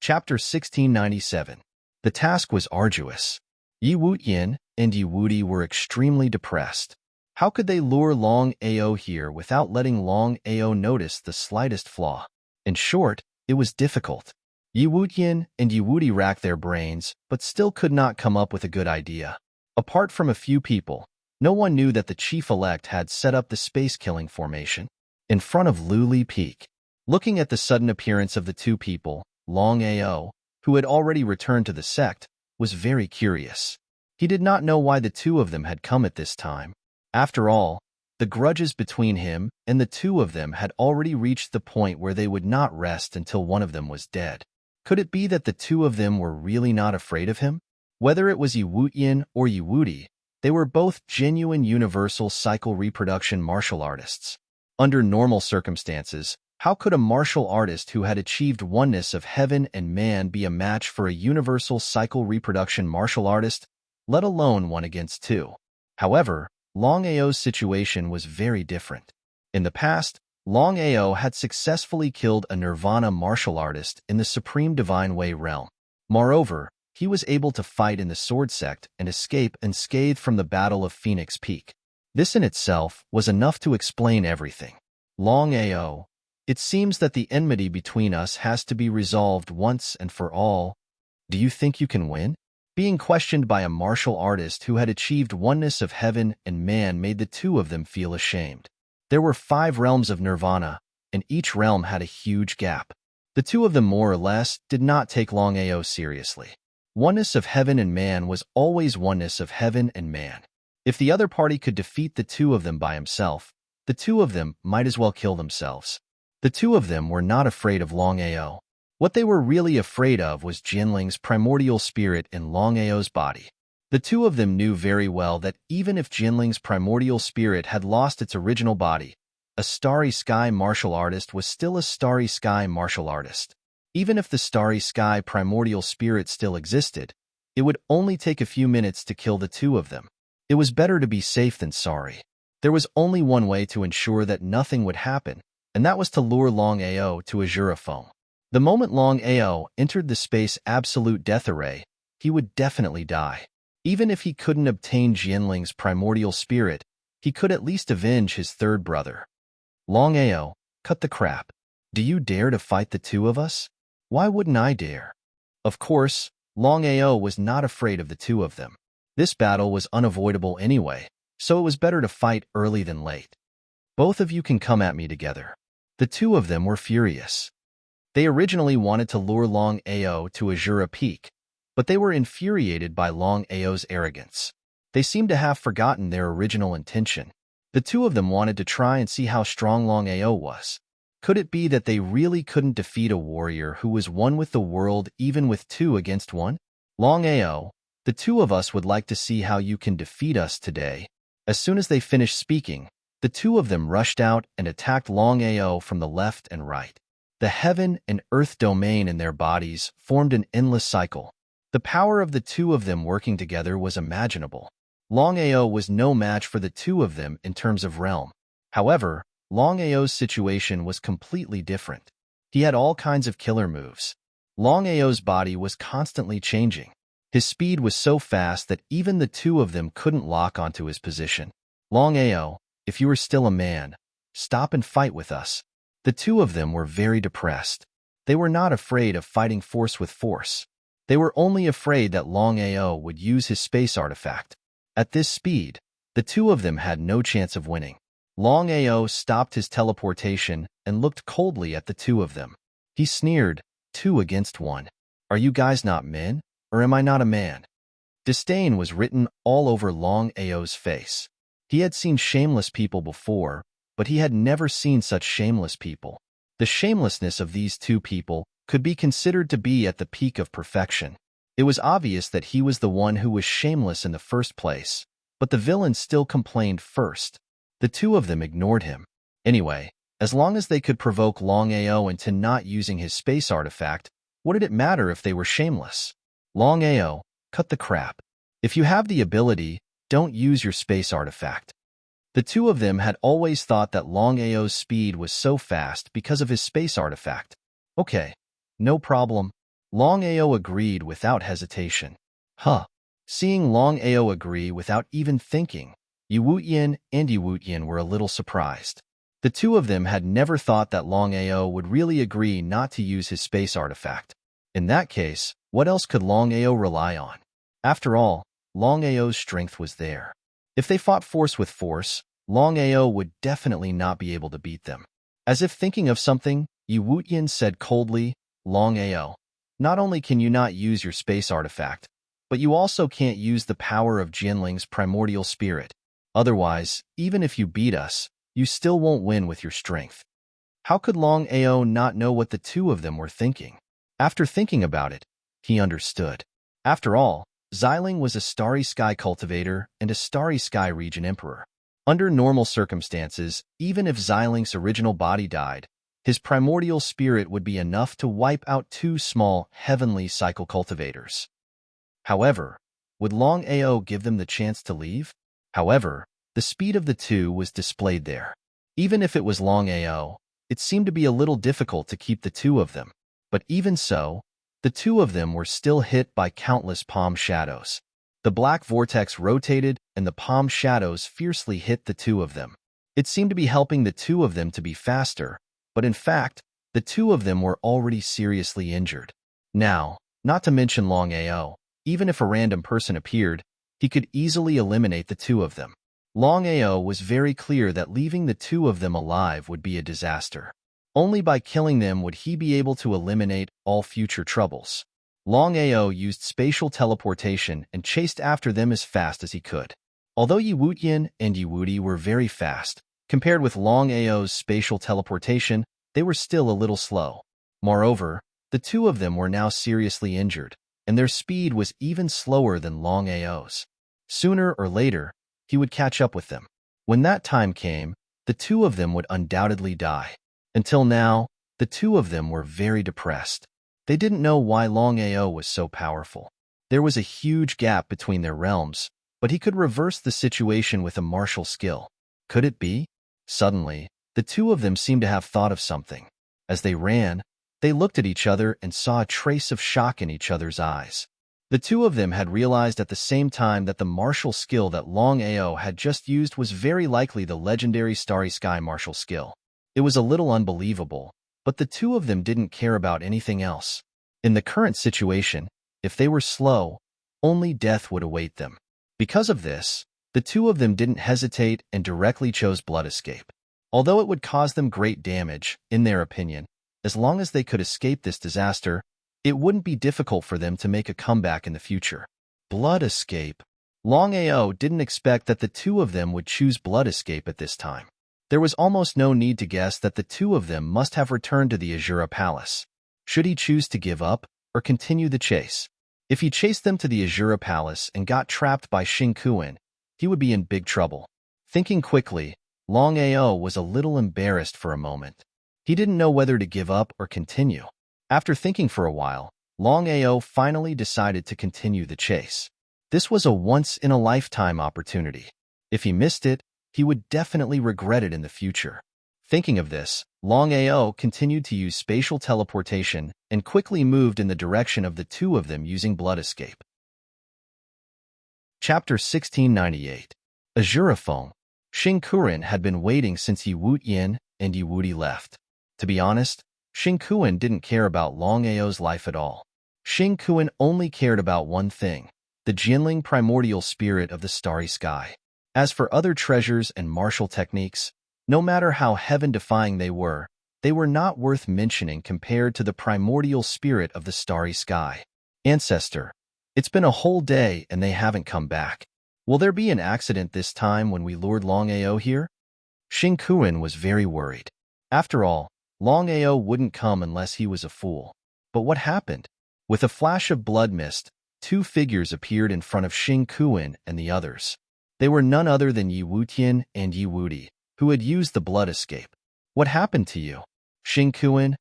Chapter 1697. The task was arduous. Yi Wuyin and Yi Wudi were extremely depressed. How could they lure Longao here without letting Longao notice the slightest flaw? In short, it was difficult. Yi Wuyin and Yi Wudi racked their brains, but still could not come up with a good idea. Apart from a few people, no one knew that the chief-elect had set up the space-killing formation in front of Luli Peak. Looking at the sudden appearance of the two people, Longao, who had already returned to the sect, was very curious. He did not know why the two of them had come at this time. After all, the grudges between him and the two of them had already reached the point where they would not rest until one of them was dead. Could it be that the two of them were really not afraid of him? Whether it was Yi Wuyin or Yi Wudi, they were both genuine universal cycle reproduction martial artists. Under normal circumstances, how could a martial artist who had achieved oneness of heaven and man be a match for a universal cycle reproduction martial artist, let alone one against two? However, Longao's situation was very different. In the past, Longao had successfully killed a nirvana martial artist in the Supreme Divine Way realm. Moreover, he was able to fight in the Sword Sect and escape unscathed from the Battle of Phoenix Peak. This in itself was enough to explain everything. Longao, it seems that the enmity between us has to be resolved once and for all. Do you think you can win? Being questioned by a martial artist who had achieved oneness of heaven and man made the two of them feel ashamed. There were 5 realms of nirvana, and each realm had a huge gap. The two of them more or less did not take Longao seriously. Oneness of heaven and man was always oneness of heaven and man. If the other party could defeat the two of them by himself, the two of them might as well kill themselves. The two of them were not afraid of Longao. What they were really afraid of was Jinling's primordial spirit in Longao's body. The two of them knew very well that even if Jinling's primordial spirit had lost its original body, a Starry Sky martial artist was still a Starry Sky martial artist. Even if the Starry Sky primordial spirit still existed, it would only take a few minutes to kill the two of them. It was better to be safe than sorry. There was only one way to ensure that nothing would happen, and that was to lure Longao to Azura foam. The moment Longao entered the space absolute death array, he would definitely die. Even if he couldn't obtain Jinling's primordial spirit, he could at least avenge his third brother. Longao, cut the crap. Do you dare to fight the two of us? Why wouldn't I dare? Of course, Longao was not afraid of the two of them. This battle was unavoidable anyway, so it was better to fight early than late. Both of you can come at me together. The two of them were furious. They originally wanted to lure Longao to Azura Peak, but they were infuriated by Longao's arrogance. They seemed to have forgotten their original intention. The two of them wanted to try and see how strong Longao was. Could it be that they really couldn't defeat a warrior who was one with the world even with 2 against 1? Longao, the two of us would like to see how you can defeat us today. As soon as they finished speaking, the two of them rushed out and attacked Longao from the left and right. The heaven and earth domain in their bodies formed an endless cycle. The power of the two of them working together was imaginable. Longao was no match for the two of them in terms of realm. However, Longao's situation was completely different. He had all kinds of killer moves. Longao's body was constantly changing. His speed was so fast that even the two of them couldn't lock onto his position. Longao, if you are still a man, stop and fight with us. The two of them were very depressed. They were not afraid of fighting force with force. They were only afraid that Longao would use his space artifact. At this speed, the two of them had no chance of winning. Longao stopped his teleportation and looked coldly at the two of them. He sneered, 2 against 1. Are you guys not men, or am I not a man? Disdain was written all over Longao's face. He had seen shameless people before, but he had never seen such shameless people. The shamelessness of these two people could be considered to be at the peak of perfection. It was obvious that he was the one who was shameless in the first place, but the villain still complained first. The two of them ignored him. Anyway, as long as they could provoke Longao into not using his space artifact, what did it matter if they were shameless? Longao, cut the crap. If you have the ability, don't use your space artifact. The two of them had always thought that Longao's speed was so fast because of his space artifact. Okay, no problem. Longao agreed without hesitation. Huh. Seeing Longao agree without even thinking, Yiwutian and Yiwutian were a little surprised. The two of them had never thought that Longao would really agree not to use his space artifact. In that case, what else could Longao rely on? After all, Longao's strength was there. If they fought force with force, Longao would definitely not be able to beat them. As if thinking of something, Yiwutian said coldly, Longao, not only can you not use your space artifact, but you also can't use the power of Jinling's primordial spirit. Otherwise, even if you beat us, you still won't win with your strength. How could Longao not know what the two of them were thinking? After thinking about it, he understood. After all, Xiling was a Starry Sky cultivator and a Starry Sky region emperor. Under normal circumstances, even if Xiling's original body died, his primordial spirit would be enough to wipe out two small, heavenly cycle cultivators. However, would Longao give them the chance to leave? However, the speed of the two was displayed there. Even if it was Longao, it seemed to be a little difficult to keep the two of them. But even so, the two of them were still hit by countless palm shadows. The black vortex rotated, and the palm shadows fiercely hit the two of them. It seemed to be helping the two of them to be faster, but in fact, the two of them were already seriously injured. Now, not to mention Longao, even if a random person appeared, he could easily eliminate the two of them. Longao was very clear that leaving the two of them alive would be a disaster. Only by killing them would he be able to eliminate all future troubles. Longao used spatial teleportation and chased after them as fast as he could. Although Yiwutian and Yiwudi were very fast, compared with Longao's spatial teleportation, they were still a little slow. Moreover, the two of them were now seriously injured, and their speed was even slower than Longao's. Sooner or later, he would catch up with them. When that time came, the two of them would undoubtedly die. Until now, the two of them were very depressed. They didn't know why Longao was so powerful. There was a huge gap between their realms, but he could reverse the situation with a martial skill. Could it be? Suddenly, the two of them seemed to have thought of something. As they ran, they looked at each other and saw a trace of shock in each other's eyes. The two of them had realized at the same time that the martial skill that Longao had just used was very likely the legendary Starry Sky martial skill. It was a little unbelievable, but the two of them didn't care about anything else. In the current situation, if they were slow, only death would await them. Because of this, the two of them didn't hesitate and directly chose blood escape. Although it would cause them great damage, in their opinion, as long as they could escape this disaster, it wouldn't be difficult for them to make a comeback in the future. Blood escape. Longao didn't expect that the two of them would choose blood escape at this time. There was almost no need to guess that the two of them must have returned to the Azura Palace. Should he choose to give up or continue the chase? If he chased them to the Azura Palace and got trapped by Xingqiuan, he would be in big trouble. Thinking quickly, Longao was a little embarrassed for a moment. He didn't know whether to give up or continue. After thinking for a while, Longao finally decided to continue the chase. This was a once-in-a-lifetime opportunity. If he missed it, he would definitely regret it in the future. Thinking of this, Longao continued to use spatial teleportation and quickly moved in the direction of the two of them using blood escape. Chapter 1698. Azura Foam. Xingqiuan had been waiting since Yiwutian and Yiwudi left. To be honest, Xingqiuan didn't care about Longao's life at all. Xingqiuan only cared about one thing, the Jinling primordial spirit of the Starry Sky. As for other treasures and martial techniques, no matter how heaven-defying they were not worth mentioning compared to the primordial spirit of the Starry Sky. Ancestor, it's been a whole day and they haven't come back. Will there be an accident this time when we lured Longao here? Xingqiuan was very worried. After all, Longao wouldn't come unless he was a fool. But what happened? With a flash of blood mist, two figures appeared in front of Xingqiuan and the others. They were none other than Yiwutian and Yiwudi, who had used the blood escape. What happened to you? Xingqiuan,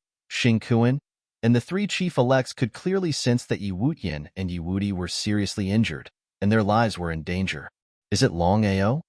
and the three chief elects could clearly sense that Yiwutian and Yiwudi were seriously injured, and their lives were in danger. Is it Longao?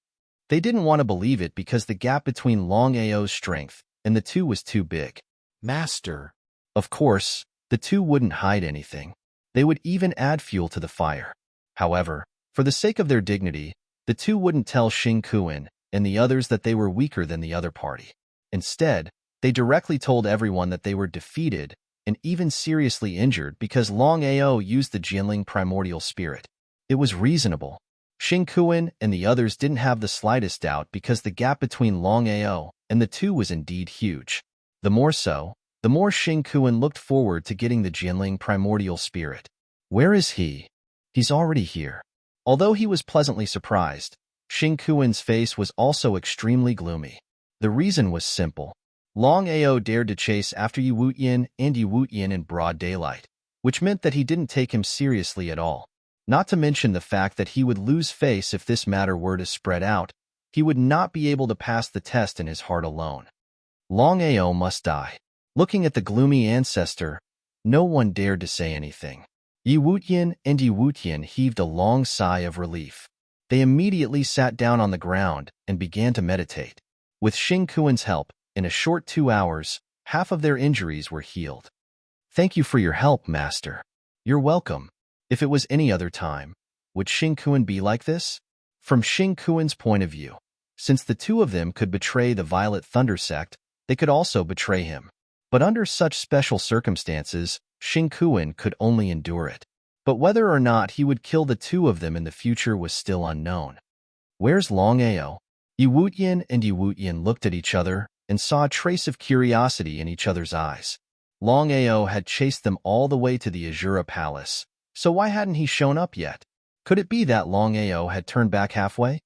They didn't want to believe it because the gap between Longao's strength and the two was too big. Master. Of course, The two wouldn't hide anything. They would even add fuel to the fire. However, for the sake of their dignity, the two wouldn't tell Xing Kuan and the others that they were weaker than the other party. Instead, they directly told everyone that they were defeated and even seriously injured because Longao used the Jianling primordial spirit. It was reasonable. Xing Kuan and the others didn't have the slightest doubt because the gap between Longao and the two was indeed huge. The more so, the more Xing Kuan looked forward to getting the Jianling primordial spirit. Where is he? He's already here. Although he was pleasantly surprised, Xing Kuan's face was also extremely gloomy. The reason was simple. Longao dared to chase after Yi Wuyin and Yi Wuyin in broad daylight, which meant that he didn't take him seriously at all. Not to mention the fact that he would lose face if this matter were to spread out. He would not be able to pass the test in his heart alone. Longao must die. Looking at the gloomy ancestor, no one dared to say anything. Yi Wuyin and Yi Wuyin heaved a long sigh of relief. They immediately sat down on the ground and began to meditate. With Xing Kuan's help, in a short 2 hours, half of their injuries were healed. Thank you for your help, Master. You're welcome. If it was any other time, would Xing Kuan be like this? From Xing Kuan's point of view, since the two of them could betray the Violet Thunder Sect, they could also betray him. But under such special circumstances, Xing Kuan could only endure it. But whether or not he would kill the two of them in the future was still unknown. Where's Longao? Yi Wuyin and Yi Wuyin looked at each other and saw a trace of curiosity in each other's eyes. Longao had chased them all the way to the Azura Palace, so why hadn't he shown up yet? Could it be that Longao had turned back halfway?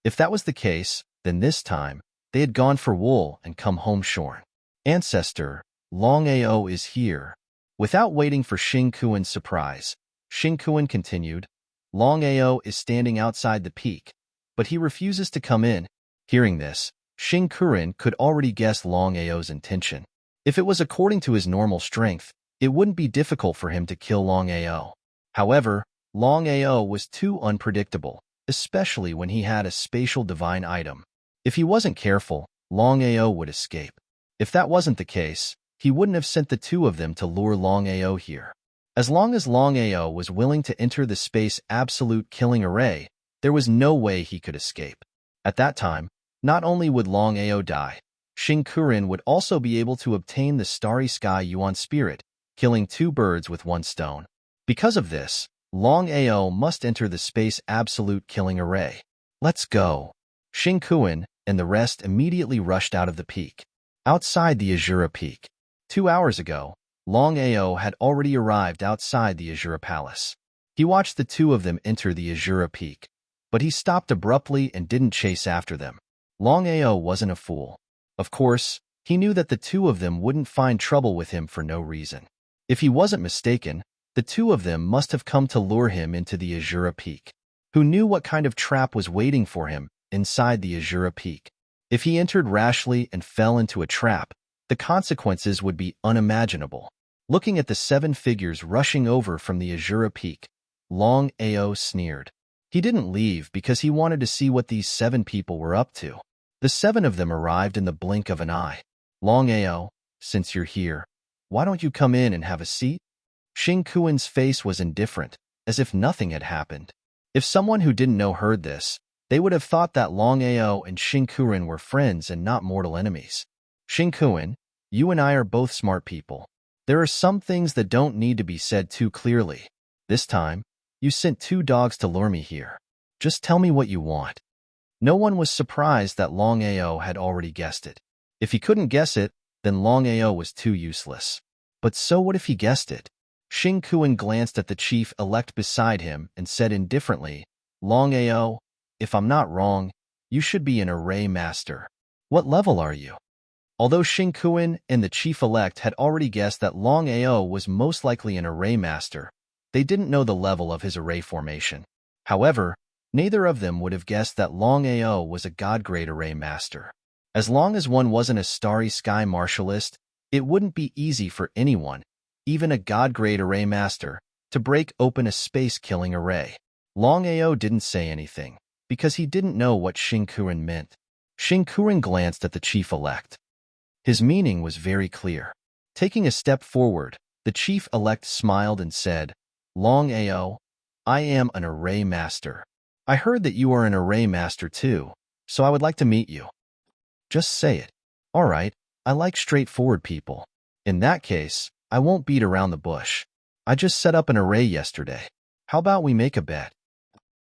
If that was the case, then this time, they had gone for wool and come home shorn. Ancestor, Longao is here. Without waiting for Xing Kuan's surprise, Xing Kuan continued, Longao is standing outside the peak, but he refuses to come in. Hearing this, Xing Kuan could already guess Longao's intention. If it was according to his normal strength, it wouldn't be difficult for him to kill Longao. However, Longao was too unpredictable, especially when he had a spatial divine item. If he wasn't careful, Longao would escape. If that wasn't the case, he wouldn't have sent the two of them to lure Longao here. As long as Longao was willing to enter the space absolute killing array, there was no way he could escape. At that time, not only would Longao die, Xing Kuan would also be able to obtain the Starry Sky Yuan spirit, killing two birds with one stone. Because of this, Longao must enter the space absolute killing array. Let's go. Xing Kuan and the rest immediately rushed out of the peak. Outside the Azura Peak. 2 hours ago, Longao had already arrived outside the Azura Palace. He watched the two of them enter the Azura Peak, but he stopped abruptly and didn't chase after them. Longao wasn't a fool. Of course, he knew that the two of them wouldn't find trouble with him for no reason. If he wasn't mistaken, the two of them must have come to lure him into the Azura Peak. Who knew what kind of trap was waiting for him inside the Azura Peak? If he entered rashly and fell into a trap, the consequences would be unimaginable. Looking at the 7 figures rushing over from the Azura Peak, Longao sneered. He didn't leave because he wanted to see what these 7 people were up to. The 7 of them arrived in the blink of an eye. Longao, since you're here, why don't you come in and have a seat? Xing Kuan's face was indifferent, as if nothing had happened. If someone who didn't know heard this, they would have thought that Longao and Xing Kuan were friends and not mortal enemies. Xing Kuan, you and I are both smart people. There are some things that don't need to be said too clearly. This time, you sent 2 dogs to lure me here. Just tell me what you want. No one was surprised that Longao had already guessed it. If he couldn't guess it, then Longao was too useless. But so what if he guessed it? Xing Kuan glanced at the chief-elect beside him and said indifferently, Longao, if I'm not wrong, you should be an array master. What level are you? Although Xing Kuan and the chief-elect had already guessed that Longao was most likely an array master, they didn't know the level of his array formation. However, neither of them would have guessed that Longao was a god-grade array master. As long as one wasn't a Starry Sky martialist, it wouldn't be easy for anyone, even a god-grade array master, to break open a space-killing array. Longao didn't say anything, because he didn't know what Xing Kuan meant. Xing Kuan glanced at the chief-elect. His meaning was very clear. Taking a step forward, The chief-elect smiled and said, Longao, I am an array master. I heard that you are an array master too, so I would like to meet you. Just say it. All right, I like straightforward people. In that case, I won't beat around the bush. I just set up an array yesterday. How about we make a bet?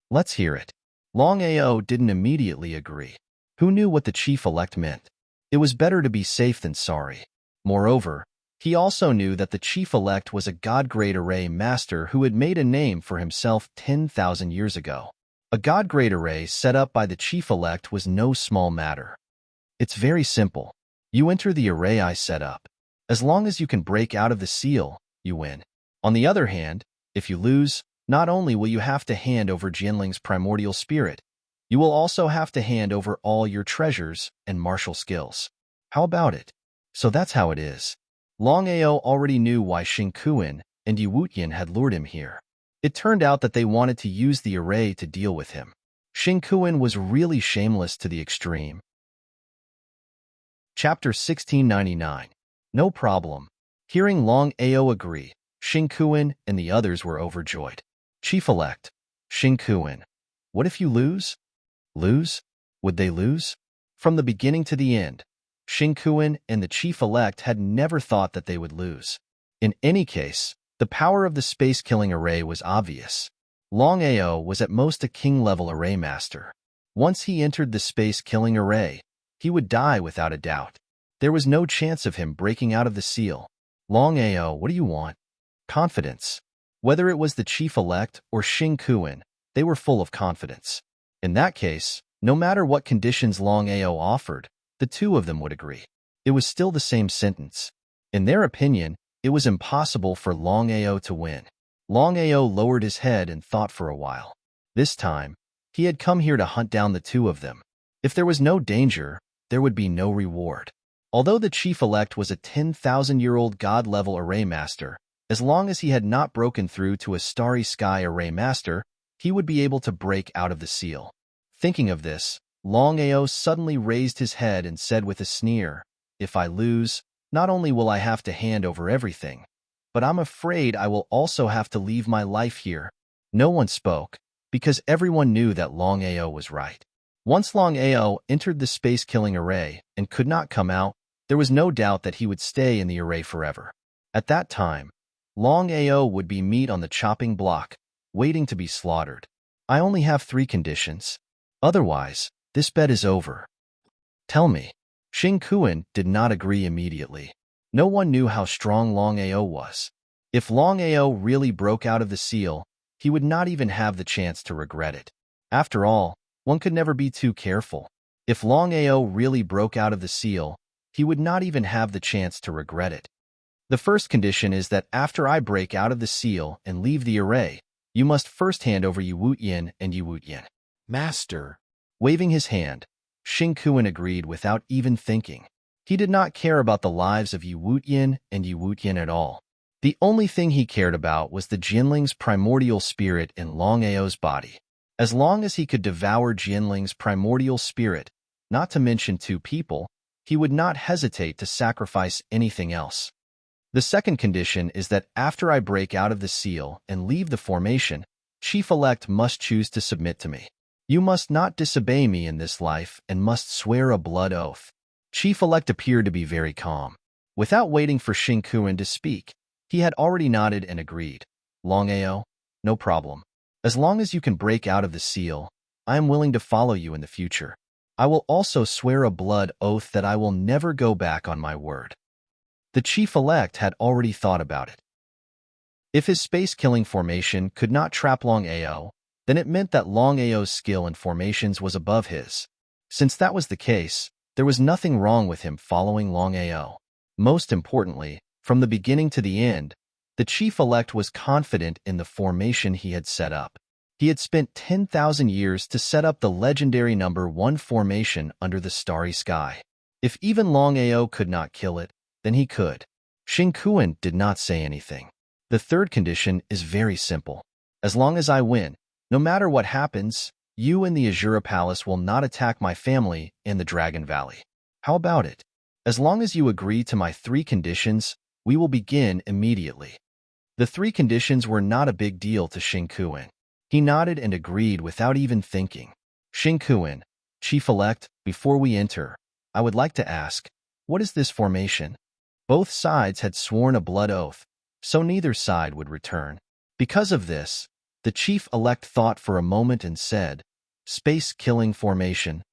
Let's hear it. Longao didn't immediately agree. Who knew what the chief-elect meant? It was better to be safe than sorry. Moreover, he also knew that the chief-elect was a god-grade array master who had made a name for himself 10,000 years ago. A god-grade array set up by the chief-elect was no small matter. It's very simple. You enter the array I set up. As long as you can break out of the seal, you win. On the other hand, if you lose, not only will you have to hand over Jianling's primordial spirit, you will also have to hand over all your treasures and martial skills. How about it? So that's how it is. Longao already knew why Xingkuan and Yiwutian had lured him here. It turned out that they wanted to use the array to deal with him. Xingkuan was really shameless to the extreme. Chapter 1699. No problem. Hearing Longao agree, Xingkuan and the others were overjoyed. Chief-elect, Xingkuan, what if you lose? Lose? Would they lose? From the beginning to the end, Xingkuan and the chief-elect had never thought that they would lose. In any case, the power of the space-killing array was obvious. Longao was at most a king-level array master. Once he entered the space-killing array, he would die without a doubt. There was no chance of him breaking out of the seal. Longao, what do you want? Confidence. Whether it was the chief-elect or Xingkuan, they were full of confidence. In that case, no matter what conditions Longao offered, the two of them would agree. It was still the same sentence. In their opinion, it was impossible for Longao to win. Longao lowered his head and thought for a while. This time, he had come here to hunt down the two of them. If there was no danger, there would be no reward. Although the chief-elect was a 10,000-year-old god-level array master, as long as he had not broken through to a starry sky array master, he would be able to break out of the seal. Thinking of this, Longao suddenly raised his head and said with a sneer, If I lose, not only will I have to hand over everything, but I'm afraid I will also have to leave my life here. No one spoke, because everyone knew that Longao was right. Once Longao entered the space-killing array and could not come out, there was no doubt that he would stay in the array forever. At that time, Longao would be meat on the chopping block, waiting to be slaughtered. I only have 3 conditions. Otherwise, this bet is over. Tell me. Xingkuan did not agree immediately. No one knew how strong Longao was. If Longao really broke out of the seal, he would not even have the chance to regret it. After all, one could never be too careful. If Longao really broke out of the seal, he would not even have the chance to regret it. The first condition is that after I break out of the seal and leave the array, you must first hand over Yiwutian and Yiwutian. Master. Waving his hand, Xingkuan agreed without even thinking. He did not care about the lives of Yiwutian and Yiwutian at all. The only thing he cared about was the Jianling's primordial spirit in Longao's body. As long as he could devour Jianling's primordial spirit, not to mention 2 people, he would not hesitate to sacrifice anything else. The second condition is that after I break out of the seal and leave the formation, Chief-elect must choose to submit to me. You must not disobey me in this life and must swear a blood oath. Chief-elect appeared to be very calm. Without waiting for Xingkuan to speak, he had already nodded and agreed. Longao, no problem. As long as you can break out of the seal, I am willing to follow you in the future. I will also swear a blood oath that I will never go back on my word. The chief-elect had already thought about it. If his space-killing formation could not trap Longao, then it meant that Longao's skill in formations was above his. Since that was the case, there was nothing wrong with him following Longao. Most importantly, from the beginning to the end, the chief-elect was confident in the formation he had set up. He had spent 10,000 years to set up the legendary number 1 formation under the starry sky. If even Longao could not kill it, then he could. Xingkuan did not say anything. The third condition is very simple. As long as I win, no matter what happens, you and the Azura Palace will not attack my family in the Dragon Valley. How about it? As long as you agree to my 3 conditions, We will begin immediately. The three conditions were not a big deal to Xing Kuan. He nodded and agreed without even thinking. Xing Kuan, Chief-elect, before we enter, I would like to ask, what is this formation? Both sides had sworn a blood oath, so neither side would return. Because of this, the Chief-elect thought for a moment and said, Space-killing formation.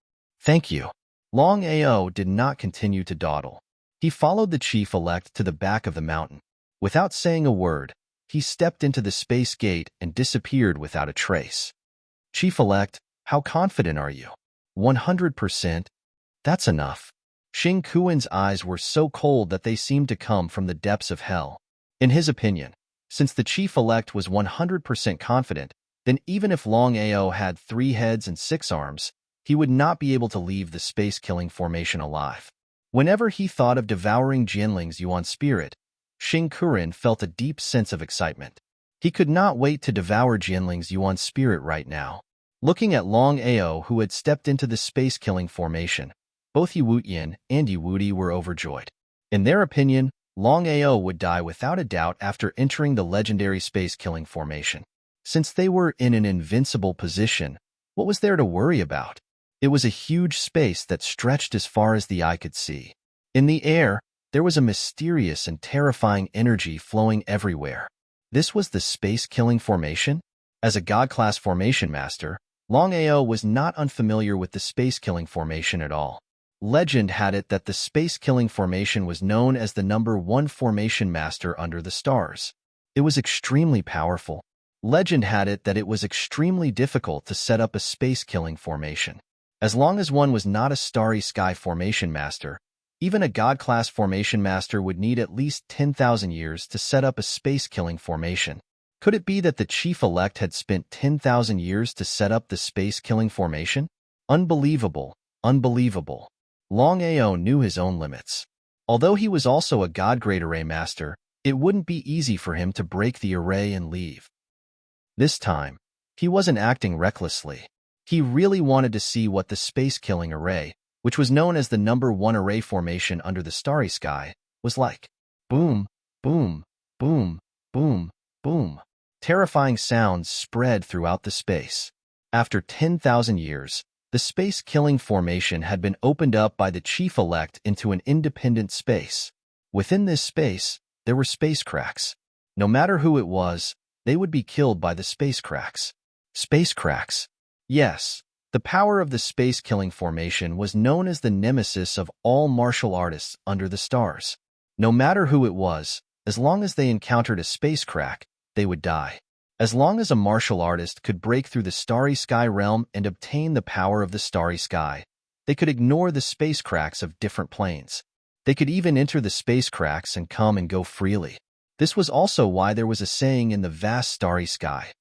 Thank you. Longao did not continue to dawdle. He followed the Chief-elect to the back of the mountain. Without saying a word, he stepped into the space gate and disappeared without a trace. Chief-elect, how confident are you? 100%. That's enough. Xing Kuan's eyes were so cold that they seemed to come from the depths of hell. In his opinion, since the Chief-elect was 100% confident, then even if Longao had 3 heads and 6 arms, he would not be able to leave the space-killing formation alive. Whenever he thought of devouring Jianling's Yuan spirit, Xing Kuan felt a deep sense of excitement. He could not wait to devour Jianling's Yuan spirit right now. Looking at Longao, who had stepped into the space-killing formation, both Yiwuyin and Yiwudi were overjoyed. In their opinion, Longao would die without a doubt after entering the legendary space-killing formation. Since they were in an invincible position, what was there to worry about? It was a huge space that stretched as far as the eye could see. In the air, there was a mysterious and terrifying energy flowing everywhere. This was the space-killing formation? As a God-class formation master, Longao was not unfamiliar with the space-killing formation at all. Legend had it that the space-killing formation was known as the number 1 formation master under the stars. It was extremely powerful. Legend had it that it was extremely difficult to set up a space-killing formation. As long as one was not a starry sky formation master, even a God-class formation master would need at least 10,000 years to set up a space-killing formation. Could it be that the Chief-elect had spent 10,000 years to set up the space-killing formation? Unbelievable, unbelievable. Longao knew his own limits. Although he was also a God-grade array master, it wouldn't be easy for him to break the array and leave. This time, he wasn't acting recklessly. He really wanted to see what the space-killing array, which was known as the number 1 array formation under the starry sky, was like. Boom, boom, boom, boom, boom. Terrifying sounds spread throughout the space. After 10,000 years, the space-killing formation had been opened up by the Chief-elect into an independent space. Within this space, there were space cracks. No matter who it was, they would be killed by the space cracks. Space cracks. Yes, the power of the space-killing formation was known as the nemesis of all martial artists under the stars. No matter who it was, as long as they encountered a space crack, they would die. As long as a martial artist could break through the starry sky realm and obtain the power of the starry sky, they could ignore the space cracks of different planes. They could even enter the space cracks and come and go freely. This was also why there was a saying in the vast starry sky.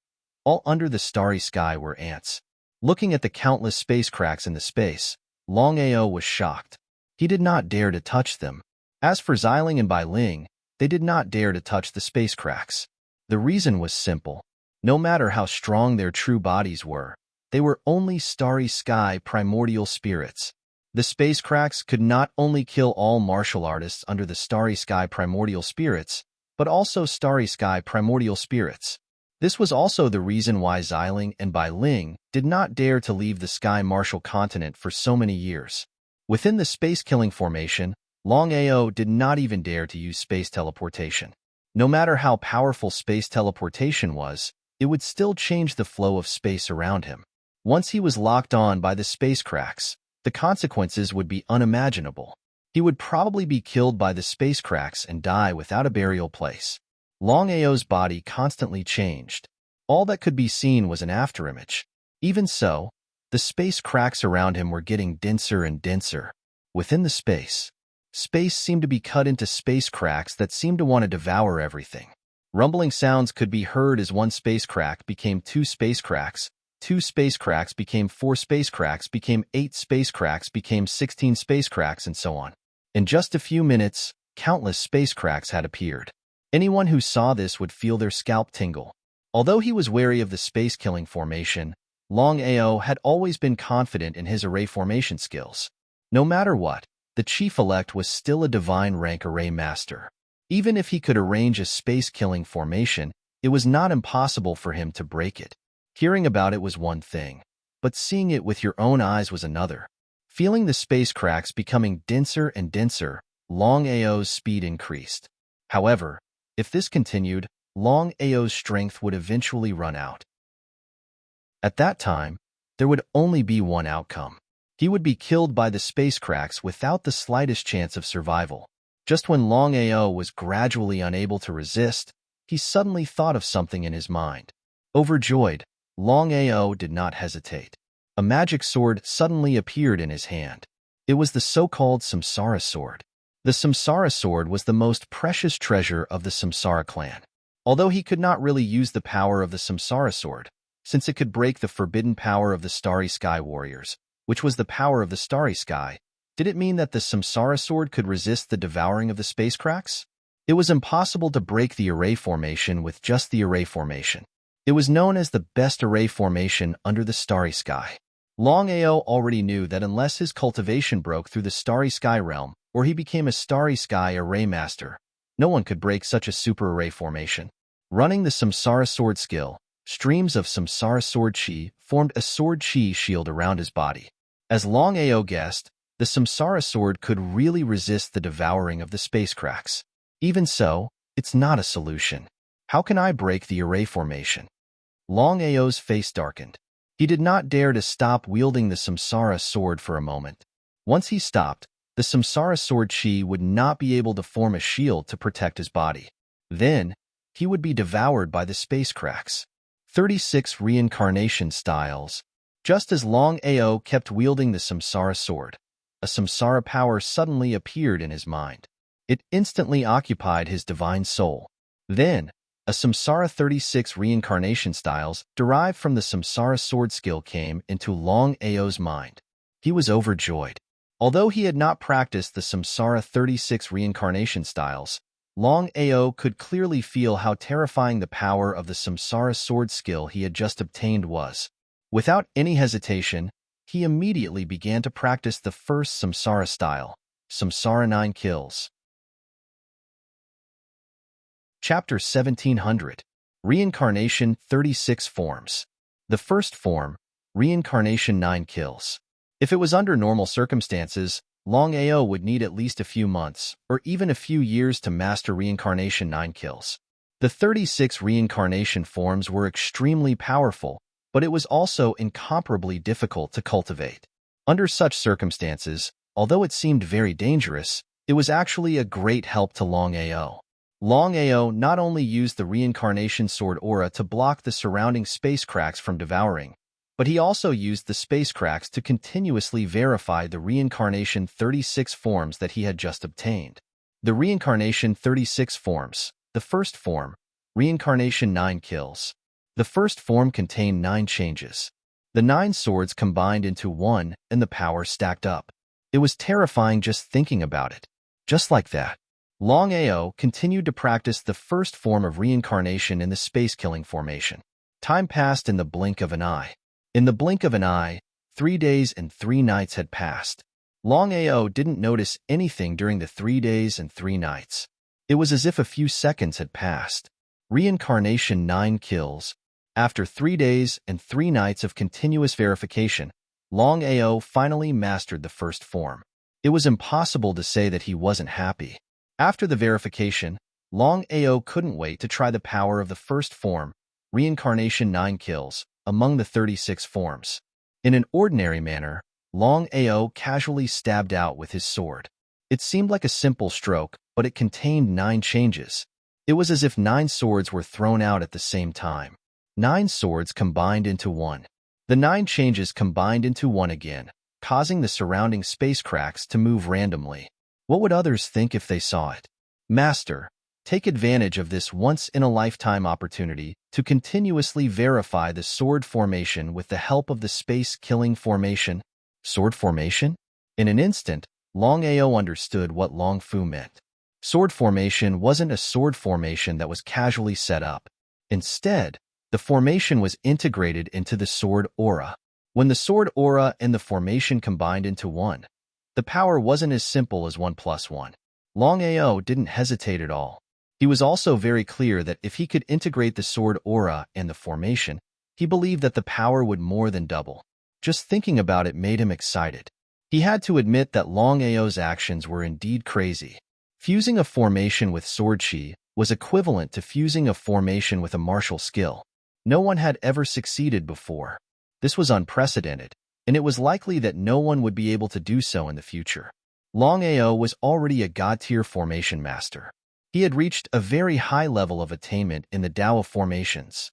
All under the starry sky were ants. Looking at the countless space cracks in the space, Longao was shocked. He did not dare to touch them. As for Xiling and Bai Ling, they did not dare to touch the space cracks. The reason was simple. No matter how strong their true bodies were, they were only starry sky primordial spirits. The space cracks could not only kill all martial artists under the starry sky primordial spirits, but also starry sky primordial spirits. This was also the reason why Xiling and Bai Ling did not dare to leave the sky martial continent for so many years. Within the space-killing formation, Longao did not even dare to use space teleportation. No matter how powerful space teleportation was, it would still change the flow of space around him. Once he was locked on by the space cracks, the consequences would be unimaginable. He would probably be killed by the space cracks and die without a burial place. Longao's body constantly changed. All that could be seen was an afterimage. Even so, the space cracks around him were getting denser and denser. Within the space seemed to be cut into space cracks that seemed to want to devour everything. Rumbling sounds could be heard as one space crack became 2 space cracks, 2 space cracks became 4 space cracks, became 8 space cracks, became 16 space cracks, and so on. In just a few minutes, countless space cracks had appeared. Anyone who saw this would feel their scalp tingle. Although he was wary of the space-killing formation, Longao had always been confident in his array formation skills. No matter what, the Chief-elect was still a divine rank array master. Even if he could arrange a space-killing formation, it was not impossible for him to break it. Hearing about it was one thing, but seeing it with your own eyes was another. Feeling the space cracks becoming denser and denser, Longao's speed increased. However, if this continued, Longao's strength would eventually run out. At that time, there would only be one outcome. He would be killed by the space cracks without the slightest chance of survival. Just when Longao was gradually unable to resist, he suddenly thought of something in his mind. Overjoyed, Longao did not hesitate. A magic sword suddenly appeared in his hand. It was the so-called Samsara sword. The Samsara sword was the most precious treasure of the Samsara clan. Although he could not really use the power of the Samsara sword, since it could break the forbidden power of the Starry Sky Warriors, which was the power of the Starry Sky, did it mean that the Samsara sword could resist the devouring of the space cracks? It was impossible to break the array formation with just the array formation. It was known as the best array formation under the Starry Sky. Longao already knew that unless his cultivation broke through the Starry Sky realm, or he became a Starry Sky array master, no one could break such a super array formation. Running the Samsara sword skill, streams of Samsara sword chi formed a sword chi shield around his body. As Longao guessed, the Samsara sword could really resist the devouring of the space cracks. Even so, it's not a solution. How can I break the array formation? Longao's face darkened. He did not dare to stop wielding the Samsara sword for a moment. Once he stopped, the Samsara sword chi would not be able to form a shield to protect his body. Then, he would be devoured by the space cracks. 36 Reincarnation Styles. Just as Longao kept wielding the Samsara sword, a Samsara power suddenly appeared in his mind. It instantly occupied his divine soul. Then, a Samsara 36 Reincarnation Styles derived from the Samsara sword skill came into Longao's mind. He was overjoyed. Although he had not practiced the Samsara 36 Reincarnation Styles, Longao could clearly feel how terrifying the power of the Samsara sword skill he had just obtained was. Without any hesitation, he immediately began to practice the first Samsara style, Samsara 9 Kills. Chapter 1700. Reincarnation 36 Forms. The first form, Reincarnation 9 Kills. If it was under normal circumstances, Longao would need at least a few months, or even a few years to master Reincarnation 9 Kills. The 36 reincarnation forms were extremely powerful, but it was also incomparably difficult to cultivate. Under such circumstances, although it seemed very dangerous, it was actually a great help to Longao. Longao not only used the reincarnation sword aura to block the surrounding space cracks from devouring, but he also used the space cracks to continuously verify the reincarnation 36 forms that he had just obtained. The reincarnation 36 forms. The first form, Reincarnation 9 Kills. The first form contained 9 changes. The 9 swords combined into one and the power stacked up. It was terrifying just thinking about it. Just like that, Longao continued to practice the first form of reincarnation in the space-killing formation. Time passed in the blink of an eye. In the blink of an eye, 3 days and 3 nights had passed. Longao didn't notice anything during the 3 days and 3 nights. It was as if a few seconds had passed. Reincarnation 9 Kills. After 3 days and 3 nights of continuous verification, Longao finally mastered the first form. It was impossible to say that he wasn't happy. After the verification, Longao couldn't wait to try the power of the first form, Reincarnation 9 Kills, among the 36 forms. In an ordinary manner, Longao casually stabbed out with his sword. It seemed like a simple stroke, but it contained 9 changes. It was as if 9 swords were thrown out at the same time. 9 swords combined into one. The 9 changes combined into one again, causing the surrounding space cracks to move randomly. What would others think if they saw it? Master, take advantage of this once-in-a-lifetime opportunity to continuously verify the sword formation with the help of the space-killing formation. Sword formation? In an instant, Longao understood what Long Fu meant. Sword formation wasn't a sword formation that was casually set up. Instead, the formation was integrated into the sword aura. When the sword aura and the formation combined into one, the power wasn't as simple as 1 + 1. Longao didn't hesitate at all. He was also very clear that if he could integrate the sword aura and the formation, he believed that the power would more than double. Just thinking about it made him excited. He had to admit that Longao's actions were indeed crazy. Fusing a formation with sword chi was equivalent to fusing a formation with a martial skill. No one had ever succeeded before. This was unprecedented, and it was likely that no one would be able to do so in the future. Longao was already a god-tier formation master. He had reached a very high level of attainment in the Tao of formations.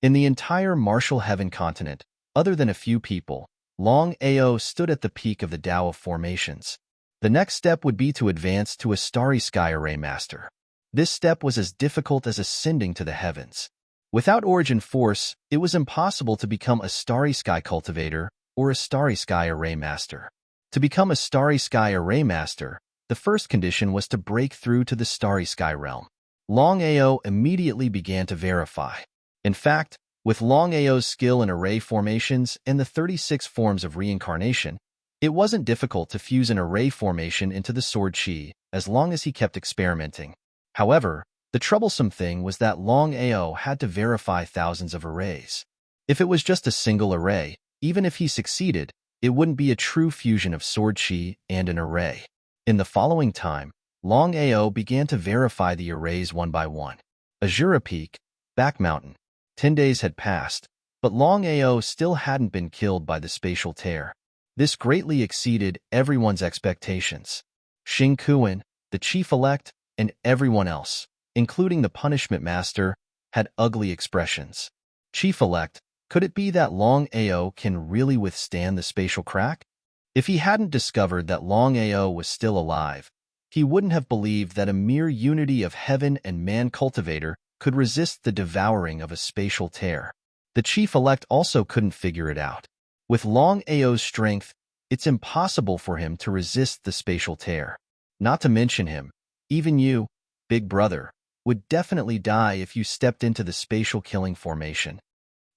In the entire martial heaven continent, other than a few people, Longao stood at the peak of the Tao of formations. The next step would be to advance to a starry sky array master. This step was as difficult as ascending to the heavens. Without origin force, it was impossible to become a starry sky cultivator or a starry sky array master. To become a starry sky array master, the first condition was to break through to the starry sky realm. Longao immediately began to verify. In fact, with Longao's skill in array formations and the 36 forms of reincarnation, it wasn't difficult to fuse an array formation into the sword chi as long as he kept experimenting. However, the troublesome thing was that Longao had to verify thousands of arrays. If it was just a single array, even if he succeeded, it wouldn't be a true fusion of sword chi and an array. In the following time, Longao began to verify the arrays one by one. Azura Peak, Back Mountain. 10 days had passed, but Longao still hadn't been killed by the spatial tear. This greatly exceeded everyone's expectations. Xing Kuan, the chief-elect, and everyone else, including the punishment master, had ugly expressions. Chief-elect, could it be that Longao can really withstand the spatial crack? If he hadn't discovered that Longao was still alive, he wouldn't have believed that a mere unity of heaven and man cultivator could resist the devouring of a spatial tear. The chief-elect also couldn't figure it out. With Longao's strength, it's impossible for him to resist the spatial tear. Not to mention him, even you, big brother, would definitely die if you stepped into the spatial killing formation.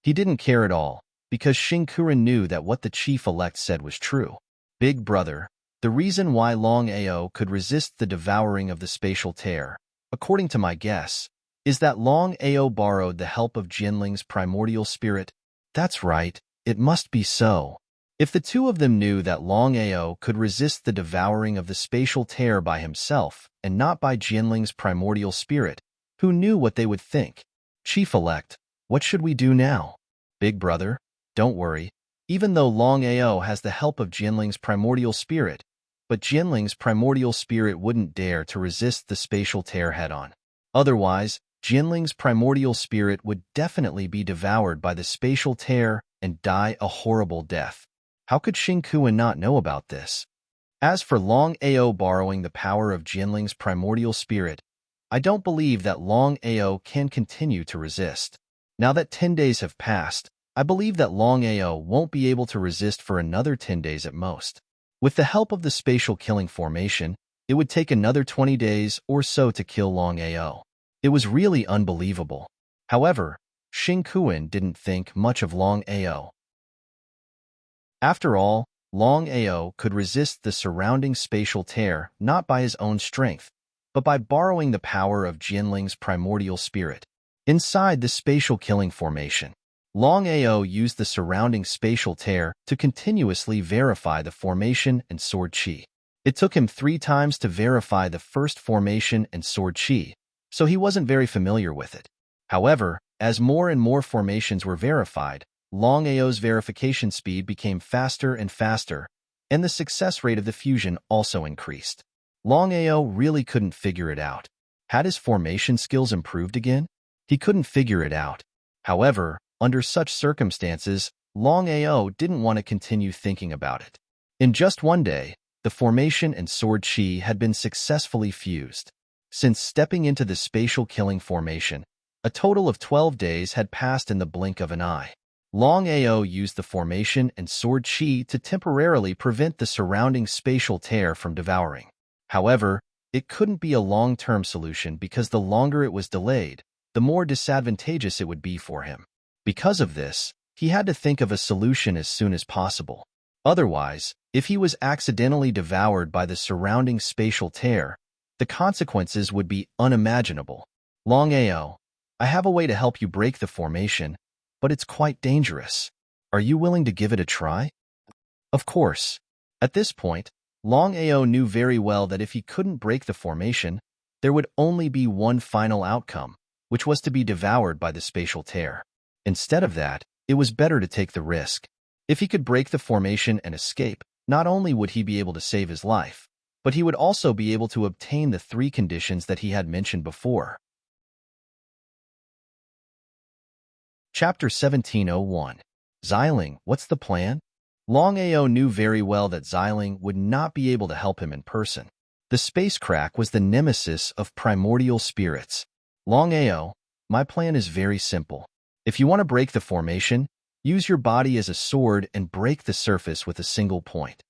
He didn't care at all, because Xing Kuan knew that what the chief-elect said was true. Big brother, the reason why Longao could resist the devouring of the spatial tear, according to my guess, is that Longao borrowed the help of Jinling's primordial spirit. That's right, it must be so. If the two of them knew that Longao could resist the devouring of the spatial tear by himself and not by Jinling's primordial spirit, who knew what they would think? Chief-elect, what should we do now? Big brother, don't worry. Even though Longao has the help of Jinling's primordial spirit, but Jinling's primordial spirit wouldn't dare to resist the spatial tear head-on. Otherwise, Jinling's primordial spirit would definitely be devoured by the spatial tear and die a horrible death. How could Xing Kuan not know about this? As for Longao borrowing the power of Jinling's primordial spirit, I don't believe that Longao can continue to resist. Now that 10 days have passed, I believe that Longao won't be able to resist for another 10 days at most. With the help of the spatial killing formation, it would take another 20 days or so to kill Longao. It was really unbelievable. However, Xing Kuan didn't think much of Longao. After all, Longao could resist the surrounding spatial tear not by his own strength, but by borrowing the power of Jinling's primordial spirit. Inside the spatial killing formation, Longao used the surrounding spatial tear to continuously verify the formation and sword chi. It took him 3 times to verify the first formation and sword chi, so he wasn't very familiar with it. However, as more and more formations were verified, Longao's verification speed became faster and faster, and the success rate of the fusion also increased. Longao really couldn't figure it out. Had his formation skills improved again? He couldn't figure it out. However, under such circumstances, Longao didn't want to continue thinking about it. In just one day, the formation and sword chi had been successfully fused. Since stepping into the spatial killing formation, a total of 12 days had passed in the blink of an eye. Longao used the formation and sword chi to temporarily prevent the surrounding spatial tear from devouring. However, it couldn't be a long-term solution because the longer it was delayed, the more disadvantageous it would be for him. Because of this, he had to think of a solution as soon as possible. Otherwise, if he was accidentally devoured by the surrounding spatial tear, the consequences would be unimaginable. Longao, I have a way to help you break the formation, but it's quite dangerous. Are you willing to give it a try? Of course. At this point, Longao knew very well that if he couldn't break the formation, there would only be one final outcome, which was to be devoured by the spatial tear. Instead of that, it was better to take the risk. If he could break the formation and escape, not only would he be able to save his life, but he would also be able to obtain the 3 conditions that he had mentioned before. Chapter 1701. Xiling, what's the plan? Longao knew very well that Xiling would not be able to help him in person. The space crack was the nemesis of primordial spirits. Longao, my plan is very simple. If you want to break the formation, use your body as a sword and break the surface with a single point.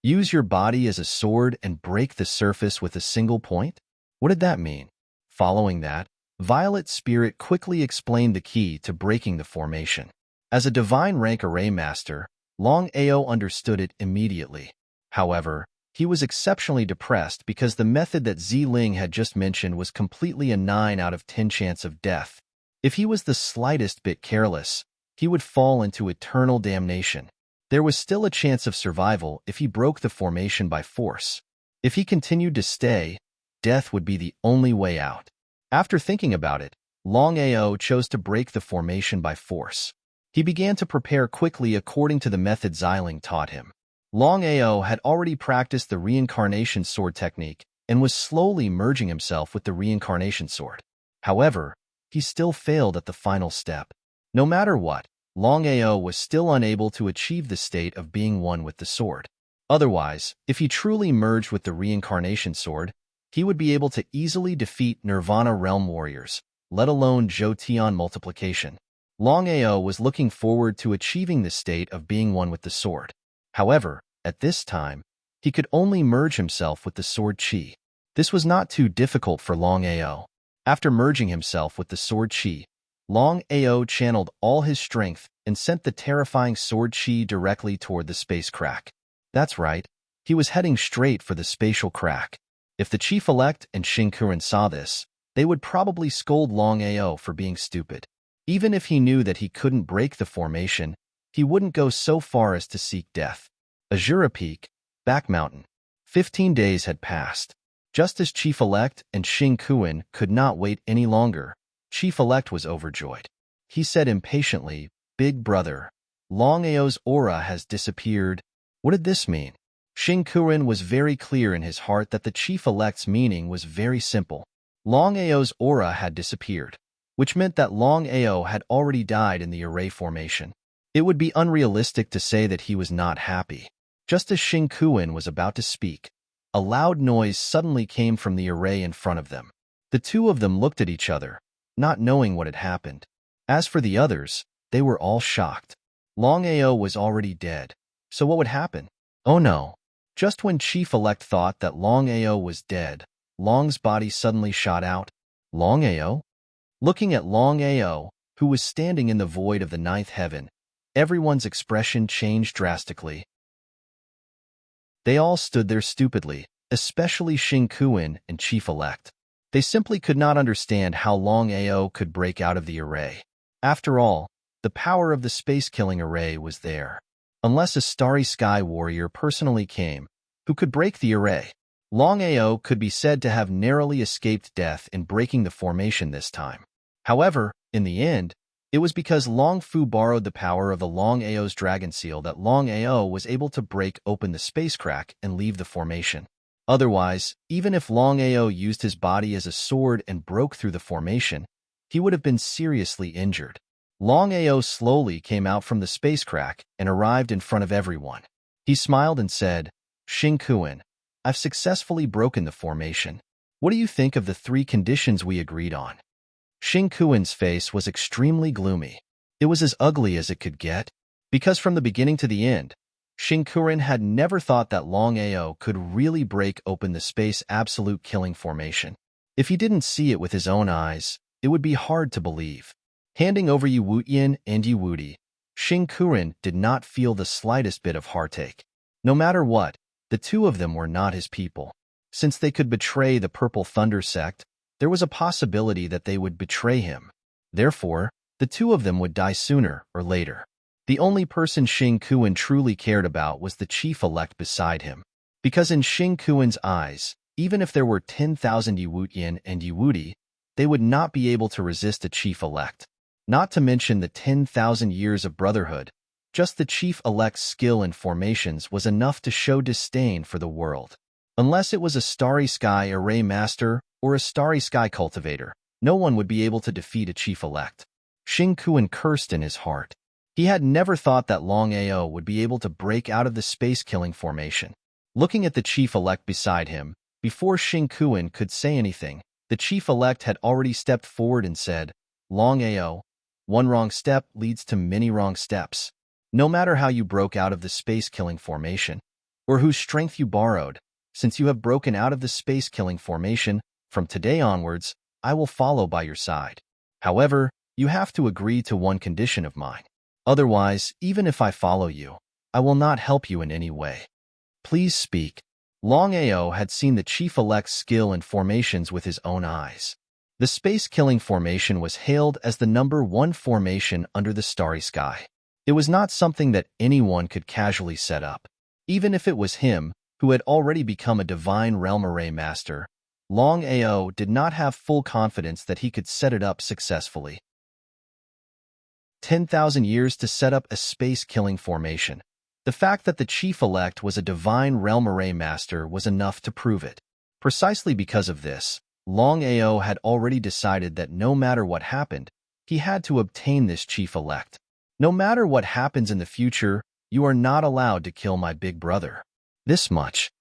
Use your body as a sword and break the surface with a single point? What did that mean? Following that, Violet Spirit quickly explained the key to breaking the formation. As a divine rank array master, Longao understood it immediately. However, he was exceptionally depressed because the method that Xiling had just mentioned was completely a 9 out of 10 chance of death. If he was the slightest bit careless, he would fall into eternal damnation. There was still a chance of survival if he broke the formation by force. If he continued to stay, death would be the only way out. After thinking about it, Longao chose to break the formation by force. He began to prepare quickly according to the method Xiling taught him. Longao had already practiced the reincarnation sword technique and was slowly merging himself with the reincarnation sword. However, he still failed at the final step. No matter what, Longao was still unable to achieve the state of being one with the sword. Otherwise, if he truly merged with the reincarnation sword, he would be able to easily defeat Nirvana realm warriors, let alone Jotian multiplication. Longao was looking forward to achieving the state of being one with the sword. However, at this time, he could only merge himself with the sword chi. This was not too difficult for Longao. After merging himself with the sword chi, Longao channeled all his strength and sent the terrifying sword chi directly toward the space crack. That's right, he was heading straight for the spatial crack. If the chief-elect and Shinkuren saw this, they would probably scold Longao for being stupid. Even if he knew that he couldn't break the formation, he wouldn't go so far as to seek death. Azura Peak, Back Mountain. 15 days had passed. Just as Chief-elect and Shinkuren could not wait any longer, Chief-elect was overjoyed. He said impatiently, "Big brother, Longao's aura has disappeared. What did this mean?" Shinkuren was very clear in his heart that the Chief-elect's meaning was very simple. Longao's aura had disappeared, which meant that Longao had already died in the array formation. It would be unrealistic to say that he was not happy. Just as Shinkuren was about to speak, a loud noise suddenly came from the array in front of them. The two of them looked at each other, not knowing what had happened. As for the others, they were all shocked. Longao was already dead, so what would happen? Oh no. Just when Chief-elect thought that Longao was dead, Long's body suddenly shot out. Longao? Looking at Longao, who was standing in the void of the 9th heaven, everyone's expression changed drastically. They all stood there stupidly, especially Shinkuren and Chief-elect. They simply could not understand how Longao could break out of the array. After all, the power of the space-killing array was there. Unless a starry sky warrior personally came, who could break the array, Longao could be said to have narrowly escaped death in breaking the formation this time. However, in the end, it was because Long Fu borrowed the power of the Longao's dragon seal that Longao was able to break open the space crack and leave the formation. Otherwise, even if Longao used his body as a sword and broke through the formation, he would have been seriously injured. Longao slowly came out from the space crack and arrived in front of everyone. He smiled and said, "Shinkuren, I've successfully broken the formation. What do you think of the 3 conditions we agreed on?" Shinkuren's face was extremely gloomy. It was as ugly as it could get, because from the beginning to the end, Shinkuren had never thought that Longao could really break open the space absolute killing formation. If he didn't see it with his own eyes, it would be hard to believe. Handing over Yiwutyin and Yiwudi, Xing Kuren did not feel the slightest bit of heartache. No matter what, the two of them were not his people. Since they could betray the Purple Thunder sect, there was a possibility that they would betray him. Therefore, the two of them would die sooner or later. The only person Xing Kuren truly cared about was the chief-elect beside him. Because in Xing Kuren's eyes, even if there were 10,000 Yiwutyin and Yiwuti, they would not be able to resist a chief-elect. Not to mention the 10,000 years of brotherhood, just the chief-elect's skill in formations was enough to show disdain for the world. Unless it was a Starry Sky Array Master or a Starry Sky Cultivator, no one would be able to defeat a chief-elect. Xing Kuren cursed in his heart. He had never thought that Longao would be able to break out of the space-killing formation. Looking at the chief-elect beside him, before Xing Kuren could say anything, the chief-elect had already stepped forward and said, "Longao, one wrong step leads to many wrong steps. No matter how you broke out of the space-killing formation, or whose strength you borrowed, since you have broken out of the space-killing formation, from today onwards, I will follow by your side. However, you have to agree to one condition of mine. Otherwise, even if I follow you, I will not help you in any way. Please speak." Longao had seen the chief-elect's skill in formations with his own eyes. The space-killing formation was hailed as the #1 formation under the starry sky. It was not something that anyone could casually set up. Even if it was him, who had already become a divine realm array master, Longao did not have full confidence that he could set it up successfully. 10,000 years to set up a space-killing formation. The fact that the chief-elect was a divine realm array master was enough to prove it. Precisely because of this, Longao had already decided that no matter what happened, he had to obtain this chief-elect. No matter what happens in the future, you are not allowed to kill my big brother. This much.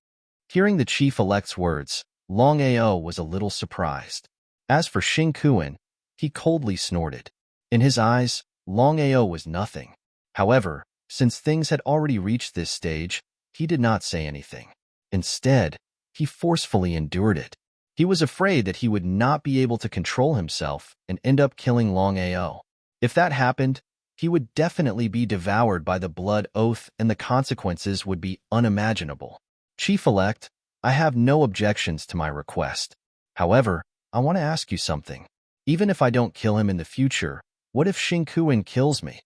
Hearing the chief-elect's words, Longao was a little surprised. As for Xing Kuren, he coldly snorted. In his eyes, Longao was nothing. However, since things had already reached this stage, he did not say anything. Instead, he forcefully endured it. He was afraid that he would not be able to control himself and end up killing Longao. If that happened, he would definitely be devoured by the blood oath and the consequences would be unimaginable. Chief-elect, I have no objections to my request. However, I want to ask you something. Even if I don't kill him in the future, what if Xing Kuren kills me?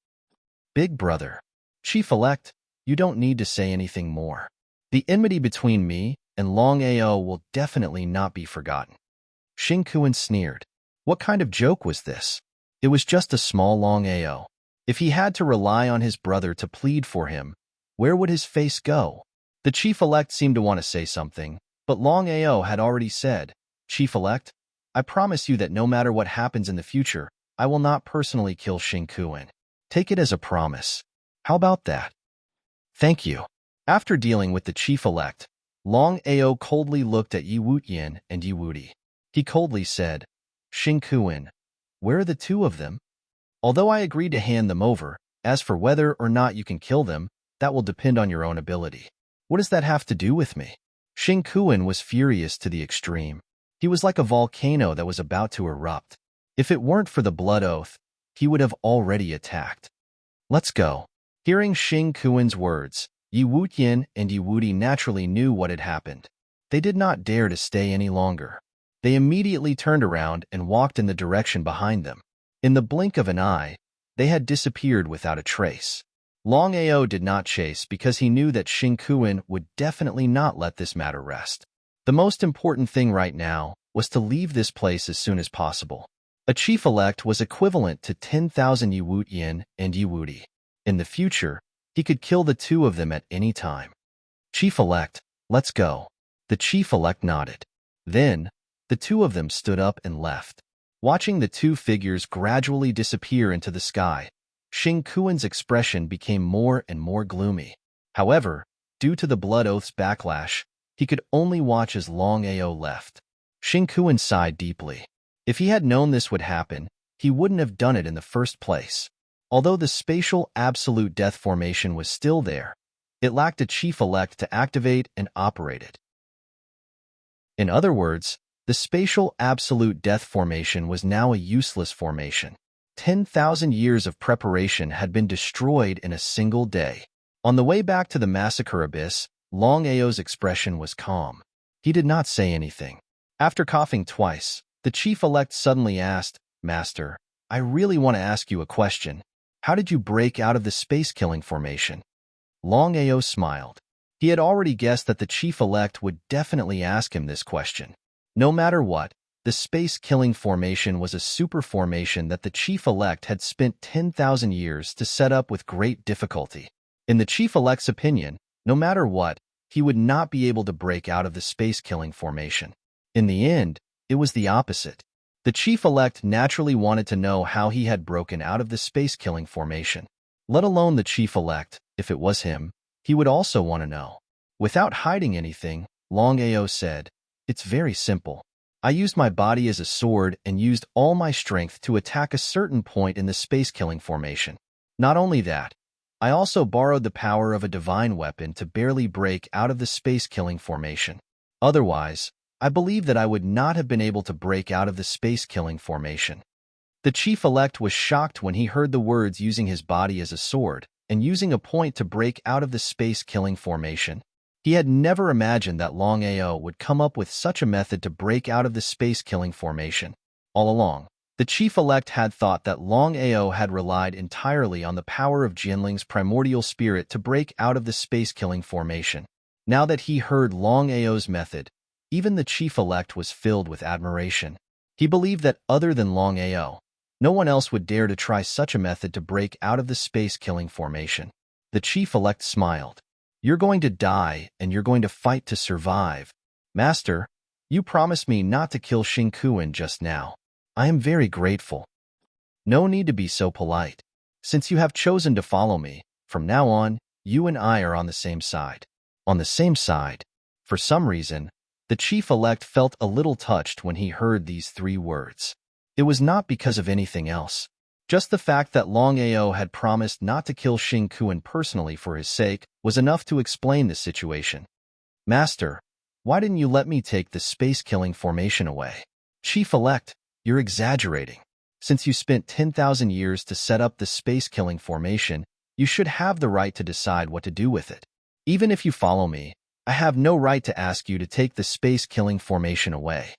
Big brother. Chief-elect, you don't need to say anything more. The enmity between me and Longao will definitely not be forgotten. Xing Kuren sneered. What kind of joke was this? It was just a small Longao. If he had to rely on his brother to plead for him, where would his face go? The chief-elect seemed to want to say something, but Longao had already said, "Chief-elect, I promise you that no matter what happens in the future, I will not personally kill Xing Kuren. Take it as a promise. How about that?" "Thank you." After dealing with the chief-elect, Longao coldly looked at Yiwutyin and Yiwuti. He coldly said, "Xing Kuren, where are the two of them? Although I agreed to hand them over, as for whether or not you can kill them, that will depend on your own ability. What does that have to do with me?" Xing Kuren was furious to the extreme. He was like a volcano that was about to erupt. If it weren't for the blood oath, he would have already attacked. "Let's go." Hearing Xing Kuren's words, Yiwutyin and Yiwuti naturally knew what had happened. They did not dare to stay any longer. They immediately turned around and walked in the direction behind them. In the blink of an eye, they had disappeared without a trace. Longao did not chase because he knew that Xing Kuren would definitely not let this matter rest. The most important thing right now was to leave this place as soon as possible. A chief-elect was equivalent to 10,000 Yiwutyin and Yiwuti. In the future, he could kill the two of them at any time. "Chief-elect, let's go." The chief-elect nodded. Then, the two of them stood up and left. Watching the two figures gradually disappear into the sky, Xing Kuren's expression became more and more gloomy. However, due to the blood oath's backlash, he could only watch as Longao left. Xing Kuren sighed deeply. If he had known this would happen, he wouldn't have done it in the first place. Although the spatial absolute death formation was still there, it lacked a chief-elect to activate and operate it. In other words, the spatial absolute death formation was now a useless formation. 10,000 years of preparation had been destroyed in a single day. On the way back to the massacre abyss, Longao's expression was calm. He did not say anything. After coughing twice, the chief-elect suddenly asked, "Master, I really want to ask you a question. How did you break out of the space-killing formation?" Longao smiled. He had already guessed that the chief-elect would definitely ask him this question. No matter what, the space-killing formation was a super formation that the chief-elect had spent 10,000 years to set up with great difficulty. In the chief-elect's opinion, no matter what, he would not be able to break out of the space-killing formation. In the end, it was the opposite. The chief-elect naturally wanted to know how he had broken out of the space-killing formation. Let alone the chief-elect, if it was him, he would also want to know. Without hiding anything, Longao said, "It's very simple. I used my body as a sword and used all my strength to attack a certain point in the space-killing formation. Not only that, I also borrowed the power of a divine weapon to barely break out of the space-killing formation. Otherwise, I believe that I would not have been able to break out of the space-killing formation." The chief-elect was shocked when he heard the words using his body as a sword and using a point to break out of the space-killing formation. He had never imagined that Longao would come up with such a method to break out of the space-killing formation. All along, the chief-elect had thought that Longao had relied entirely on the power of Jianling's primordial spirit to break out of the space-killing formation. Now that he heard Longao's method, even the chief-elect was filled with admiration. He believed that other than Longao, no one else would dare to try such a method to break out of the space-killing formation. The chief-elect smiled. "You're going to die, and you're going to fight to survive. Master, you promised me not to kill Xingkuan just now. I am very grateful. No need to be so polite. Since you have chosen to follow me, from now on, you and I are on the same side." On the same side. For some reason, the chief-elect felt a little touched when he heard these three words. It was not because of anything else. Just the fact that Longao had promised not to kill Xingkuan personally for his sake was enough to explain the situation. "Master, why didn't you let me take the space-killing formation away?" "Chief-elect, you're exaggerating. Since you spent 10,000 years to set up the space-killing formation, you should have the right to decide what to do with it. Even if you follow me, I have no right to ask you to take the space-killing formation away."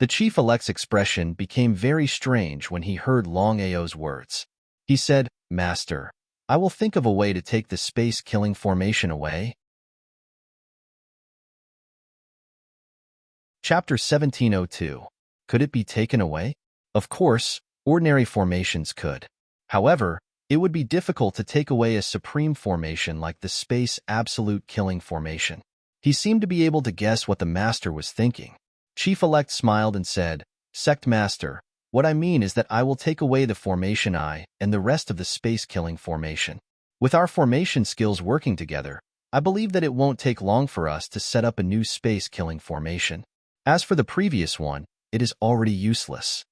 The chief-elect's expression became very strange when he heard Longao's words. He said, "Master, I will think of a way to take the space-killing formation away." Chapter 1702. Could it be taken away? Of course, ordinary formations could. However, it would be difficult to take away a supreme formation like the space absolute killing formation. He seemed to be able to guess what the master was thinking. Chief-elect smiled and said, "Sect Master, what I mean is that I will take away the formation I and the rest of the space-killing formation. With our formation skills working together, I believe that it won't take long for us to set up a new space-killing formation. As for the previous one, it is already useless."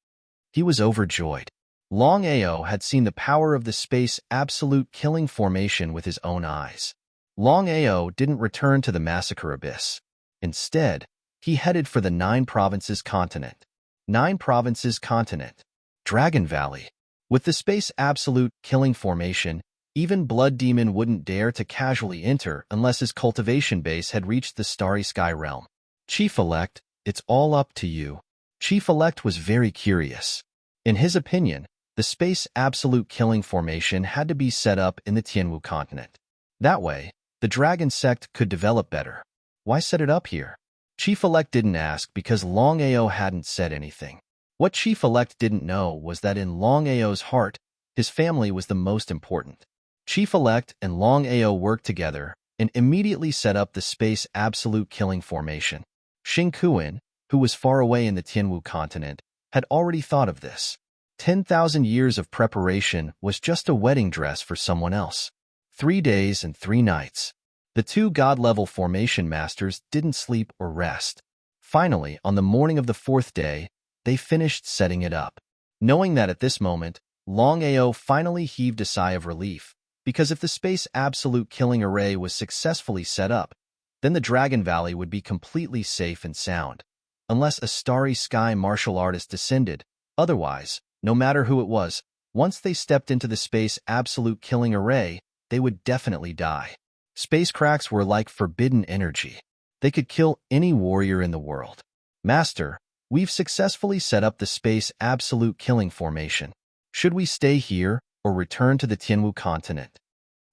He was overjoyed. Longao had seen the power of the space absolute killing formation with his own eyes. Longao didn't return to the massacre abyss. Instead, he headed for the Nine Provinces continent. Nine Provinces continent. Dragon Valley. With the space absolute killing formation, even Blood Demon wouldn't dare to casually enter unless his cultivation base had reached the Starry Sky realm. "Chief-elect, it's all up to you." Chief-elect was very curious. In his opinion, the space absolute killing formation had to be set up in the Tianwu continent. That way, the dragon sect could develop better. Why set it up here? Chief-elect didn't ask because Longao hadn't said anything. What Chief-elect didn't know was that in Longao's heart, his family was the most important. Chief-elect and Longao worked together and immediately set up the space absolute killing formation. Xingkuan, who was far away in the Tianwu continent, had already thought of this. 10,000 years of preparation was just a wedding dress for someone else. 3 days and 3 nights. The two god-level formation masters didn't sleep or rest. Finally, on the morning of the 4th day, they finished setting it up. Knowing that at this moment, Longao finally heaved a sigh of relief, because if the space absolute killing array was successfully set up, then the Dragon Valley would be completely safe and sound. Unless a starry sky martial artist descended, otherwise, no matter who it was, Once they stepped into the space absolute killing array, they would definitely die. Space cracks were like forbidden energy. They could kill any warrior in the world. Master, we've successfully set up the space absolute killing formation. Should we stay here or return to the Tianwu continent?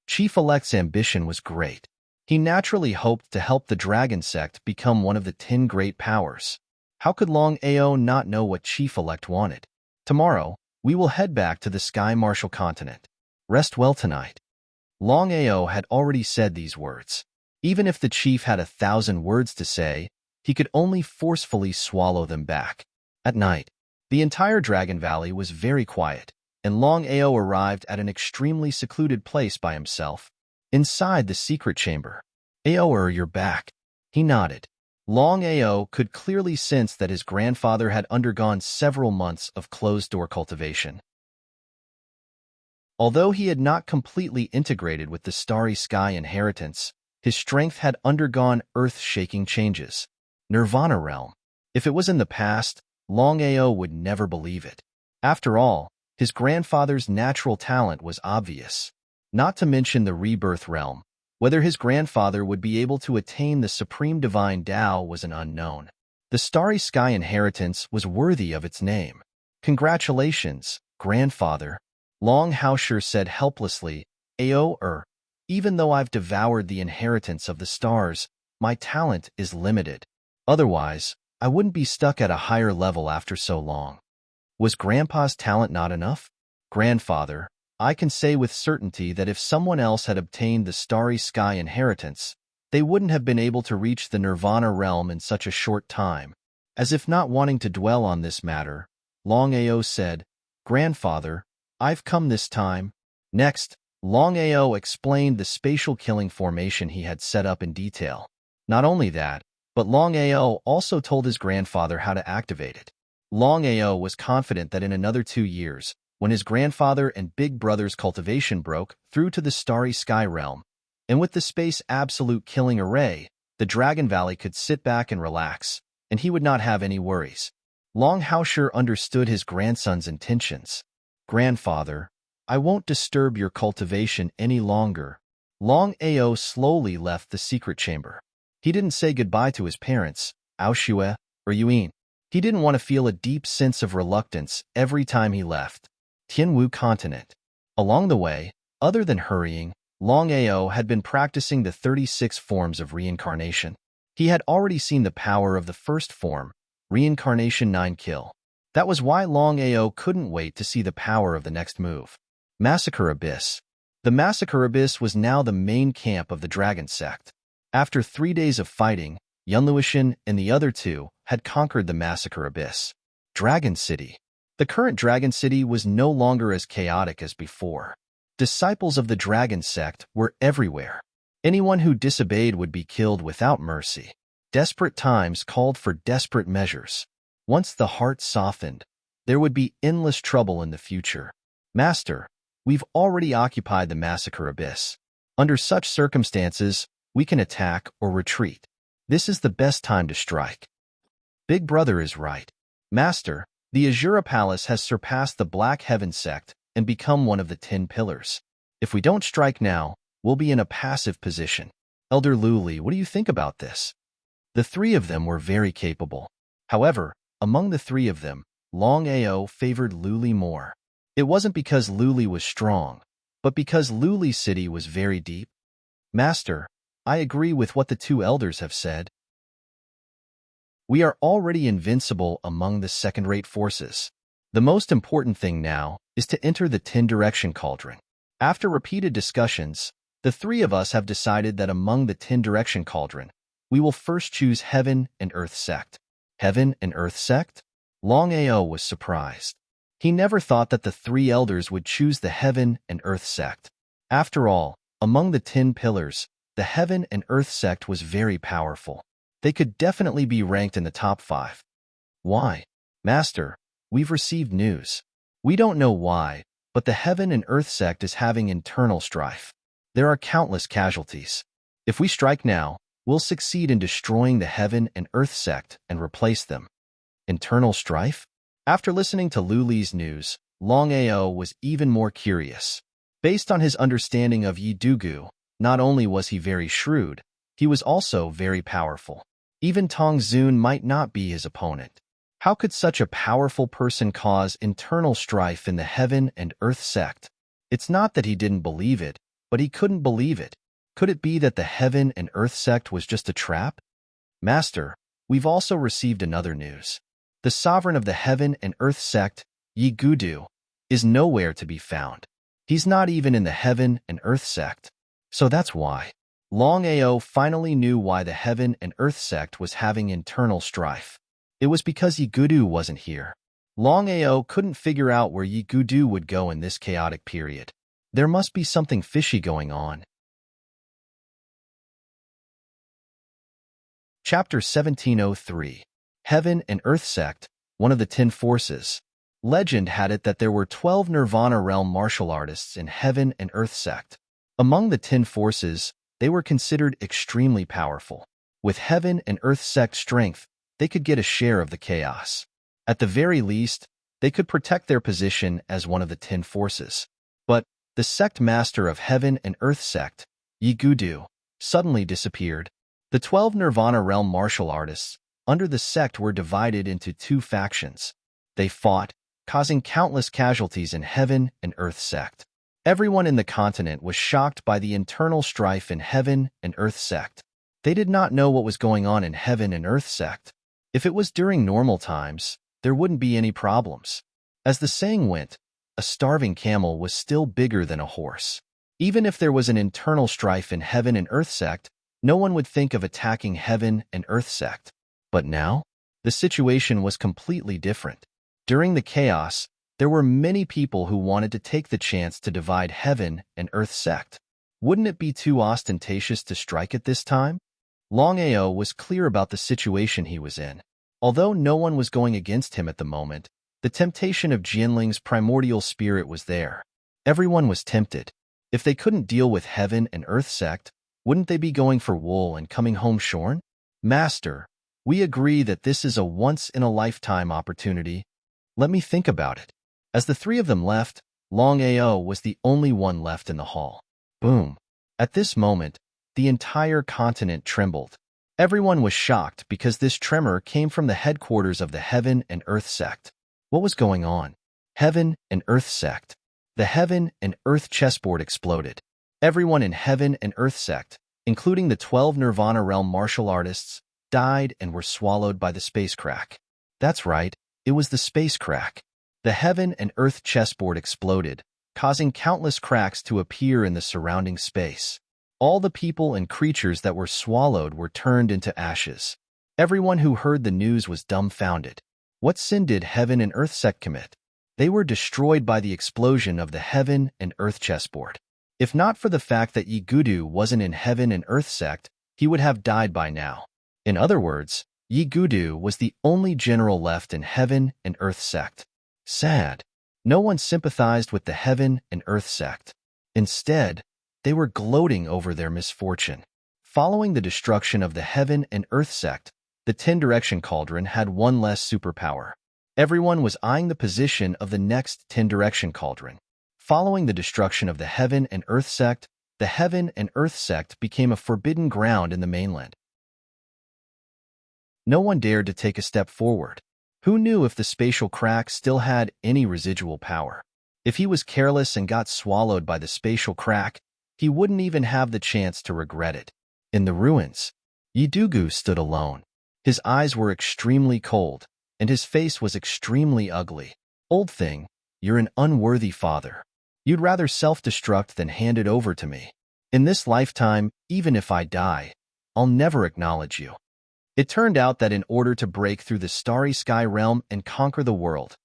Chief-elect's ambition was great. He naturally hoped to help the dragon sect become one of the 10 great powers. How could Longao not know what Chief-elect wanted? Tomorrow, we will head back to the Sky Martial continent. Rest well tonight. Longao had already said these words. Even if the chief had 1,000 words to say, he could only forcefully swallow them back. At night, the entire Dragon Valley was very quiet, and Longao arrived at an extremely secluded place by himself. Inside the secret chamber. Ao, you're back. He nodded. Longao could clearly sense that his grandfather had undergone several months of closed-door cultivation. Although he had not completely integrated with the Starry Sky inheritance, his strength had undergone earth-shaking changes. Nirvana realm. If it was in the past, Longao would never believe it. After all, his grandfather's natural talent was obvious. Not to mention the rebirth realm. Whether his grandfather would be able to attain the supreme divine Tao was an unknown. The Starry Sky inheritance was worthy of its name. Congratulations, grandfather. Longao said helplessly, Ao, even though I've devoured the inheritance of the stars, my talent is limited. Otherwise, I wouldn't be stuck at a higher level after so long. Was Grandpa's talent not enough? Grandfather, I can say with certainty that if someone else had obtained the Starry Sky inheritance, they wouldn't have been able to reach the Nirvana realm in such a short time. As if not wanting to dwell on this matter, Longao said, Grandfather, I've come this time. Next, Longao explained the spatial killing formation he had set up in detail. Not only that, but Longao also told his grandfather how to activate it. Longao was confident that in another 2 years, when his grandfather and big brother's cultivation broke through to the Starry Sky realm, and with the space absolute killing array, the Dragon Valley could sit back and relax, and he would not have any worries. Longao understood his grandson's intentions. Grandfather, I won't disturb your cultivation any longer. Longao slowly left the secret chamber. He didn't say goodbye to his parents, Aoshue or Yuan. He didn't want to feel a deep sense of reluctance every time he left Tianwu continent. Along the way, other than hurrying, Longao had been practicing the 36 forms of reincarnation. He had already seen the power of the first form, reincarnation 9 kill. That was why Longao couldn't wait to see the power of the next move. Massacre Abyss. The Massacre Abyss was now the main camp of the Dragon Sect. After 3 days of fighting, Yunluishan and the other two had conquered the Massacre Abyss. Dragon City. The current Dragon City was no longer as chaotic as before. Disciples of the Dragon Sect were everywhere. Anyone who disobeyed would be killed without mercy. Desperate times called for desperate measures. Once the heart softened, there would be endless trouble in the future. Master, we've already occupied the Massacre Abyss. Under such circumstances, we can attack or retreat. This is the best time to strike. Big Brother is right. Master, the Azura Palace has surpassed the Black Heaven sect and become one of the 10 pillars. If we don't strike now, we'll be in a passive position. Elder Luli, what do you think about this? The 3 of them were very capable. However, among the 3 of them, Longao favored Luli more. It wasn't because Luli was strong, but because Luli's city was very deep. Master, I agree with what the 2 elders have said. We are already invincible among the second-rate forces. The most important thing now is to enter the 10-direction cauldron. After repeated discussions, the 3 of us have decided that among the 10-direction cauldron, we will first choose Heaven and Earth sect. Heaven and Earth sect? Longao was surprised. He never thought that the 3 elders would choose the Heaven and Earth sect. After all, among the 10 pillars, the Heaven and Earth sect was very powerful. They could definitely be ranked in the top 5. Why? Master, we've received news. We don't know why, but the Heaven and Earth sect is having internal strife. There are countless casualties. If we strike now, we'll succeed in destroying the Heaven and Earth sect and replace them. Internal strife? After listening to Luli's news, Longao was even more curious. Based on his understanding of Yi Dugu, not only was he very shrewd, he was also very powerful. Even Tong Zun might not be his opponent. How could such a powerful person cause internal strife in the heaven and earth sect? It's not that he didn't believe it, but he couldn't believe it. Could it be that the heaven and earth sect was just a trap? Master, we've also received another news. The sovereign of the heaven and earth sect, Yi Gudu, is nowhere to be found. He's not even in the heaven and earth sect. So that's why. Longao finally knew why the heaven and earth sect was having internal strife. It was because Yi Gudu wasn't here. Longao couldn't figure out where Yi Gudu would go in this chaotic period. There must be something fishy going on. Chapter 1703. Heaven and Earth Sect, one of the 10 forces. Legend had it that there were 12 Nirvana realm martial artists in Heaven and Earth Sect. Among the 10 forces, they were considered extremely powerful. With Heaven and Earth Sect strength, they could get a share of the chaos. At the very least, they could protect their position as one of the 10 forces. But the sect master of Heaven and Earth Sect, Yi Gudu, suddenly disappeared. The 12 Nirvana realm martial artists under the sect were divided into 2 factions. They fought, causing countless casualties in Heaven and Earth Sect. Everyone in the continent was shocked by the internal strife in Heaven and Earth Sect. They did not know what was going on in Heaven and Earth Sect. If it was during normal times, there wouldn't be any problems. As the saying went, a starving camel was still bigger than a horse. Even if there was an internal strife in Heaven and Earth Sect, no one would think of attacking Heaven and Earth Sect. But now, the situation was completely different. During the chaos, there were many people who wanted to take the chance to divide Heaven and Earth Sect. Wouldn't it be too ostentatious to strike at this time? Longao was clear about the situation he was in. Although no one was going against him at the moment, the temptation of Jianling's primordial spirit was there. Everyone was tempted. If they couldn't deal with Heaven and Earth Sect, wouldn't they be going for wool and coming home shorn? Master, we agree that this is a once-in-a-lifetime opportunity. Let me think about it. As the 3 of them left, Longao was the only one left in the hall. Boom. At this moment, the entire continent trembled. Everyone was shocked because this tremor came from the headquarters of the Heaven and Earth Sect. What was going on? Heaven and Earth Sect. The Heaven and Earth chessboard exploded. Everyone in Heaven and Earth Sect, including the 12 Nirvana realm martial artists, died and were swallowed by the space crack. That's right, it was the space crack. The Heaven and Earth chessboard exploded, causing countless cracks to appear in the surrounding space. All the people and creatures that were swallowed were turned into ashes. Everyone who heard the news was dumbfounded. What sin did Heaven and Earth Sect commit? They were destroyed by the explosion of the Heaven and Earth chessboard. If not for the fact that Yi Gudu wasn't in Heaven and Earth Sect, he would have died by now. In other words, Yi Gudu was the only general left in Heaven and Earth Sect. Sad. No one sympathized with the Heaven and Earth Sect. Instead, they were gloating over their misfortune. Following the destruction of the Heaven and Earth Sect, the 10-direction cauldron had one less superpower. Everyone was eyeing the position of the next 10-direction cauldron. Following the destruction of the Heaven and Earth Sect, the Heaven and Earth Sect became a forbidden ground in the mainland. No one dared to take a step forward. Who knew if the spatial crack still had any residual power? If he was careless and got swallowed by the spatial crack, he wouldn't even have the chance to regret it. In the ruins, Yi Dugu stood alone. His eyes were extremely cold, and his face was extremely ugly. Old thing, you're an unworthy father. You'd rather self-destruct than hand it over to me. In this lifetime, even if I die, I'll never acknowledge you. It turned out that in order to break through the starry sky realm and conquer the world,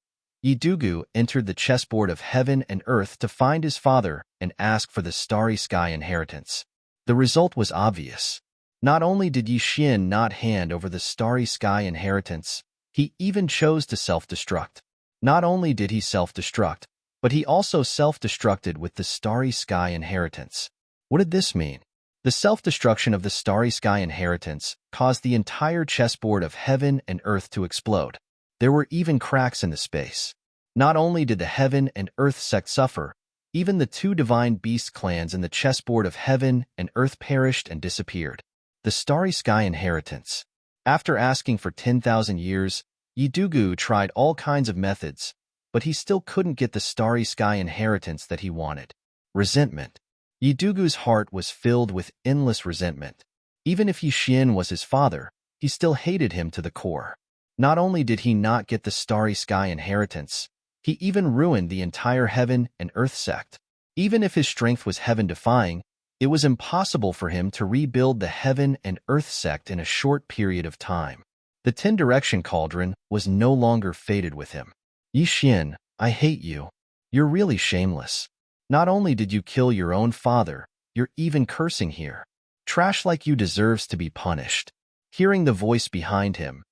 Yi Dugu entered the chessboard of Heaven and Earth to find his father and ask for the starry sky inheritance. The result was obvious. Not only did Yi Xian not hand over the starry sky inheritance, he even chose to self-destruct. Not only did he self-destruct, but he also self-destructed with the starry sky inheritance. What did this mean? The self-destruction of the starry sky inheritance caused the entire chessboard of Heaven and Earth to explode. There were even cracks in the space. Not only did the Heaven and Earth sect suffer, even the two divine beast clans in the chessboard of Heaven and Earth perished and disappeared. The Starry Sky Inheritance. After asking for 10,000 years, Yidugu tried all kinds of methods, but he still couldn't get the Starry Sky Inheritance that he wanted. Resentment. Yidugu's heart was filled with endless resentment. Even if Yixin was his father, he still hated him to the core. Not only did he not get the Starry Sky Inheritance, he even ruined the entire Heaven and Earth sect. Even if his strength was heaven-defying, it was impossible for him to rebuild the Heaven and Earth sect in a short period of time. The 10-direction cauldron was no longer fated with him. Yixin, I hate you. You're really shameless. Not only did you kill your own father, you're even cursing here. Trash like you deserves to be punished. Hearing the voice behind him,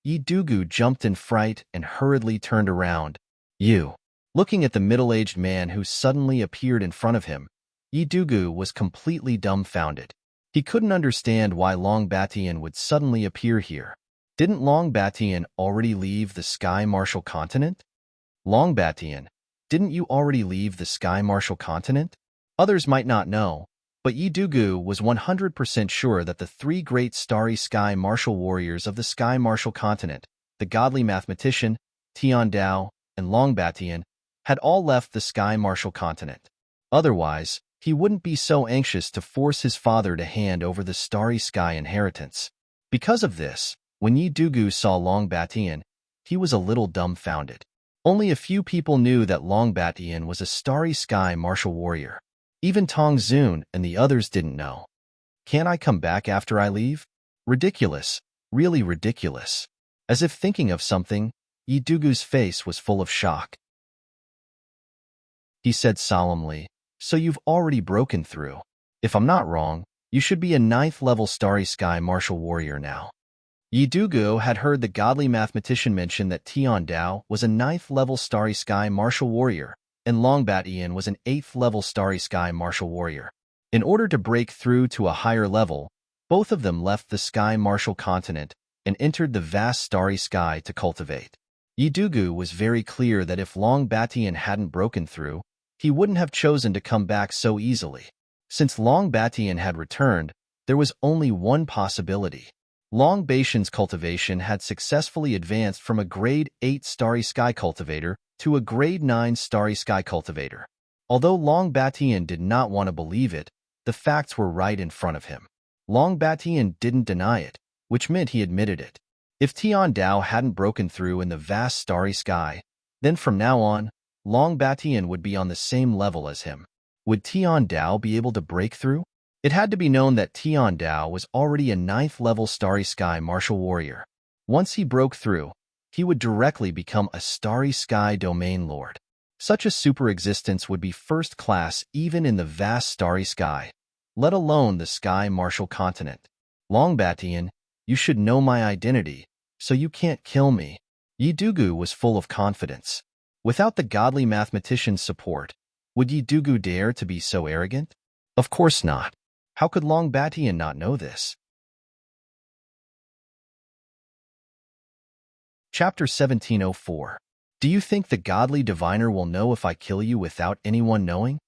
Yidugu jumped in fright and hurriedly turned around. You. Looking at the middle-aged man who suddenly appeared in front of him, Yidugu was completely dumbfounded. He couldn't understand why Longbatian would suddenly appear here. Didn't Longbatian already leave the Sky Martial Continent? Longbatian, didn't you already leave the Sky Martial Continent? Others might not know, but Yidugu was 100% sure that the three great starry sky martial warriors of the Sky Martial Continent, the godly mathematician, Tian Dao, and Longbatian, had all left the Sky Martial Continent. Otherwise, he wouldn't be so anxious to force his father to hand over the Starry Sky Inheritance. Because of this, when Yidugu saw Longbatian, he was a little dumbfounded. Only a few people knew that Longbatian was a Starry Sky martial warrior. Even Tong Zun and the others didn't know. Can I come back after I leave? Ridiculous, really ridiculous. As if thinking of something, Yidugu's face was full of shock. He said solemnly, so you've already broken through. If I'm not wrong, you should be a 9th-level Starry Sky martial warrior now. Yidugu had heard the godly mathematician mention that Tian Dao was a 9th-level Starry Sky martial warrior, and Longbatian was an 8th-level Starry Sky martial warrior. In order to break through to a higher level, both of them left the Sky Martial Continent and entered the vast starry sky to cultivate. Yidugu was very clear that if Longbatian hadn't broken through, he wouldn't have chosen to come back so easily. Since Longbatian had returned, there was only one possibility. Longbatian's cultivation had successfully advanced from a Grade 8 Starry Sky Cultivator to a Grade 9 Starry Sky Cultivator. Although Longbatian did not want to believe it, the facts were right in front of him. Longbatian didn't deny it, which meant he admitted it. If Tian Dao hadn't broken through in the vast starry sky, then from now on, Longbatian would be on the same level as him. Would Tian Dao be able to break through? It had to be known that Tian Dao was already a 9th-level Starry Sky martial warrior. Once he broke through, he would directly become a Starry Sky domain lord. Such a super existence would be first class even in the vast starry sky, let alone the Sky Martial Continent. Longbatian, you should know my identity, so you can't kill me. Yidugu was full of confidence. Without the godly mathematician's support, would Yidugu dare to be so arrogant? Of course not. How could Longbatian not know this? Chapter 1704. Do you think the godly diviner will know if I kill you without anyone knowing?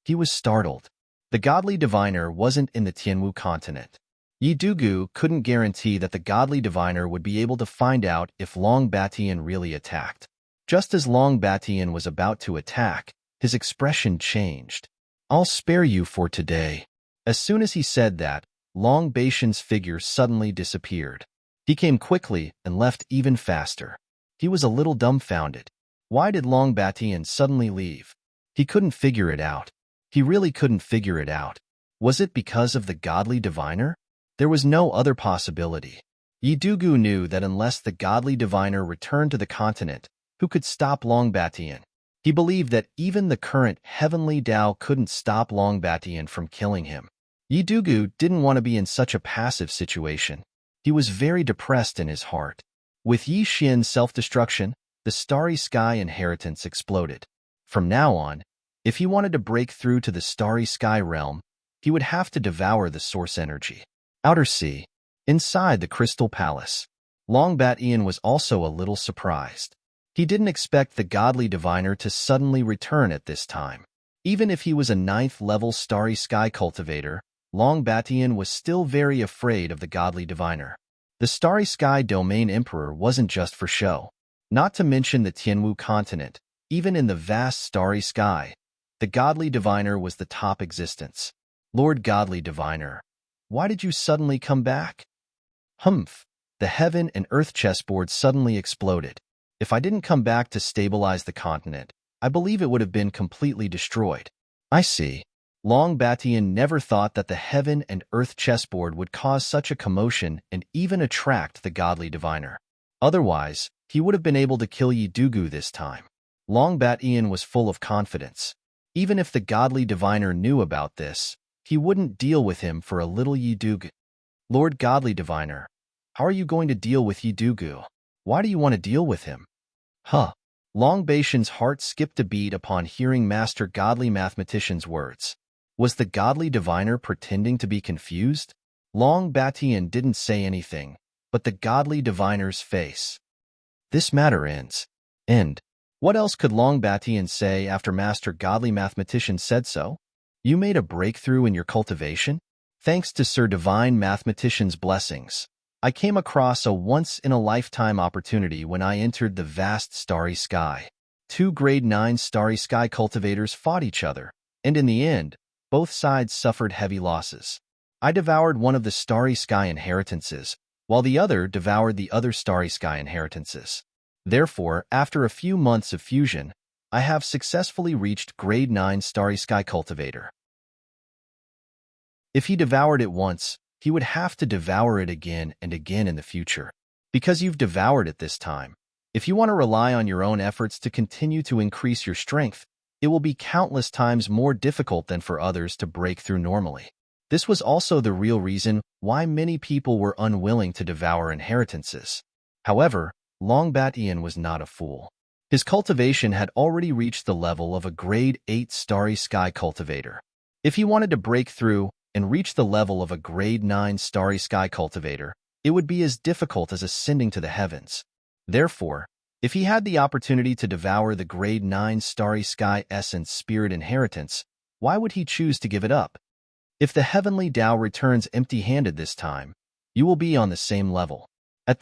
He was startled. The godly diviner wasn't in the Tianwu continent. Yidugu couldn't guarantee that the godly diviner would be able to find out if Longbatian really attacked. Just as Longbatian was about to attack, his expression changed. I'll spare you for today. As soon as he said that, Longbatian's figure suddenly disappeared. He came quickly and left even faster. He was a little dumbfounded. Why did Longbatian suddenly leave? He couldn't figure it out. He really couldn't figure it out. Was it because of the godly diviner? There was no other possibility. Yidugu knew that unless the godly diviner returned to the continent, who could stop Longbatian? He believed that even the current heavenly Tao couldn't stop Longbatian from killing him. Yidugu didn't want to be in such a passive situation. He was very depressed in his heart. With Yixin's self-destruction, the Starry Sky Inheritance exploded. From now on, if he wanted to break through to the Starry Sky realm, he would have to devour the source energy. Outer Sea. Inside the Crystal Palace, Longbatian was also a little surprised. He didn't expect the godly diviner to suddenly return at this time. Even if he was a 9th-level starry sky cultivator, Longbatian was still very afraid of the godly diviner. The starry sky domain emperor wasn't just for show. Not to mention the Tianwu continent, even in the vast starry sky, the godly diviner was the top existence. Lord Godly Diviner, why did you suddenly come back? Humph! The heaven and earth chessboard suddenly exploded. If I didn't come back to stabilize the continent, I believe it would have been completely destroyed. I see. Longbatian never thought that the heaven and earth chessboard would cause such a commotion and even attract the godly diviner. Otherwise, he would have been able to kill Yi Dugu this time. Longbatian was full of confidence. Even if the godly diviner knew about this, he wouldn't deal with him for a little Yi Dugu. Lord Godly Diviner, how are you going to deal with Yi Dugu? Why do you want to deal with him? Huh. Longbatian's heart skipped a beat upon hearing Master Godly Mathematician's words. Was the godly diviner pretending to be confused? Longbatian didn't say anything, but the godly diviner's face. This matter ends. End. What else could Longbatian say after Master Godly Mathematician said so? You made a breakthrough in your cultivation? Thanks to Sir Divine Mathematician's blessings, I came across a once-in-a-lifetime opportunity when I entered the vast starry sky. 2 grade 9 starry sky cultivators fought each other, and in the end, both sides suffered heavy losses. I devoured one of the starry sky inheritances, while the other devoured the other starry sky inheritances. Therefore, after a few months of fusion, I have successfully reached grade 9 starry sky cultivator. If he devoured it once, he would have to devour it again and again in the future. Because you've devoured it this time, if you want to rely on your own efforts to continue to increase your strength, it will be countless times more difficult than for others to break through normally. This was also the real reason why many people were unwilling to devour inheritances. However, Longbatian was not a fool. His cultivation had already reached the level of a grade 8 starry sky cultivator. If he wanted to break through and reach the level of a grade 9 starry sky cultivator, it would be as difficult as ascending to the heavens. Therefore, if he had the opportunity to devour the grade 9 starry sky essence spirit inheritance, why would he choose to give it up? If the heavenly Tao returns empty-handed this time, you will be on the same level. At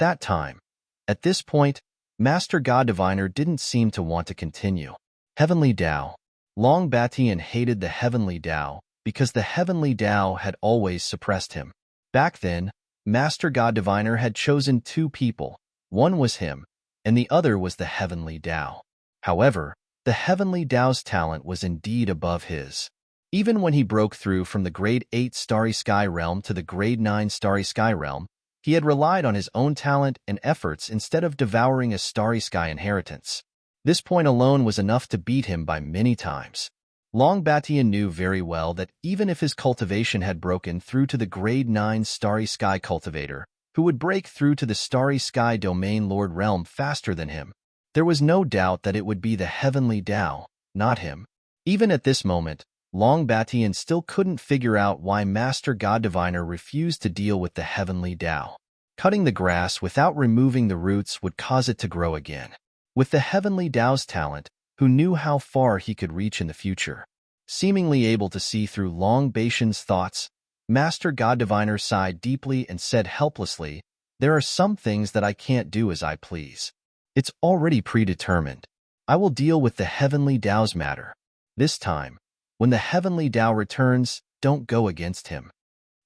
this point, Master God Diviner didn't seem to want to continue. Heavenly Tao. Longbatian hated the heavenly Tao because the heavenly Tao had always suppressed him. Back then, Master God Diviner had chosen 2 people. One was him, and the other was the heavenly Tao. However, the heavenly Tao's talent was indeed above his. Even when he broke through from the grade 8 starry sky realm to the grade 9 starry sky realm, he had relied on his own talent and efforts instead of devouring a starry sky inheritance. This point alone was enough to beat him by many times. Longbatian knew very well that even if his cultivation had broken through to the grade 9 starry sky cultivator, who would break through to the starry sky domain lord realm faster than him, there was no doubt that it would be the heavenly Tao, not him. Even at this moment, Longbatian still couldn't figure out why Master God Diviner refused to deal with the heavenly Tao. Cutting the grass without removing the roots would cause it to grow again. With the heavenly Tao's talent, who knew how far he could reach in the future, seemingly able to see through Longbatian's thoughts, Master God Diviner sighed deeply and said helplessly, "There are some things that I can't do as I please. It's already predetermined. I will deal with the heavenly Tao's matter. This time, when the heavenly Tao returns, don't go against him."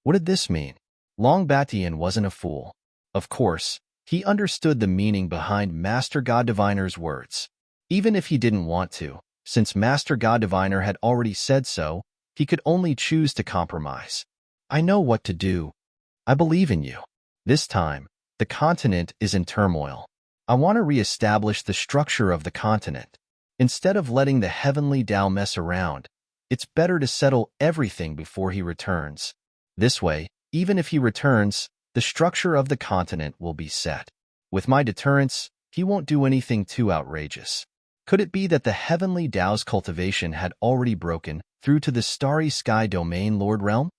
What did this mean? Longbatian wasn't a fool. Of course, he understood the meaning behind Master God Diviner's words. Even if he didn't want to, since Master God Diviner had already said so, he could only choose to compromise. I know what to do. I believe in you. This time, the continent is in turmoil. I want to re-establish the structure of the continent. Instead of letting the heavenly Tao mess around, it's better to settle everything before he returns. This way, even if he returns, the structure of the continent will be set. With my deterrence, he won't do anything too outrageous. Could it be that the heavenly Tao's cultivation had already broken through to the starry sky domain lord realm?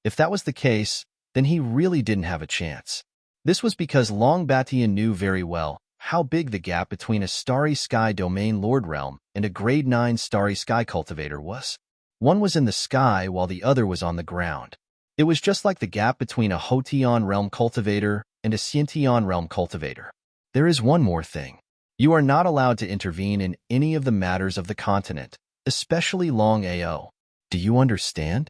If that was the case, then he really didn't have a chance. This was because Longbatian knew very well how big the gap between a Starry Sky Domain Lord Realm and a Grade 9 Starry Sky Cultivator was. One was in the sky while the other was on the ground. It was just like the gap between a Hotion Realm Cultivator and a Xiantian Realm Cultivator. There is one more thing. You are not allowed to intervene in any of the matters of the continent, especially Longao. Do you understand?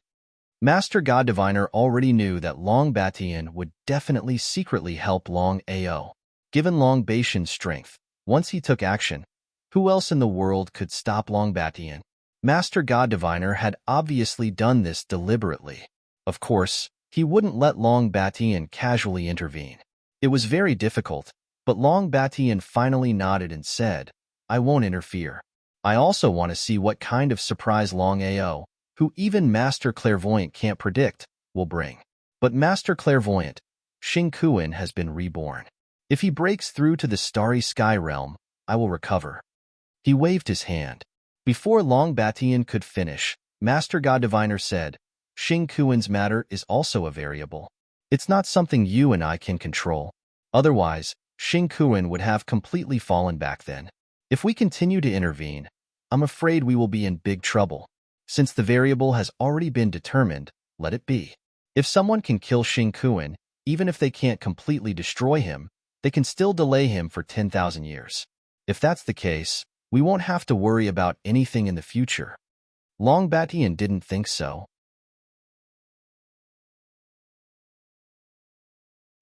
Master God Diviner already knew that Long Batian would definitely secretly help Longao. Given Long Batian's strength, once he took action, who else in the world could stop Long Batian? Master God Diviner had obviously done this deliberately. Of course, he wouldn't let Long Batian casually intervene. It was very difficult, but Long Batian finally nodded and said, I won't interfere. I also want to see what kind of surprise Longao, who even Master Clairvoyant can't predict, will bring. But Master Clairvoyant, Xing Kuan, has been reborn. If he breaks through to the Starry Sky Realm, I will recover. He waved his hand. Before Long Batian could finish, Master God Diviner said, Xing Kuan's matter is also a variable. It's not something you and I can control. Otherwise, Xing Kuan would have completely fallen back then. If we continue to intervene, I'm afraid we will be in big trouble. Since the variable has already been determined, let it be. If someone can kill Xing Kuan, even if they can't completely destroy him, they can still delay him for 10,000 years. If that's the case, we won't have to worry about anything in the future. Long Batian didn't think so.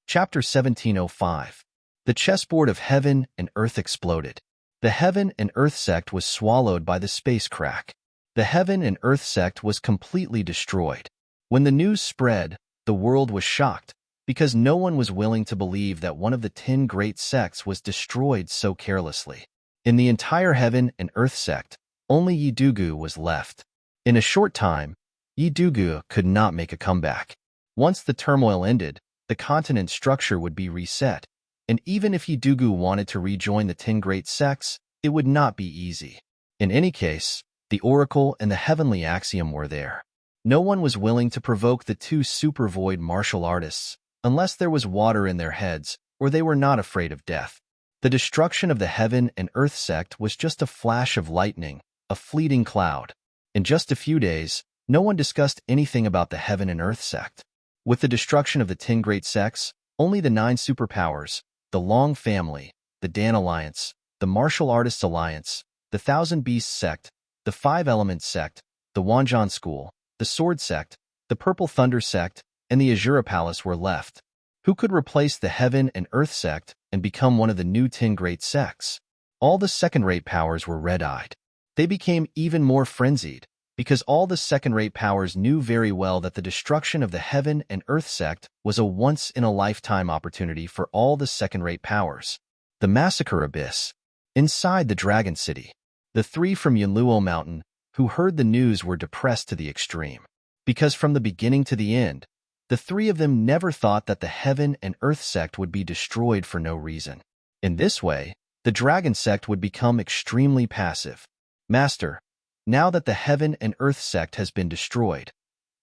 Chapter 1705. The chessboard of heaven and earth exploded. The heaven and earth sect was swallowed by the space crack. The heaven and earth sect was completely destroyed. When the news spread, the world was shocked, because no one was willing to believe that one of the 10 great sects was destroyed so carelessly. In the entire heaven and earth sect, only Yidugu was left. In a short time, Yidugu could not make a comeback. Once the turmoil ended, the continent structure would be reset, and even if Yidugu wanted to rejoin the 10 great sects, it would not be easy. In any case, the oracle and the heavenly axiom were there. No one was willing to provoke the 2 super void martial artists, unless there was water in their heads, or they were not afraid of death. The destruction of the heaven and earth sect was just a flash of lightning, a fleeting cloud. In just a few days, no one discussed anything about the heaven and earth sect. With the destruction of the 10 great sects, only the 9 superpowers, the Long family, the Dan Alliance, the Martial Artists Alliance, the Thousand Beasts sect, the 5 Elements sect, the Wanjan School, the Sword sect, the Purple Thunder sect, and the Azura Palace were left. Who could replace the heaven and earth sect and become one of the new 10 great sects? All the second-rate powers were red-eyed. They became even more frenzied, because all the second-rate powers knew very well that the destruction of the heaven and earth sect was a once-in-a-lifetime opportunity for all the second-rate powers. The Massacre Abyss. Inside the Dragon City, the 3 from Yunluo Mountain, who heard the news, were depressed to the extreme. Because from the beginning to the end, the 3 of them never thought that the heaven and earth sect would be destroyed for no reason. In this way, the dragon sect would become extremely passive. Master, now that the heaven and earth sect has been destroyed,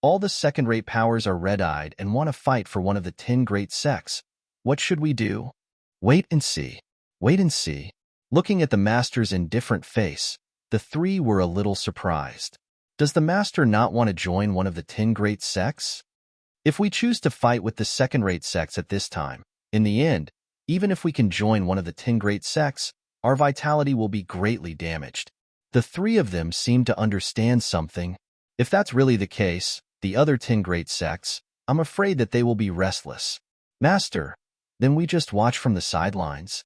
all the second-rate powers are red-eyed and want to fight for one of the 10 great sects. What should we do? Wait and see. Wait and see. Looking at the master's indifferent face, the 3 were a little surprised. Does the master not want to join one of the 10 great sects? If we choose to fight with the second-rate sects at this time, in the end, even if we can join one of the 10 great sects, our vitality will be greatly damaged. The 3 of them seem to understand something. If that's really the case, the other 10 great sects, I'm afraid that they will be restless. Master, then we just watch from the sidelines?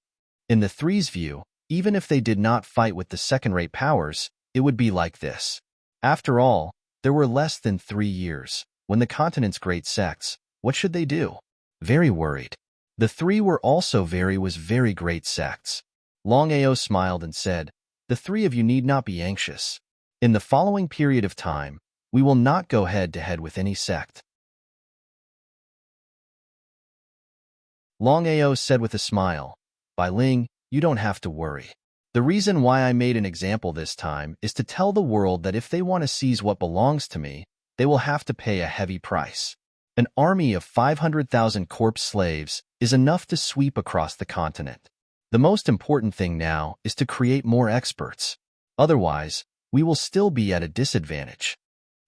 In the 3's view, even if they did not fight with the second-rate powers, it would be like this. After all, there were less than 3 years. When the continent's great sects, what should they do? Very worried. The 3 were also very great sects. Longao smiled and said, the 3 of you need not be anxious. In the following period of time, we will not go head-to-head with any sect. Longao said with a smile, Bai Ling, you don't have to worry. The reason why I made an example this time is to tell the world that if they want to seize what belongs to me, they will have to pay a heavy price. An army of 500,000 corpse slaves is enough to sweep across the continent. The most important thing now is to create more experts. Otherwise, we will still be at a disadvantage.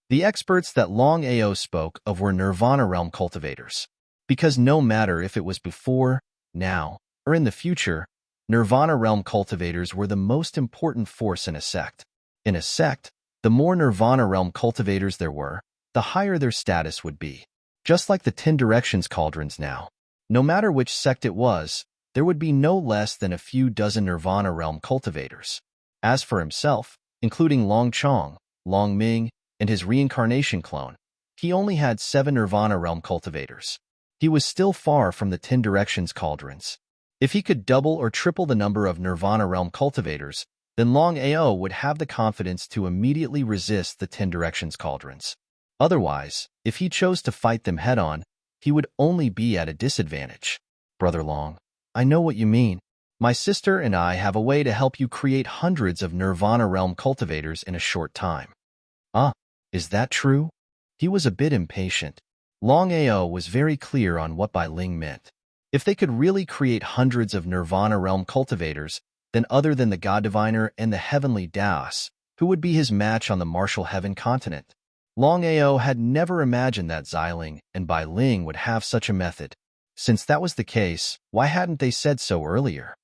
The experts that Longao spoke of were Nirvana realm cultivators. Because no matter if it was before, now, or in the future, Nirvana realm cultivators were the most important force in a sect. In a sect, the more Nirvana realm cultivators there were, the higher their status would be. Just like the 10 Directions cauldrons now. No matter which sect it was, there would be no less than a few dozen Nirvana realm cultivators. As for himself, including Long Chong, Long Ming, and his reincarnation clone, he only had 7 Nirvana realm cultivators. He was still far from the 10 Directions cauldrons. If he could double or triple the number of Nirvana realm cultivators, then Longao would have the confidence to immediately resist the 10 Directions cauldrons. Otherwise, if he chose to fight them head-on, he would only be at a disadvantage. Brother Long, I know what you mean. My sister and I have a way to help you create hundreds of Nirvana realm cultivators in a short time. Ah, is that true? He was a bit impatient. Longao was very clear on what Bai Ling meant. If they could really create hundreds of Nirvana realm cultivators, then other than the God Diviner and the Heavenly Daos, who would be his match on the martial heaven continent? Longao had never imagined that Xiling and Bai Ling would have such a method. Since that was the case, why hadn't they said so earlier?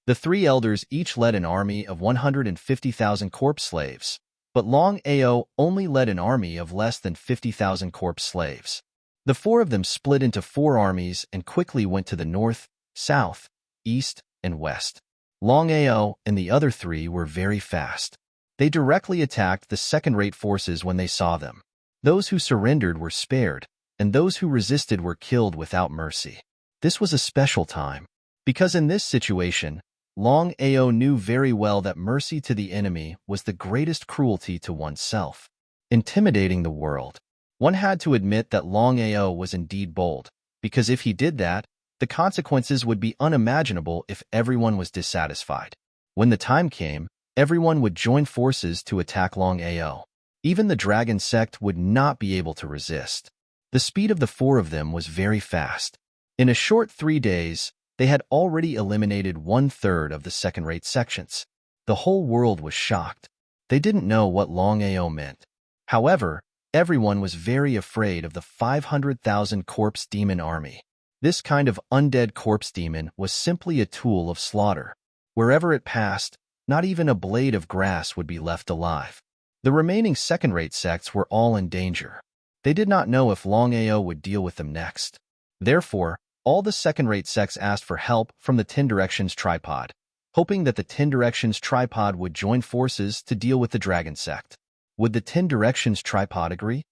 The 3 elders each led an army of 150,000 corpse slaves, but Longao only led an army of less than 50,000 corpse slaves. The 4 of them split into 4 armies and quickly went to the north, south, east, and west. Longao and the other 3 were very fast. They directly attacked the second-rate forces when they saw them. Those who surrendered were spared, and those who resisted were killed without mercy. This was a special time, because in this situation, Longao knew very well that mercy to the enemy was the greatest cruelty to oneself. Intimidating the world. One had to admit that Longao was indeed bold, because if he did that, the consequences would be unimaginable if everyone was dissatisfied. When the time came, everyone would join forces to attack Longao. Even the dragon sect would not be able to resist. The speed of the 4 of them was very fast. In a short 3 days, they had already eliminated 1/3 of the second-rate sections. The whole world was shocked. They didn't know what Longao meant. However, everyone was very afraid of the 500,000 corpse demon army. This kind of undead corpse demon was simply a tool of slaughter. Wherever it passed, not even a blade of grass would be left alive. The remaining second-rate sects were all in danger. They did not know if Longao would deal with them next. Therefore, all the second-rate sects asked for help from the 10 Directions tripod, hoping that the 10 Directions tripod would join forces to deal with the dragon sect. Would the 10 Directions tripod agree?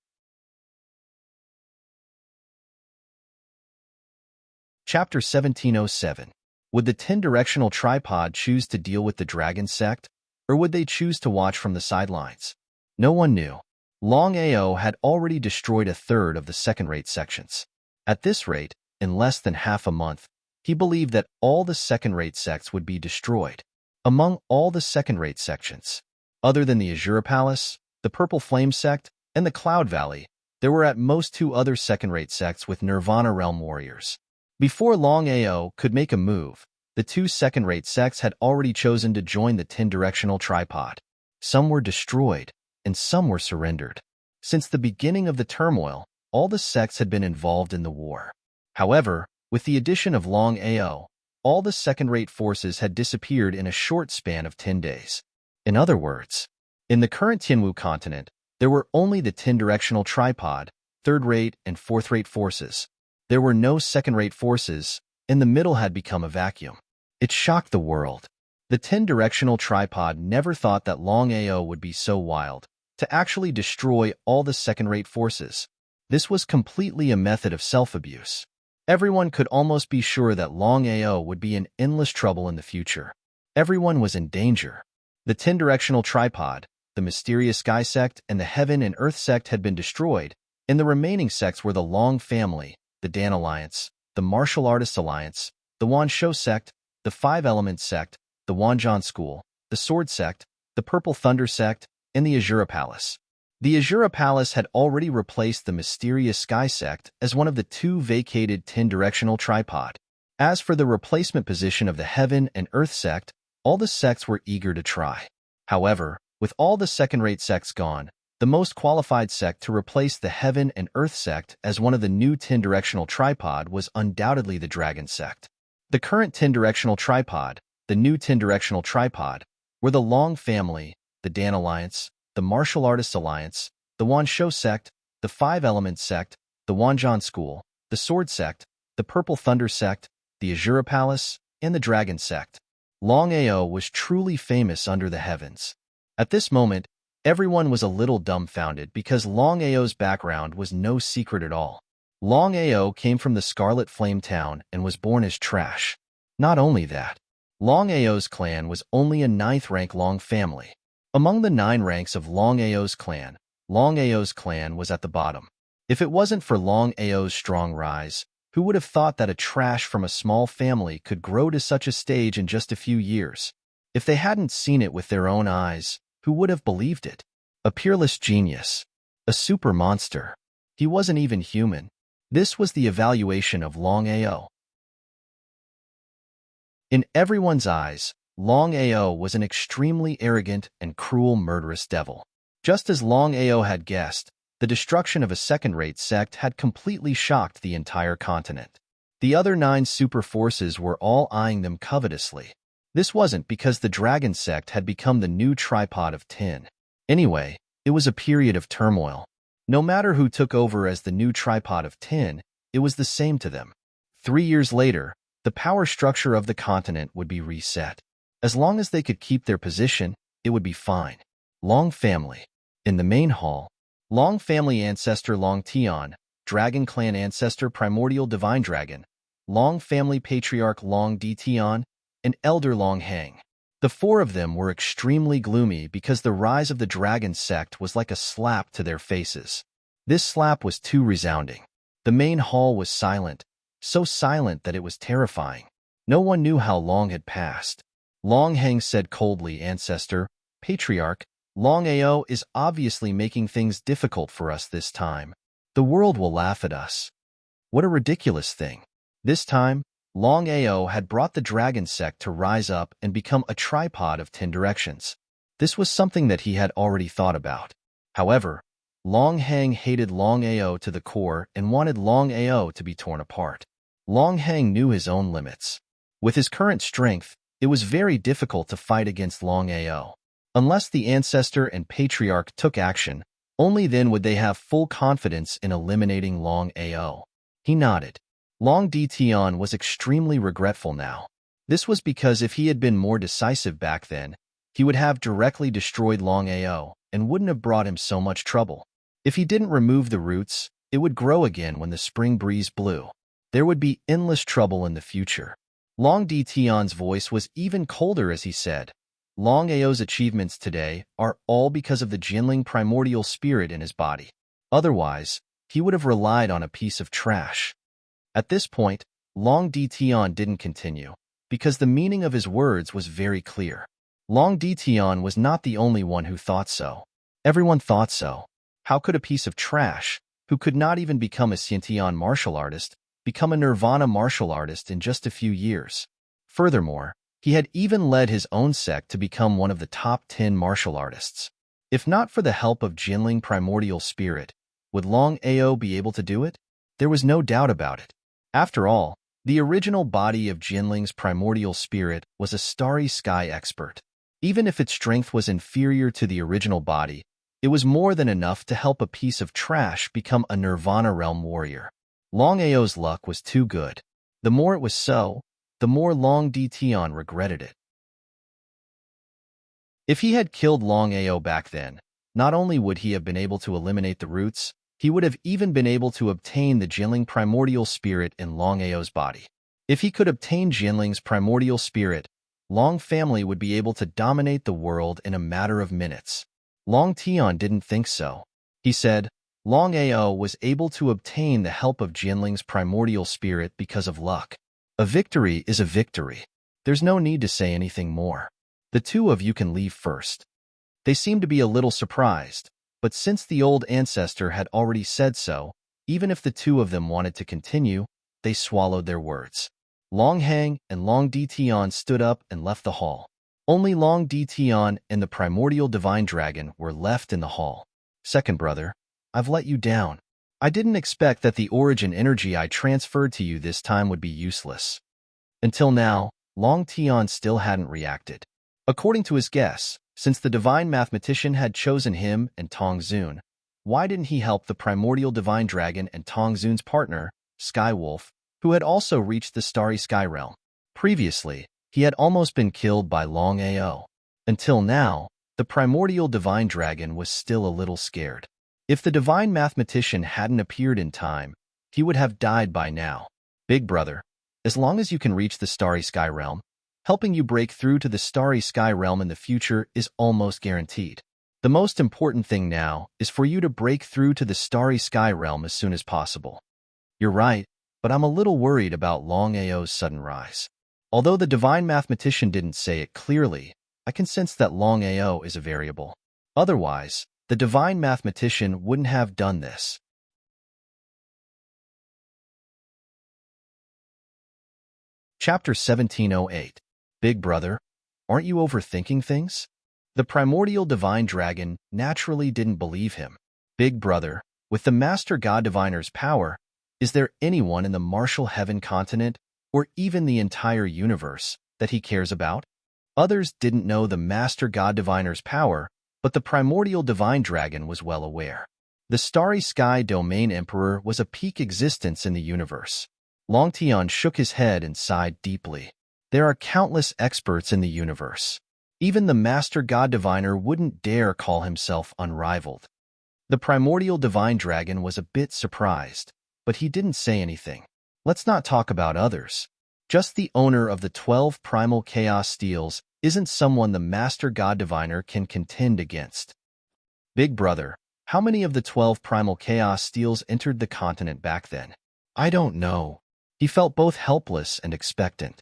Chapter 1707. Would the 10-directional tripod choose to deal with the dragon sect, or would they choose to watch from the sidelines? No one knew. Longao had already destroyed 1/3 of the second-rate sections. At this rate, in less than half a month, he believed that all the second-rate sects would be destroyed. Among all the second-rate sections, other than the Azure Palace, the Purple Flame sect, and the Cloud Valley, there were at most 2 other second-rate sects with Nirvana Realm warriors. Before Longao could make a move, the 2 second-rate sects had already chosen to join the 10-directional tripod. Some were destroyed, and some were surrendered. Since the beginning of the turmoil, all the sects had been involved in the war. However, with the addition of Longao, all the second-rate forces had disappeared in a short span of 10 days. In other words, in the current Tianwu continent, there were only the 10-directional tripod, third-rate and fourth-rate forces. There were no second-rate forces, and the middle had become a vacuum. It shocked the world. The 10-directional tripod never thought that Longao would be so wild to actually destroy all the second-rate forces. This was completely a method of self-abuse. Everyone could almost be sure that Longao would be in endless trouble in the future. Everyone was in danger. The 10-directional tripod, the mysterious sky sect, and the heaven and earth sect had been destroyed, and the remaining sects were the Long family, the Dan Alliance, the Martial Artists Alliance, the Wan Shou sect, the Five Elements sect, the Wanzhan School, the Sword sect, the Purple Thunder sect, and the Azura Palace. The Azura Palace had already replaced the mysterious Sky Sect as one of the two vacated 10-directional tripod. As for the replacement position of the Heaven and Earth Sect, all the sects were eager to try. However, with all the second-rate sects gone, the most qualified sect to replace the Heaven and Earth Sect as one of the new 10-directional tripod was undoubtedly the Dragon Sect. The current 10-directional tripod, the new 10-directional tripod, were the Long family, the Dan Alliance, the Martial Artists Alliance, the Wanshou Sect, the Five Elements Sect, the Wanzhan School, the Sword Sect, the Purple Thunder Sect, the Azura Palace, and the Dragon Sect. Longao was truly famous under the heavens. At this moment, everyone was a little dumbfounded because Longao's background was no secret at all. Longao came from the Scarlet Flame Town and was born as trash. Not only that, Longao's clan was only a 9th-rank Long family. Among the 9 ranks of Longao's clan was at the bottom. If it wasn't for Longao's strong rise, who would have thought that a trash from a small family could grow to such a stage in just a few years? If they hadn't seen it with their own eyes, who would have believed it? A peerless genius. A super monster. He wasn't even human. This was the evaluation of Longao. In everyone's eyes, Longao was an extremely arrogant and cruel murderous devil. Just as Longao had guessed, the destruction of a second-rate sect had completely shocked the entire continent. The other 9 super forces were all eyeing them covetously. This wasn't because the Dragon Sect had become the new tripod of 10. Anyway, it was a period of turmoil. No matter who took over as the new tripod of 10, it was the same to them. 3 years later, the power structure of the continent would be reset. As long as they could keep their position, it would be fine. Long family. In the main hall, Long family ancestor Long Tian, Dragon clan ancestor Primordial Divine Dragon, Long family patriarch Long Di Tian, and elder Long Hang. The 4 of them were extremely gloomy because the rise of the Dragon Sect was like a slap to their faces. This slap was too resounding. The main hall was silent, so silent that it was terrifying. No one knew how long had passed. Long Hang said coldly, "Ancestor, Patriarch, Longao is obviously making things difficult for us this time. The world will laugh at us." What a ridiculous thing. This time, Longao had brought the Dragon Sect to rise up and become a tripod of 10 directions. This was something that he had already thought about. However, Long Hang hated Longao to the core and wanted Longao to be torn apart. Long Hang knew his own limits. With his current strength, it was very difficult to fight against Longao. Unless the ancestor and patriarch took action, only then would they have full confidence in eliminating Longao. He nodded. Long Di Tian was extremely regretful now. This was because if he had been more decisive back then, he would have directly destroyed Longao and wouldn't have brought him so much trouble. If he didn't remove the roots, it would grow again when the spring breeze blew. There would be endless trouble in the future. Long Di Tian's voice was even colder as he said, "Longao's achievements today are all because of the Jinling primordial spirit in his body. Otherwise, he would have relied on a piece of trash." At this point, Long Di Tian didn't continue, because the meaning of his words was very clear. Long Di Tian was not the only one who thought so. Everyone thought so. How could a piece of trash, who could not even become a Xintian martial artist, become a Nirvana martial artist in just a few years? Furthermore, he had even led his own sect to become one of the top 10 martial artists. If not for the help of Jinling primordial spirit, would Longao be able to do it? There was no doubt about it. After all, the original body of Jinling's primordial spirit was a starry sky expert. Even if its strength was inferior to the original body, it was more than enough to help a piece of trash become a Nirvana realm warrior. Longao's luck was too good. The more it was so, the more Long Di Tian regretted it. If he had killed Longao back then, not only would he have been able to eliminate the roots, he would have even been able to obtain the Jinling primordial spirit in Longao's body. If he could obtain Jinling's primordial spirit, Long family would be able to dominate the world in a matter of minutes. Long Tian didn't think so. He said, Longao was able to obtain the help of Jinling's primordial spirit because of luck. A victory is a victory. There's no need to say anything more. The 2 of you can leave first. They seemed to be a little surprised. But since the old ancestor had already said so, even if the two of them wanted to continue, they swallowed their words. Long Hang and Long Dition stood up and left the hall. Only Long Dition and the primordial divine dragon were left in the hall. Second brother, I've let you down. I didn't expect that the origin energy I transferred to you this time would be useless. Until now, Long Tian still hadn't reacted. According to his guess, since the divine mathematician had chosen him and Tong Zun, why didn't he help the primordial divine dragon and Tong Zun's partner, Skywolf, who had also reached the starry sky realm? Previously, he had almost been killed by Longao. Until now, the primordial divine dragon was still a little scared. If the divine mathematician hadn't appeared in time, he would have died by now. Big brother, as long as you can reach the starry sky realm, helping you break through to the starry sky realm in the future is almost guaranteed. The most important thing now is for you to break through to the starry sky realm as soon as possible. You're right, but I'm a little worried about Longao's sudden rise. Although the divine mathematician didn't say it clearly, I can sense that Longao is a variable. Otherwise, the divine mathematician wouldn't have done this. Chapter 1708. Big brother, aren't you overthinking things? The primordial divine dragon naturally didn't believe him. Big brother, with the master god diviner's power, is there anyone in the martial heaven continent, or even the entire universe, that he cares about? Others didn't know the master god diviner's power, but the primordial divine dragon was well aware. The starry sky domain emperor was a peak existence in the universe. Longtian shook his head and sighed deeply. There are countless experts in the universe. Even the master god diviner wouldn't dare call himself unrivaled. The primordial divine dragon was a bit surprised, but he didn't say anything. Let's not talk about others. Just the owner of the 12 primal chaos steels isn't someone the master god diviner can contend against. Big brother, how many of the 12 primal chaos steels entered the continent back then? I don't know. He felt both helpless and expectant.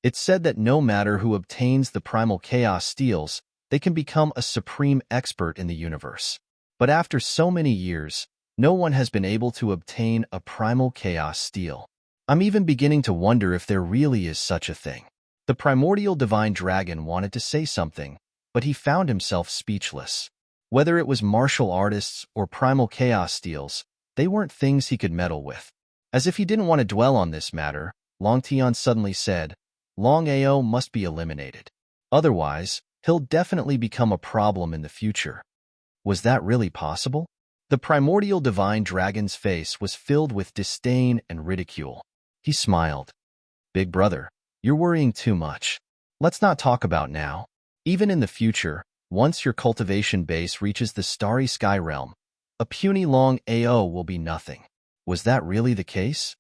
It's said that no matter who obtains the primal chaos steels, they can become a supreme expert in the universe. But after so many years, no one has been able to obtain a primal chaos steel. I'm even beginning to wonder if there really is such a thing. The primordial divine dragon wanted to say something, but he found himself speechless. Whether it was martial artists or primal chaos steels, they weren't things he could meddle with. As if he didn't want to dwell on this matter, Longtian suddenly said, Longao must be eliminated. Otherwise, he'll definitely become a problem in the future. Was that really possible? The primordial divine dragon's face was filled with disdain and ridicule. He smiled. Big brother, you're worrying too much. Let's not talk about now. Even in the future, once your cultivation base reaches the starry sky realm, a puny Longao will be nothing. Was that really the case?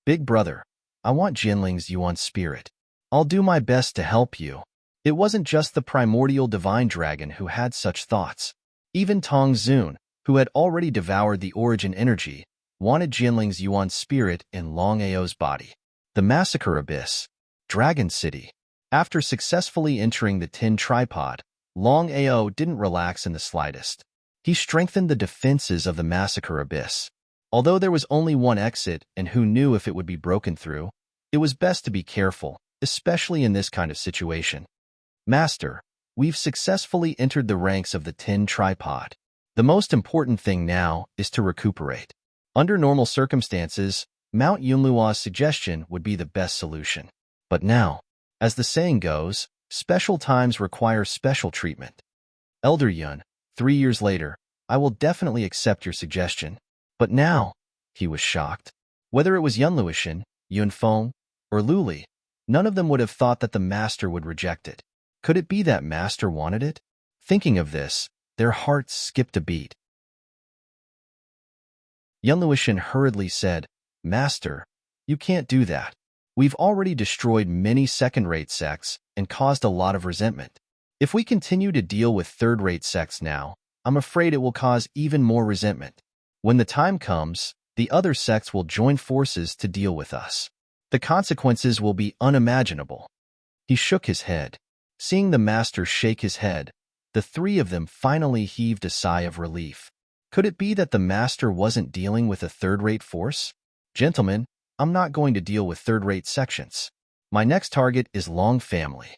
Big brother, I want Jinling's Yuan spirit. I'll do my best to help you. It wasn't just the primordial divine dragon who had such thoughts. Even Tong Zun, who had already devoured the origin energy, wanted Jinling's Yuan spirit in Longao's body. The Massacre Abyss, Dragon City. After successfully entering the tin tripod, Longao didn't relax in the slightest. He strengthened the defenses of the Massacre Abyss. Although there was only one exit and who knew if it would be broken through, it was best to be careful, especially in this kind of situation. Master, we've successfully entered the ranks of the tin tripod. The most important thing now is to recuperate. Under normal circumstances, Mount Yunlua's suggestion would be the best solution. But now, as the saying goes, special times require special treatment. Elder Yun, 3 years later, I will definitely accept your suggestion. But now, he was shocked. Whether it was Yunluishan, Yunfeng, or Luli, none of them would have thought that the master would reject it. Could it be that master wanted it? Thinking of this, their hearts skipped a beat. Yunluishan hurriedly said, Master, you can't do that. We've already destroyed many second-rate sects and caused a lot of resentment. If we continue to deal with third-rate sects now, I'm afraid it will cause even more resentment. When the time comes, the other sects will join forces to deal with us. The consequences will be unimaginable. He shook his head. Seeing the master shake his head, The three of them finally heaved a sigh of relief. Could it be that the master wasn't dealing with a third-rate force? Gentlemen, I'm not going to deal with third-rate sections. My next target is Long family.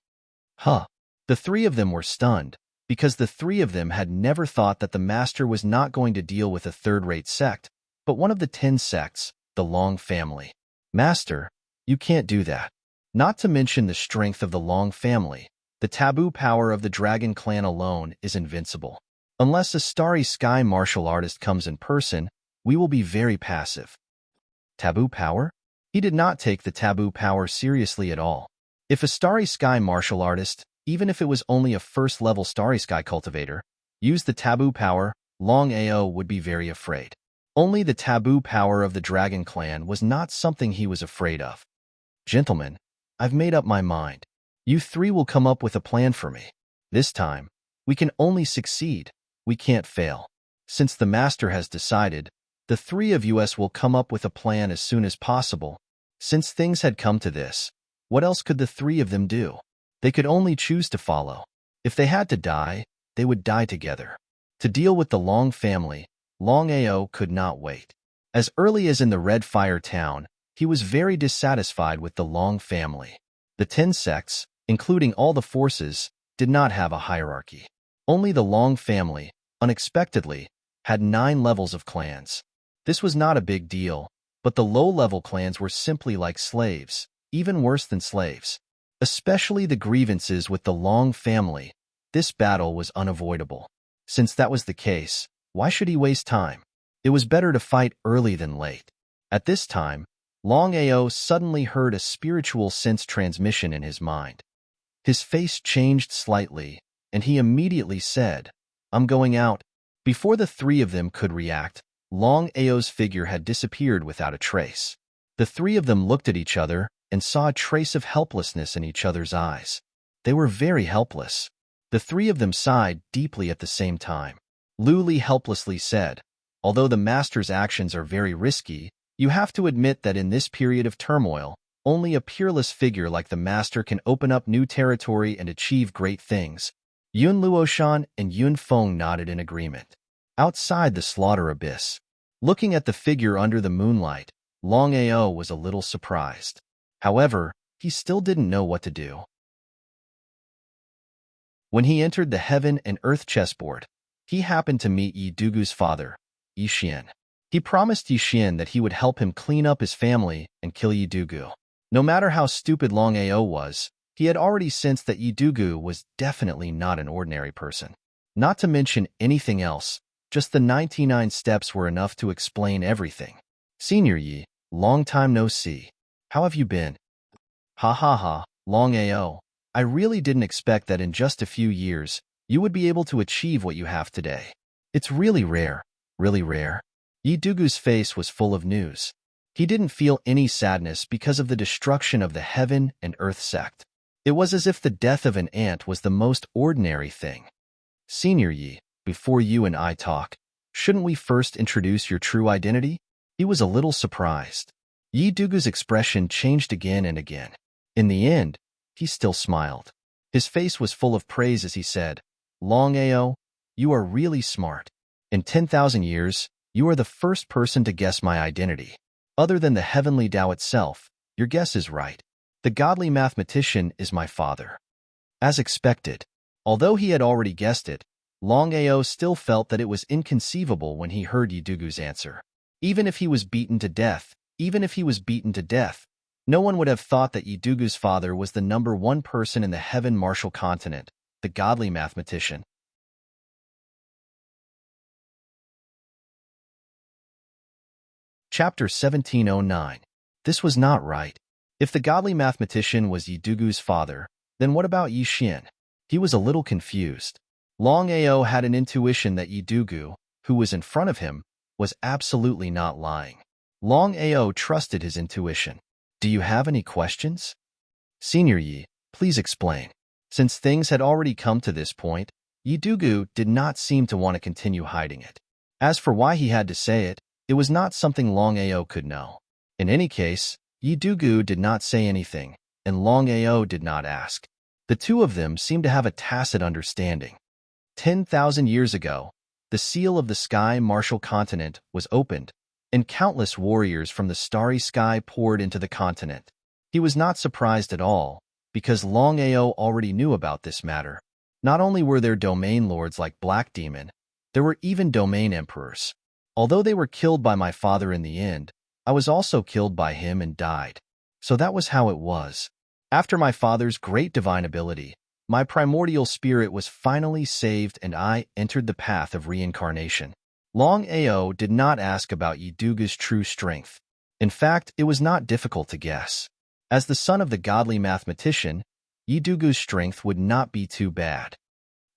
Huh. The three of them were stunned, because the three of them had never thought that the master was not going to deal with a third-rate sect, but one of the 10 sects, the Long family. Master, you can't do that. Not to mention the strength of the Long family. The taboo power of the Dragon Clan alone is invincible. Unless a starry sky martial artist comes in person, we will be very passive. Taboo power? He did not take the taboo power seriously at all. If a starry sky martial artist, even if it was only a first-level starry sky cultivator, used the taboo power, Longao would be very afraid. Only the taboo power of the Dragon Clan was not something he was afraid of. Gentlemen, I've made up my mind. You three will come up with a plan for me. This time, we can only succeed. We can't fail. Since the master has decided, the three of us will come up with a plan as soon as possible. Since things had come to this, what else could the three of them do? They could only choose to follow. If they had to die, they would die together. To deal with the Long family, Longao could not wait. As early as in the Red Fire town, he was very dissatisfied with the Long family. The 10 sects, including all the forces, did not have a hierarchy. Only the Long family, unexpectedly, had 9 levels of clans. This was not a big deal, but the low-level clans were simply like slaves, even worse than slaves. Especially the grievances with the Long family. This battle was unavoidable. Since that was the case, why should he waste time? It was better to fight early than late. At this time, Longao suddenly heard a spiritual sense transmission in his mind. His face changed slightly, and he immediately said, "I'm going out." Before the three of them could react, Longao's figure had disappeared without a trace. The three of them looked at each other and saw a trace of helplessness in each other's eyes. They were very helpless. The three of them sighed deeply at the same time. Luli helplessly said, "Although the master's actions are very risky, you have to admit that in this period of turmoil, only a peerless figure like the master can open up new territory and achieve great things." Yun Luoshan and Yun Feng nodded in agreement. Outside the slaughter abyss, looking at the figure under the moonlight, Longao was a little surprised. However, he still didn't know what to do. When he entered the heaven and earth chessboard, he happened to meet Yi Dugu's father, Yi Xian. He promised Yi Xian that he would help him clean up his family and kill Yi Dugu. No matter how stupid Longao was, he had already sensed that Yi Dugu was definitely not an ordinary person. Not to mention anything else, just the 99 steps were enough to explain everything. "Senior Yi, long time no see. How have you been?" "Ha ha ha, Longao. I really didn't expect that in just a few years, you would be able to achieve what you have today. It's really rare, really rare." Yi Dugu's face was full of news. He didn't feel any sadness because of the destruction of the heaven and earth sect. It was as if the death of an ant was the most ordinary thing. "Senior Yi, before you and I talk, shouldn't we first introduce your true identity?" He was a little surprised. Yi Dugu's expression changed again and again. In the end, he still smiled. His face was full of praise as he said, "Longao, you are really smart. In 10,000 years, you are the first person to guess my identity. Other than the heavenly Tao itself, your guess is right. The godly mathematician is my father." As expected, although he had already guessed it, Longao still felt that it was inconceivable when he heard Yi Dugu's answer. Even if he was beaten to death, no one would have thought that Yi Dugu's father was the #1 person in the heaven martial continent, the godly mathematician. Chapter 1709. This was not right. If the godly mathematician was Yi Dugu's father, then what about Yi Xian? He was a little confused. Longao had an intuition that Yi Dugu, who was in front of him, was absolutely not lying. Longao trusted his intuition. "Do you have any questions?" "Senior Yi, please explain." Since things had already come to this point, Yi Dugu did not seem to want to continue hiding it. As for why he had to say it, it was not something Longao could know. In any case, Yi Dugu did not say anything, and Longao did not ask. The two of them seemed to have a tacit understanding. 10,000 years ago, the seal of the sky martial continent was opened, and countless warriors from the starry sky poured into the continent. He was not surprised at all, because Longao already knew about this matter. Not only were there domain lords like Black Demon, there were even domain emperors. Although they were killed by my father in the end, I was also killed by him and died. So that was how it was. After my father's great divine ability, my primordial spirit was finally saved and I entered the path of reincarnation. Longao did not ask about Yiduga's true strength. In fact, it was not difficult to guess. As the son of the godly mathematician, Yiduga's strength would not be too bad.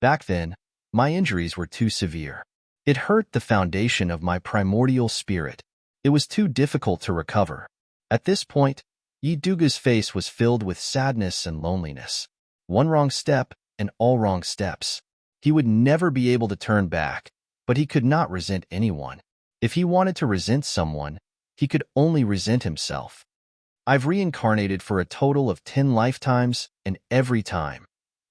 Back then, my injuries were too severe. It hurt the foundation of my primordial spirit. It was too difficult to recover. At this point, Yiduga's face was filled with sadness and loneliness. One wrong step and all wrong steps. He would never be able to turn back, but he could not resent anyone. If he wanted to resent someone, he could only resent himself. I've reincarnated for a total of 10 lifetimes, and every time,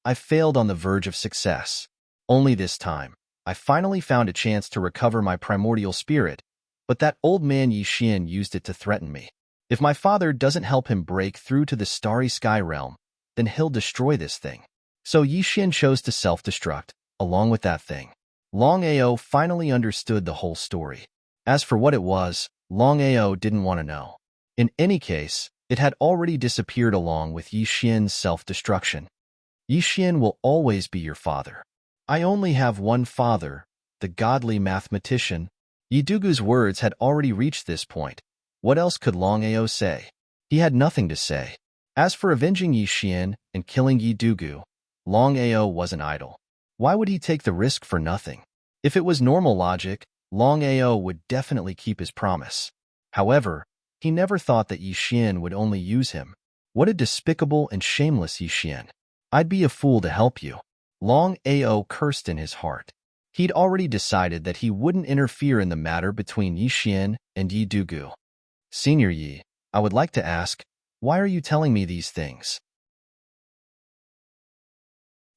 I failed on the verge of success. Only this time, I finally found a chance to recover my primordial spirit, but that old man Yixin used it to threaten me. If my father doesn't help him break through to the starry sky realm, then he'll destroy this thing. So Yixin chose to self-destruct, along with that thing. Longao finally understood the whole story. As for what it was, Longao didn't want to know. In any case, it had already disappeared along with Yixin's self-destruction. Yixin will always be your father. I only have one father, the godly mathematician. Yidugu's words had already reached this point. What else could Longao say? He had nothing to say. As for avenging Yixin and killing Yidugu, Longao wasn't idle. Why would he take the risk for nothing? If it was normal logic, Longao would definitely keep his promise. However, he never thought that Yixin would only use him. What a despicable and shameless Yixin. I'd be a fool to help you. Longao cursed in his heart. He'd already decided that he wouldn't interfere in the matter between Yixin and Yidugu. Senior Yi, I would like to ask, why are you telling me these things?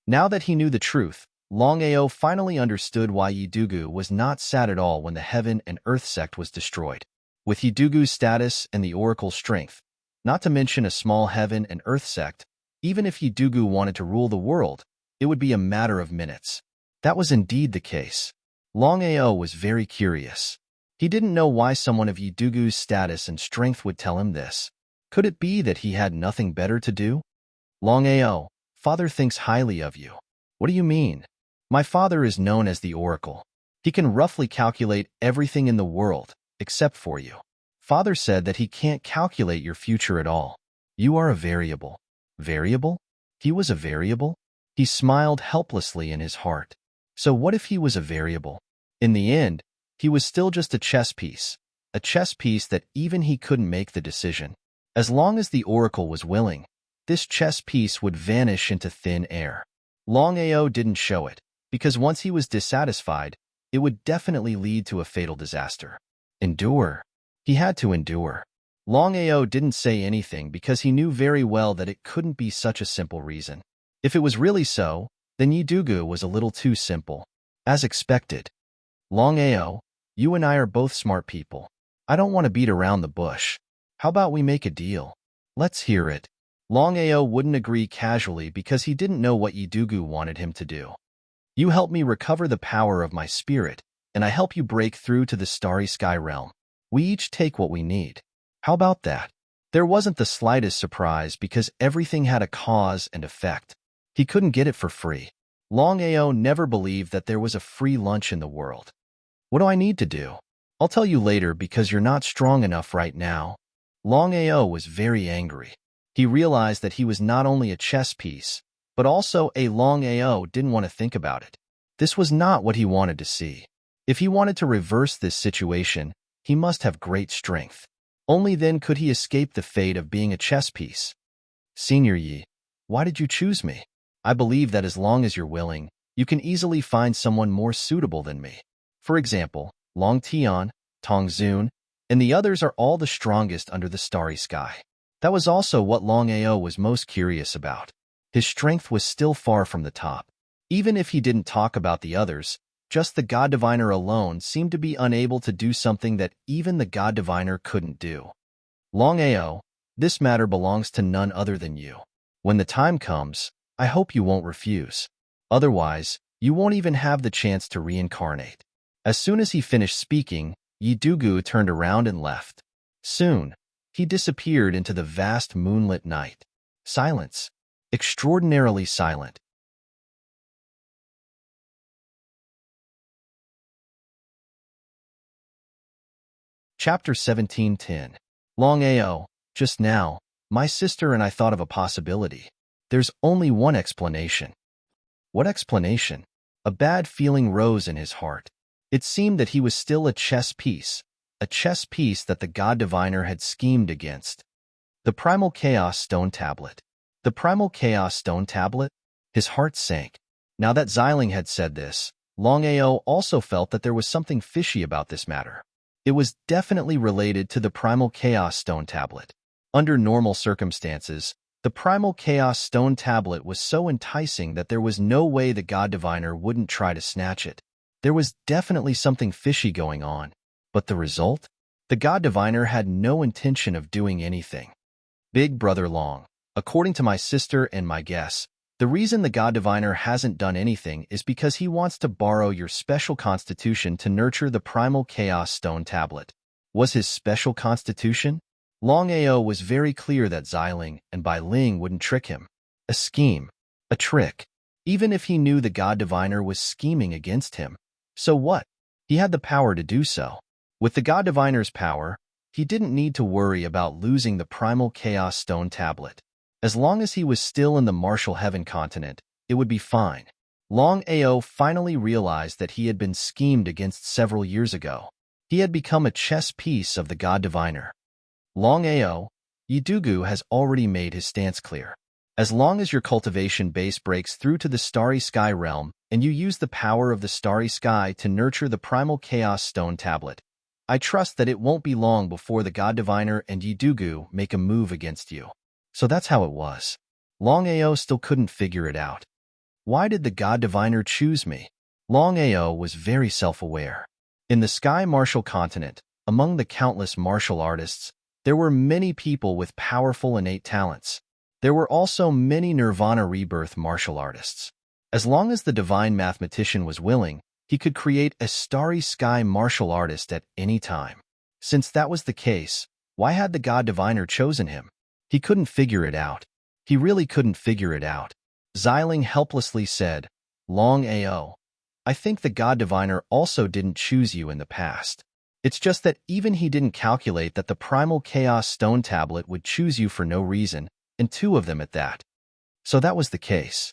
Now that he knew the truth, Longao finally understood why Yidugu was not sad at all when the Heaven and Earth sect was destroyed. With Yidugu's status and the Oracle's strength, not to mention a small Heaven and Earth sect, even if Yidugu wanted to rule the world, it would be a matter of minutes. That was indeed the case. Longao was very curious. He didn't know why someone of Yidugu's status and strength would tell him this. Could it be that he had nothing better to do? Longao, father thinks highly of you. What do you mean? My father is known as the Oracle. He can roughly calculate everything in the world, except for you. Father said that he can't calculate your future at all. You are a variable. Variable? He was a variable? He smiled helplessly in his heart. So what if he was a variable? In the end, he was still just a chess piece that even he couldn't make the decision. As long as the Oracle was willing, this chess piece would vanish into thin air. Longao didn't show it, because once he was dissatisfied, it would definitely lead to a fatal disaster. Endure. He had to endure. Longao didn't say anything because he knew very well that it couldn't be such a simple reason. If it was really so, then Yidugu was a little too simple. As expected. Longao, you and I are both smart people. I don't want to beat around the bush. How about we make a deal? Let's hear it. Longao wouldn't agree casually because he didn't know what Yidugu wanted him to do. You help me recover the power of my spirit, and I help you break through to the starry sky realm. We each take what we need. How about that? There wasn't the slightest surprise because everything had a cause and effect. He couldn't get it for free. Longao never believed that there was a free lunch in the world. What do I need to do? I'll tell you later because you're not strong enough right now. Longao was very angry. He realized that he was not only a chess piece, but also a Longao didn't want to think about it. This was not what he wanted to see. If he wanted to reverse this situation, he must have great strength. Only then could he escape the fate of being a chess piece. Senior Yi, why did you choose me? I believe that as long as you're willing, you can easily find someone more suitable than me. For example, Long Tian, Tong Zun, and the others are all the strongest under the starry sky. That was also what Longao was most curious about. His strength was still far from the top. Even if he didn't talk about the others, just the God Diviner alone seemed to be unable to do something that even the God Diviner couldn't do. Longao, this matter belongs to none other than you. When the time comes, I hope you won't refuse. Otherwise, you won't even have the chance to reincarnate. As soon as he finished speaking, Yidugu turned around and left. Soon, he disappeared into the vast moonlit night. Silence. Extraordinarily silent. Chapter 17:10. Longao, just now, my sister and I thought of a possibility. There's only one explanation. What explanation? A bad feeling rose in his heart. It seemed that he was still a chess piece that the God Diviner had schemed against. The Primal Chaos Stone Tablet. The Primal Chaos Stone Tablet? His heart sank. Now that Xiling had said this, Longao also felt that there was something fishy about this matter. It was definitely related to the Primal Chaos Stone Tablet. Under normal circumstances, the Primal Chaos Stone Tablet was so enticing that there was no way the God Diviner wouldn't try to snatch it. There was definitely something fishy going on. But the result? The God Diviner had no intention of doing anything. Big Brother Long, according to my sister and my guess, the reason the God Diviner hasn't done anything is because he wants to borrow your special constitution to nurture the Primal Chaos Stone Tablet. Was his special constitution? Longao was very clear that Xiling and Bai Ling wouldn't trick him. A scheme. A trick. Even if he knew the God Diviner was scheming against him. So what? He had the power to do so. With the God Diviner's power, he didn't need to worry about losing the Primal Chaos Stone Tablet. As long as he was still in the Martial Heaven continent, it would be fine. Longao finally realized that he had been schemed against several years ago. He had become a chess piece of the God Diviner. Longao, Yidugu has already made his stance clear. As long as your cultivation base breaks through to the Starry Sky realm and you use the power of the Starry Sky to nurture the Primal Chaos Stone Tablet, I trust that it won't be long before the God Diviner and Yidugu make a move against you. So that's how it was. Longao still couldn't figure it out. Why did the God Diviner choose me? Longao was very self-aware. In the Sky Martial continent, among the countless martial artists, there were many people with powerful innate talents. There were also many Nirvana Rebirth martial artists. As long as the divine mathematician was willing, he could create a Starry Sky martial artist at any time. Since that was the case, why had the God Diviner chosen him? He couldn't figure it out. He really couldn't figure it out. Xiling helplessly said, Longao, I think the God Diviner also didn't choose you in the past. It's just that even he didn't calculate that the Primal Chaos Stone Tablet would choose you for no reason, and two of them at that. So that was the case.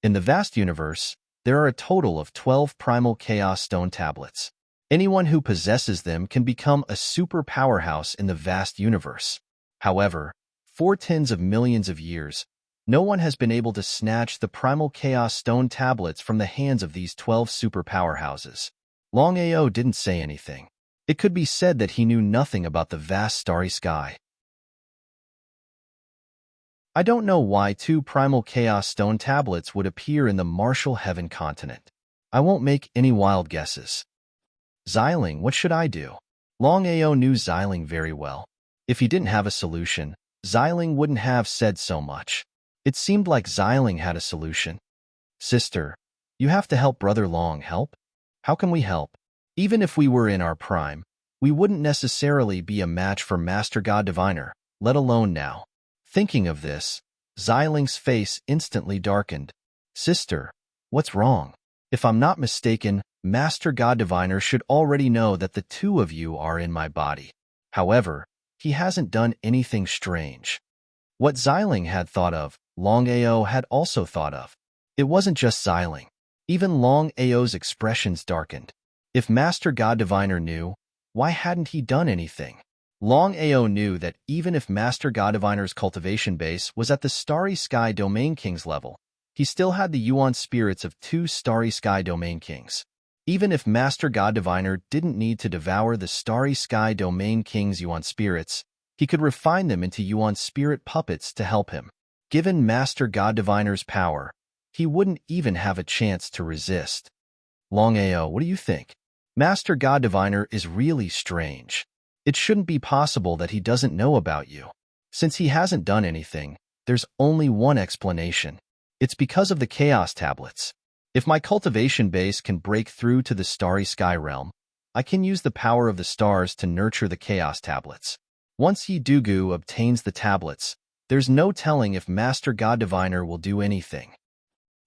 In the vast universe, there are a total of 12 Primal Chaos Stone Tablets. Anyone who possesses them can become a super powerhouse in the vast universe. However, for tens of millions of years, no one has been able to snatch the Primal Chaos Stone Tablets from the hands of these 12 super powerhouses. Longao didn't say anything. It could be said that he knew nothing about the vast starry sky. I don't know why 2 Primal Chaos Stone Tablets would appear in the Martial Heaven continent. I won't make any wild guesses. Xiling, what should I do? Longao knew Xiling very well. If he didn't have a solution, Xiling wouldn't have said so much. It seemed like Xiling had a solution. Sister, you have to help Brother Long. Help? How can we help? Even if we were in our prime, we wouldn't necessarily be a match for Master God Diviner, let alone now. Thinking of this, Xiling's face instantly darkened. Sister, what's wrong? If I'm not mistaken, Master God Diviner should already know that the two of you are in my body. However, he hasn't done anything strange. What Xiling had thought of, Longao had also thought of. It wasn't just Xiling. Even Longao's expressions darkened. If Master God Diviner knew, why hadn't he done anything? Longao knew that even if Master God Diviner's cultivation base was at the Starry Sky Domain King's level, he still had the Yuan spirits of 2 Starry Sky Domain Kings. Even if Master God Diviner didn't need to devour the Starry Sky Domain King's Yuan spirits, he could refine them into Yuan spirit puppets to help him. Given Master God Diviner's power, he wouldn't even have a chance to resist. Longao, what do you think? Master God Diviner is really strange. It shouldn't be possible that he doesn't know about you. Since he hasn't done anything, there's only one explanation. It's because of the Chaos Tablets. If my cultivation base can break through to the starry sky realm, I can use the power of the stars to nurture the Chaos Tablets. Once Yi Dugu obtains the tablets, there's no telling if Master God Diviner will do anything.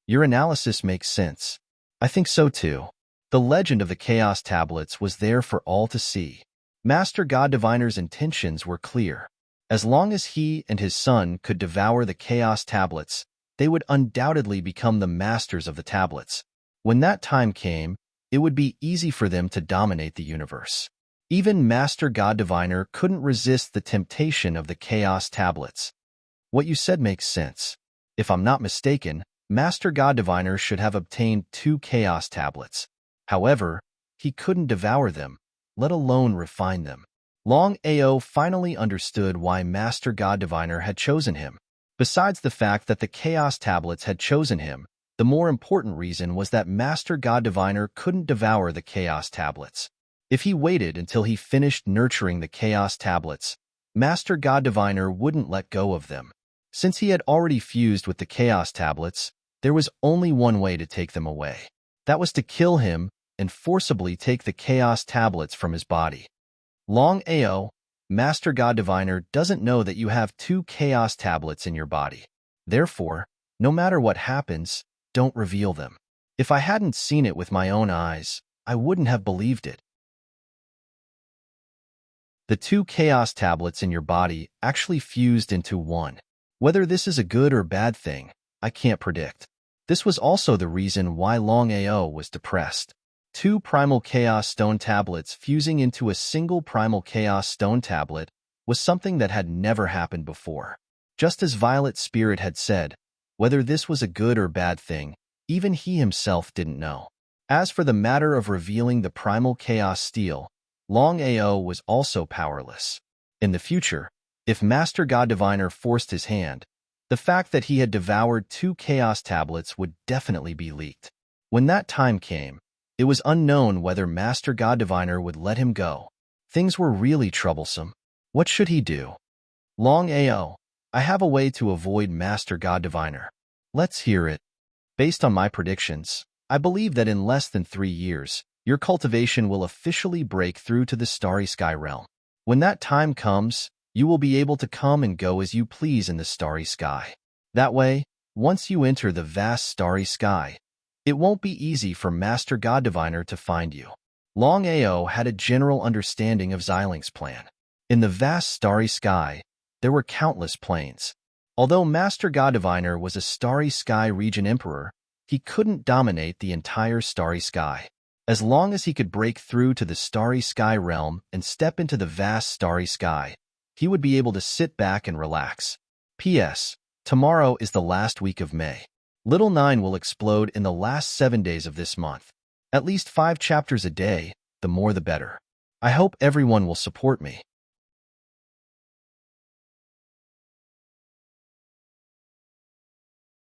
Your analysis makes sense. I think so too. The legend of the Chaos Tablets was there for all to see. Master God Diviner's intentions were clear. As long as he and his son could devour the Chaos Tablets, they would undoubtedly become the masters of the tablets. When that time came, it would be easy for them to dominate the universe. Even Master God Diviner couldn't resist the temptation of the Chaos Tablets. What you said makes sense. If I'm not mistaken, Master God Diviner should have obtained 2 Chaos Tablets. However, he couldn't devour them, let alone refine them. Longao finally understood why Master God Diviner had chosen him. Besides the fact that the Chaos Tablets had chosen him, the more important reason was that Master God Diviner couldn't devour the Chaos Tablets. If he waited until he finished nurturing the Chaos Tablets, Master God Diviner wouldn't let go of them. Since he had already fused with the Chaos Tablets, there was only one way to take them away. That was to kill him and forcibly take the Chaos Tablets from his body. Longao, Master God Diviner doesn't know that you have 2 Chaos Tablets in your body. Therefore, no matter what happens, don't reveal them. If I hadn't seen it with my own eyes, I wouldn't have believed it. The 2 Chaos Tablets in your body actually fused into one. Whether this is a good or bad thing, I can't predict. This was also the reason why Longao was depressed. 2 Primal Chaos Stone Tablets fusing into a single Primal Chaos Stone Tablet was something that had never happened before. Just as Violet Spirit had said, whether this was a good or bad thing, even he himself didn't know. As for the matter of revealing the Primal Chaos Steel, Longao was also powerless. In the future, if Master God Diviner forced his hand, the fact that he had devoured 2 Chaos Tablets would definitely be leaked. When that time came, it was unknown whether Master God Diviner would let him go. Things were really troublesome. What should he do? Longao, I have a way to avoid Master God Diviner. Let's hear it. Based on my predictions, I believe that in less than 3 years, your cultivation will officially break through to the starry sky realm. When that time comes, you will be able to come and go as you please in the starry sky. That way, once you enter the vast starry sky, it won't be easy for Master God Diviner to find you. Longao had a general understanding of Xilinx's plan. In the vast starry sky, there were countless planes. Although Master God Diviner was a starry sky region emperor, he couldn't dominate the entire starry sky. As long as he could break through to the starry sky realm and step into the vast starry sky, he would be able to sit back and relax. P.S. Tomorrow is the last week of May. Little 9 will explode in the last 7 days of this month. At least 5 chapters a day, the more the better. I hope everyone will support me.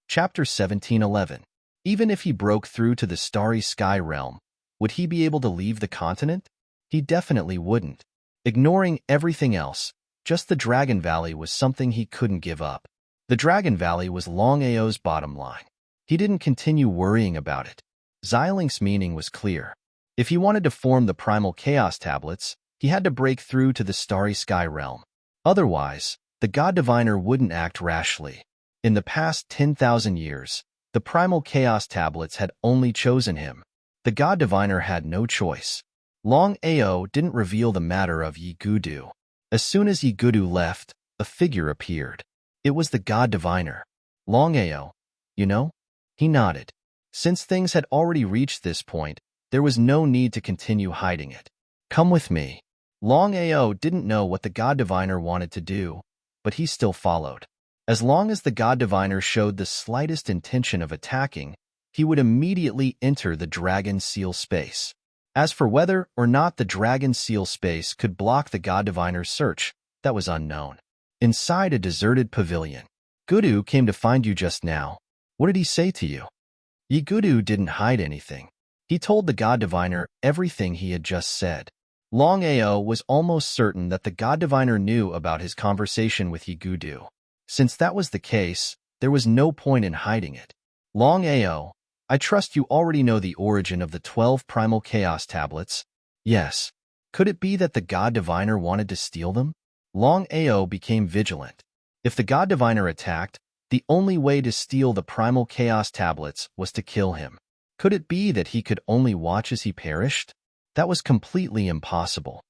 Chapter 1711. Even if he broke through to the starry sky realm, would he be able to leave the continent? He definitely wouldn't. Ignoring everything else, just the Dragon Valley was something he couldn't give up. The Dragon Valley was Longao's bottom line. He didn't continue worrying about it. Xilinx's meaning was clear. If he wanted to form the Primal Chaos Tablets, he had to break through to the starry sky realm. Otherwise, the God Diviner wouldn't act rashly. In the past 10,000 years, the Primal Chaos Tablets had only chosen him. The God Diviner had no choice. Longao didn't reveal the matter of Yi Gudu. As soon as Yi Gudu left, a figure appeared. It was the God Diviner. Longao, you know? He nodded. Since things had already reached this point, there was no need to continue hiding it. Come with me. Longao didn't know what the God Diviner wanted to do, but he still followed. As long as the God Diviner showed the slightest intention of attacking, he would immediately enter the Dragon Seal space. As for whether or not the Dragon Seal space could block the God Diviner's search, that was unknown. Inside a deserted pavilion, Gudu came to find you just now. What did he say to you? Yigudu didn't hide anything. He told the god diviner everything he had just said. Longao was almost certain that the god diviner knew about his conversation with Yigudu. Since that was the case, there was no point in hiding it. Longao, I trust you already know the origin of the 12 primal chaos tablets. Yes. Could it be that the god diviner wanted to steal them? Longao became vigilant. If the god diviner attacked, the only way to steal the primal chaos tablets was to kill him. Could it be that he could only watch as he perished? That was completely impossible.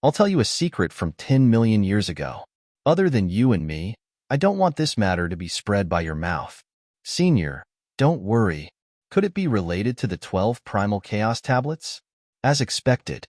I'll tell you a secret from 10 million years ago. Other than you and me, I don't want this matter to be spread by your mouth. Senior, don't worry. Could it be related to the 12 primal chaos tablets? As expected.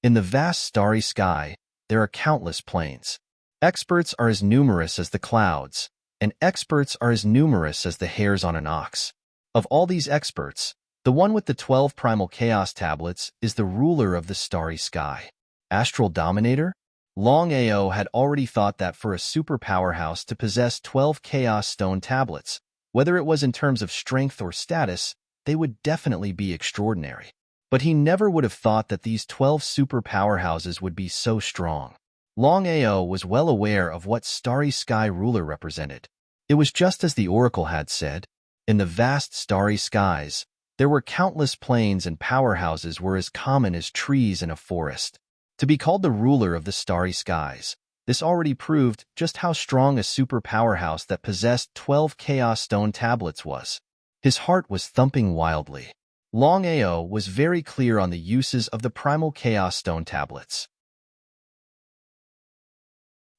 In the vast starry sky, there are countless planes. Experts are as numerous as the clouds, and experts are as numerous as the hairs on an ox. Of all these experts, the one with the 12 primal chaos tablets is the ruler of the starry sky. Astral Dominator? Longao had already thought that for a super powerhouse to possess 12 chaos stone tablets, whether it was in terms of strength or status, they would definitely be extraordinary. But he never would have thought that these 12 super powerhouses would be so strong. Longao was well aware of what Starry Sky Ruler represented. It was just as the oracle had said. In the vast starry skies, there were countless planes, and powerhouses were as common as trees in a forest. To be called the ruler of the starry skies, this already proved just how strong a super powerhouse that possessed 12 chaos stone tablets was. His heart was thumping wildly. Longao was very clear on the uses of the primal chaos stone tablets.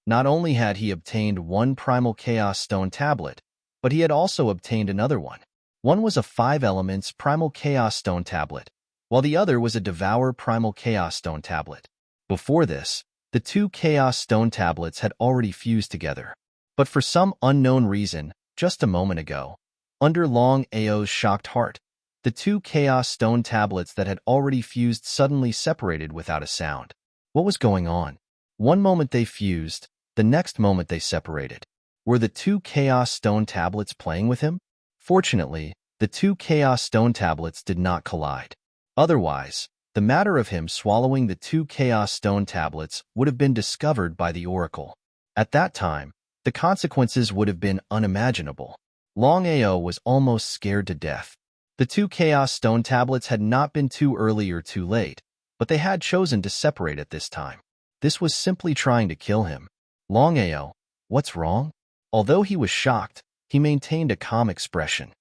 Not only had he obtained one primal chaos stone tablet, but he had also obtained another one. One was a 5 elements primal chaos stone tablet, while the other was a devour primal chaos stone tablet. Before this, the 2 chaos stone tablets had already fused together. But for some unknown reason, just a moment ago, under Longao's shocked heart, the 2 chaos stone tablets that had already fused suddenly separated without a sound. What was going on? One moment they fused, the next moment they separated. Were the 2 chaos stone tablets playing with him? Fortunately, the 2 chaos stone tablets did not collide. Otherwise, the matter of him swallowing the 2 chaos stone tablets would have been discovered by the oracle. At that time, the consequences would have been unimaginable. Longao was almost scared to death. The 2 chaos stone tablets had not been too early or too late, but they had chosen to separate at this time. This was simply trying to kill him. Longao, what's wrong? Although he was shocked, he maintained a calm expression.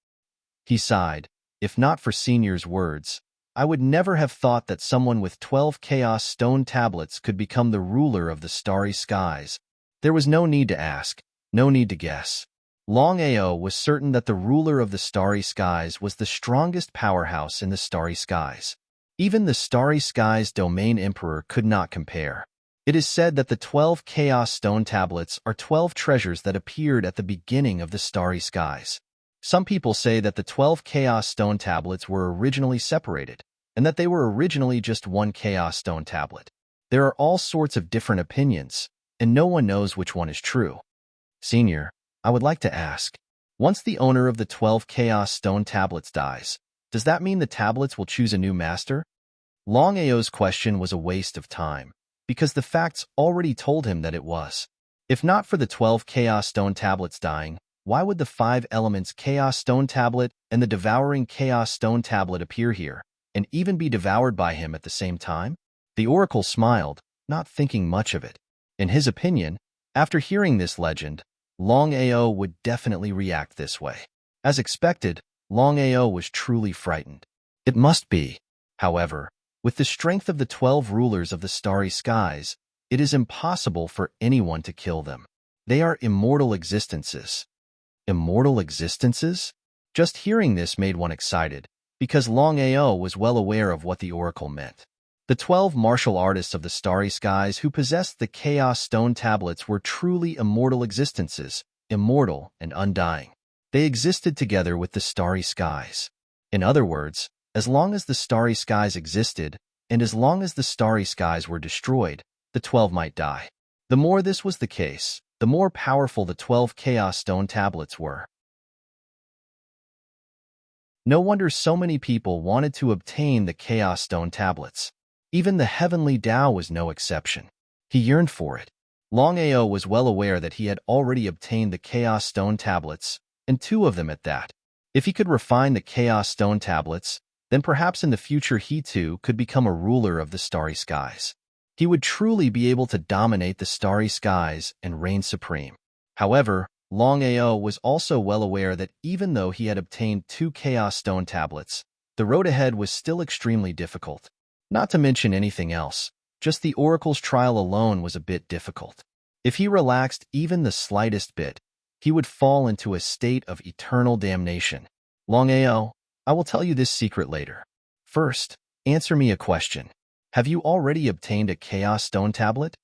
He sighed. If not for Senior's words, I would never have thought that someone with 12 chaos stone tablets could become the ruler of the starry skies. There was no need to ask, no need to guess. Longao was certain that the ruler of the starry skies was the strongest powerhouse in the starry skies. Even the starry skies domain emperor could not compare. It is said that the 12 chaos stone tablets are 12 treasures that appeared at the beginning of the starry skies. Some people say that the 12 chaos stone tablets were originally separated, and that they were originally just one chaos stone tablet. There are all sorts of different opinions, and no one knows which one is true. Senior, I would like to ask, once the owner of the 12 chaos stone tablets dies, does that mean the tablets will choose a new master? Longao's question was a waste of time, because the facts already told him that it was. If not for the 12 chaos stone tablets dying, why would the 5 elements chaos stone tablet and the devouring chaos stone tablet appear here, and even be devoured by him at the same time? The oracle smiled, not thinking much of it. In his opinion, after hearing this legend, Longao would definitely react this way. As expected, Longao was truly frightened. It must be. However, with the strength of the 12 rulers of the starry skies, it is impossible for anyone to kill them. They are immortal existences. Immortal existences? Just hearing this made one excited, because Longao was well aware of what the oracle meant. The 12 martial artists of the starry skies who possessed the chaos stone tablets were truly immortal existences, immortal and undying. They existed together with the starry skies. In other words, as long as the starry skies existed, and as long as the starry skies were destroyed, the 12 might die. The more this was the case, the more powerful the 12 chaos stone tablets were. No wonder so many people wanted to obtain the Chaos Stone tablets. Even the heavenly Tao was no exception. He yearned for it. Longao was well aware that he had already obtained the Chaos Stone tablets, and 2 of them at that. If he could refine the Chaos Stone tablets, then perhaps in the future he too could become a ruler of the starry skies. He would truly be able to dominate the starry skies and reign supreme. However, Longao was also well aware that even though he had obtained 2 Chaos Stone tablets, the road ahead was still extremely difficult. Not to mention anything else, just the Oracle's trial alone was a bit difficult. If he relaxed even the slightest bit, he would fall into a state of eternal damnation. Longao, I will tell you this secret later. First, answer me a question. Have you already obtained a Chaos Stone tablet?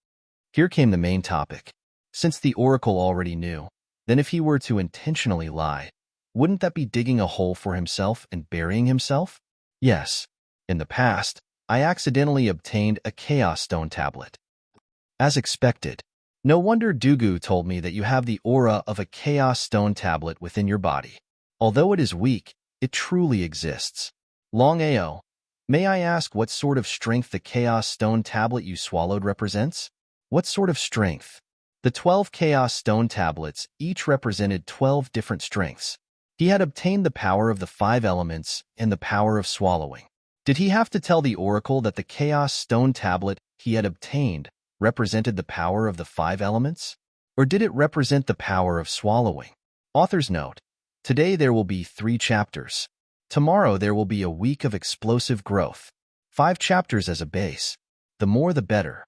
Here came the main topic. Since the Oracle already knew, then if he were to intentionally lie, wouldn't that be digging a hole for himself and burying himself? Yes. In the past, I accidentally obtained a Chaos Stone tablet. As expected. No wonder Dugu told me that you have the aura of a Chaos Stone tablet within your body. Although it is weak, it truly exists. Longao, may I ask what sort of strength the Chaos Stone tablet you swallowed represents? What sort of strength? The 12 Chaos Stone tablets each represented 12 different strengths. He had obtained the power of the 5 elements and the power of swallowing. Did he have to tell the Oracle that the Chaos Stone tablet he had obtained represented the power of the 5 elements? Or did it represent the power of swallowing? Author's note. Today there will be 3 chapters. Tomorrow there will be a week of explosive growth. 5 chapters as a base. The more the better.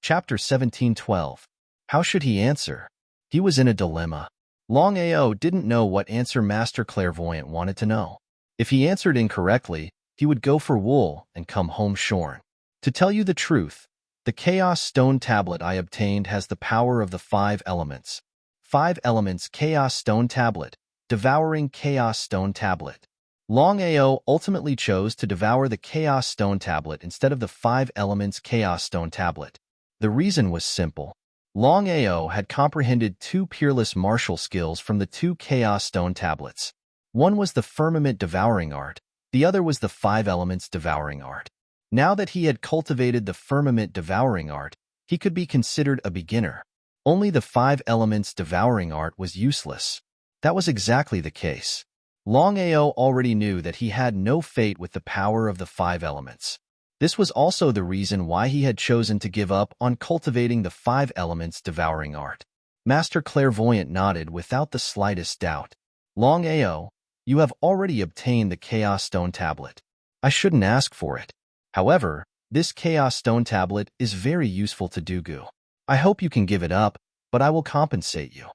Chapter 17:12. How should he answer? He was in a dilemma. Longao didn't know what answer Master Clairvoyant wanted to know. If he answered incorrectly, he would go for wool and come home shorn. To tell you the truth, the Chaos Stone tablet I obtained has the power of the 5 elements. 5 elements Chaos Stone tablet, devouring Chaos Stone tablet. Longao ultimately chose to devour the Chaos Stone tablet instead of the 5 elements Chaos Stone tablet. The reason was simple. Longao had comprehended 2 peerless martial skills from the 2 Chaos Stone tablets. One was the Firmament Devouring Art, the other was the 5 Elements Devouring Art. Now that he had cultivated the Firmament Devouring Art, he could be considered a beginner. Only the 5 Elements Devouring Art was useless. That was exactly the case. Longao already knew that he had no fate with the power of the 5 elements. This was also the reason why he had chosen to give up on cultivating the 5 Elements Devouring Art. Master Clairvoyant nodded without the slightest doubt. Longao, you have already obtained the Chaos Stone tablet. I shouldn't ask for it. However, this Chaos Stone tablet is very useful to Dugu. I hope you can give it up, but I will compensate you.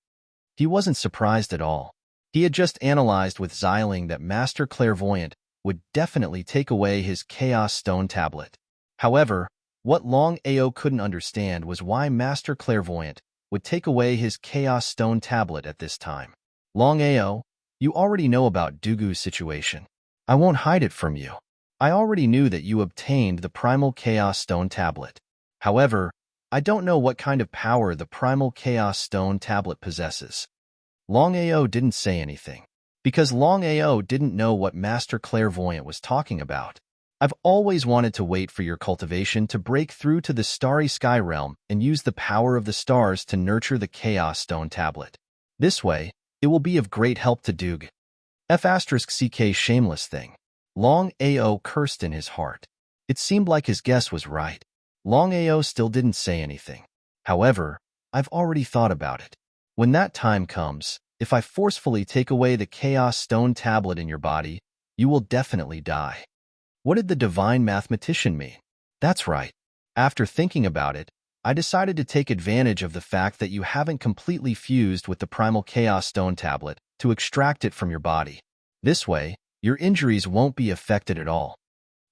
He wasn't surprised at all. He had just analyzed with Xiling that Master Clairvoyant would definitely take away his Chaos Stone tablet. However, what Longao couldn't understand was why Master Clairvoyant would take away his Chaos Stone tablet at this time. Longao, you already know about Dugu's situation. I won't hide it from you. I already knew that you obtained the Primal Chaos Stone tablet. However, I don't know what kind of power the Primal Chaos Stone tablet possesses. Longao didn't say anything, because Longao didn't know what Master Clairvoyant was talking about. I've always wanted to wait for your cultivation to break through to the starry sky realm and use the power of the stars to nurture the Chaos Stone tablet. This way, it will be of great help to Dug. F***ck shameless thing. Longao cursed in his heart. It seemed like his guess was right. Longao still didn't say anything. However, I've already thought about it. When that time comes, if I forcefully take away the Chaos Stone tablet in your body, you will definitely die. What did the divine mathematician mean? That's right. After thinking about it, I decided to take advantage of the fact that you haven't completely fused with the Primal Chaos Stone tablet to extract it from your body. This way, your injuries won't be affected at all.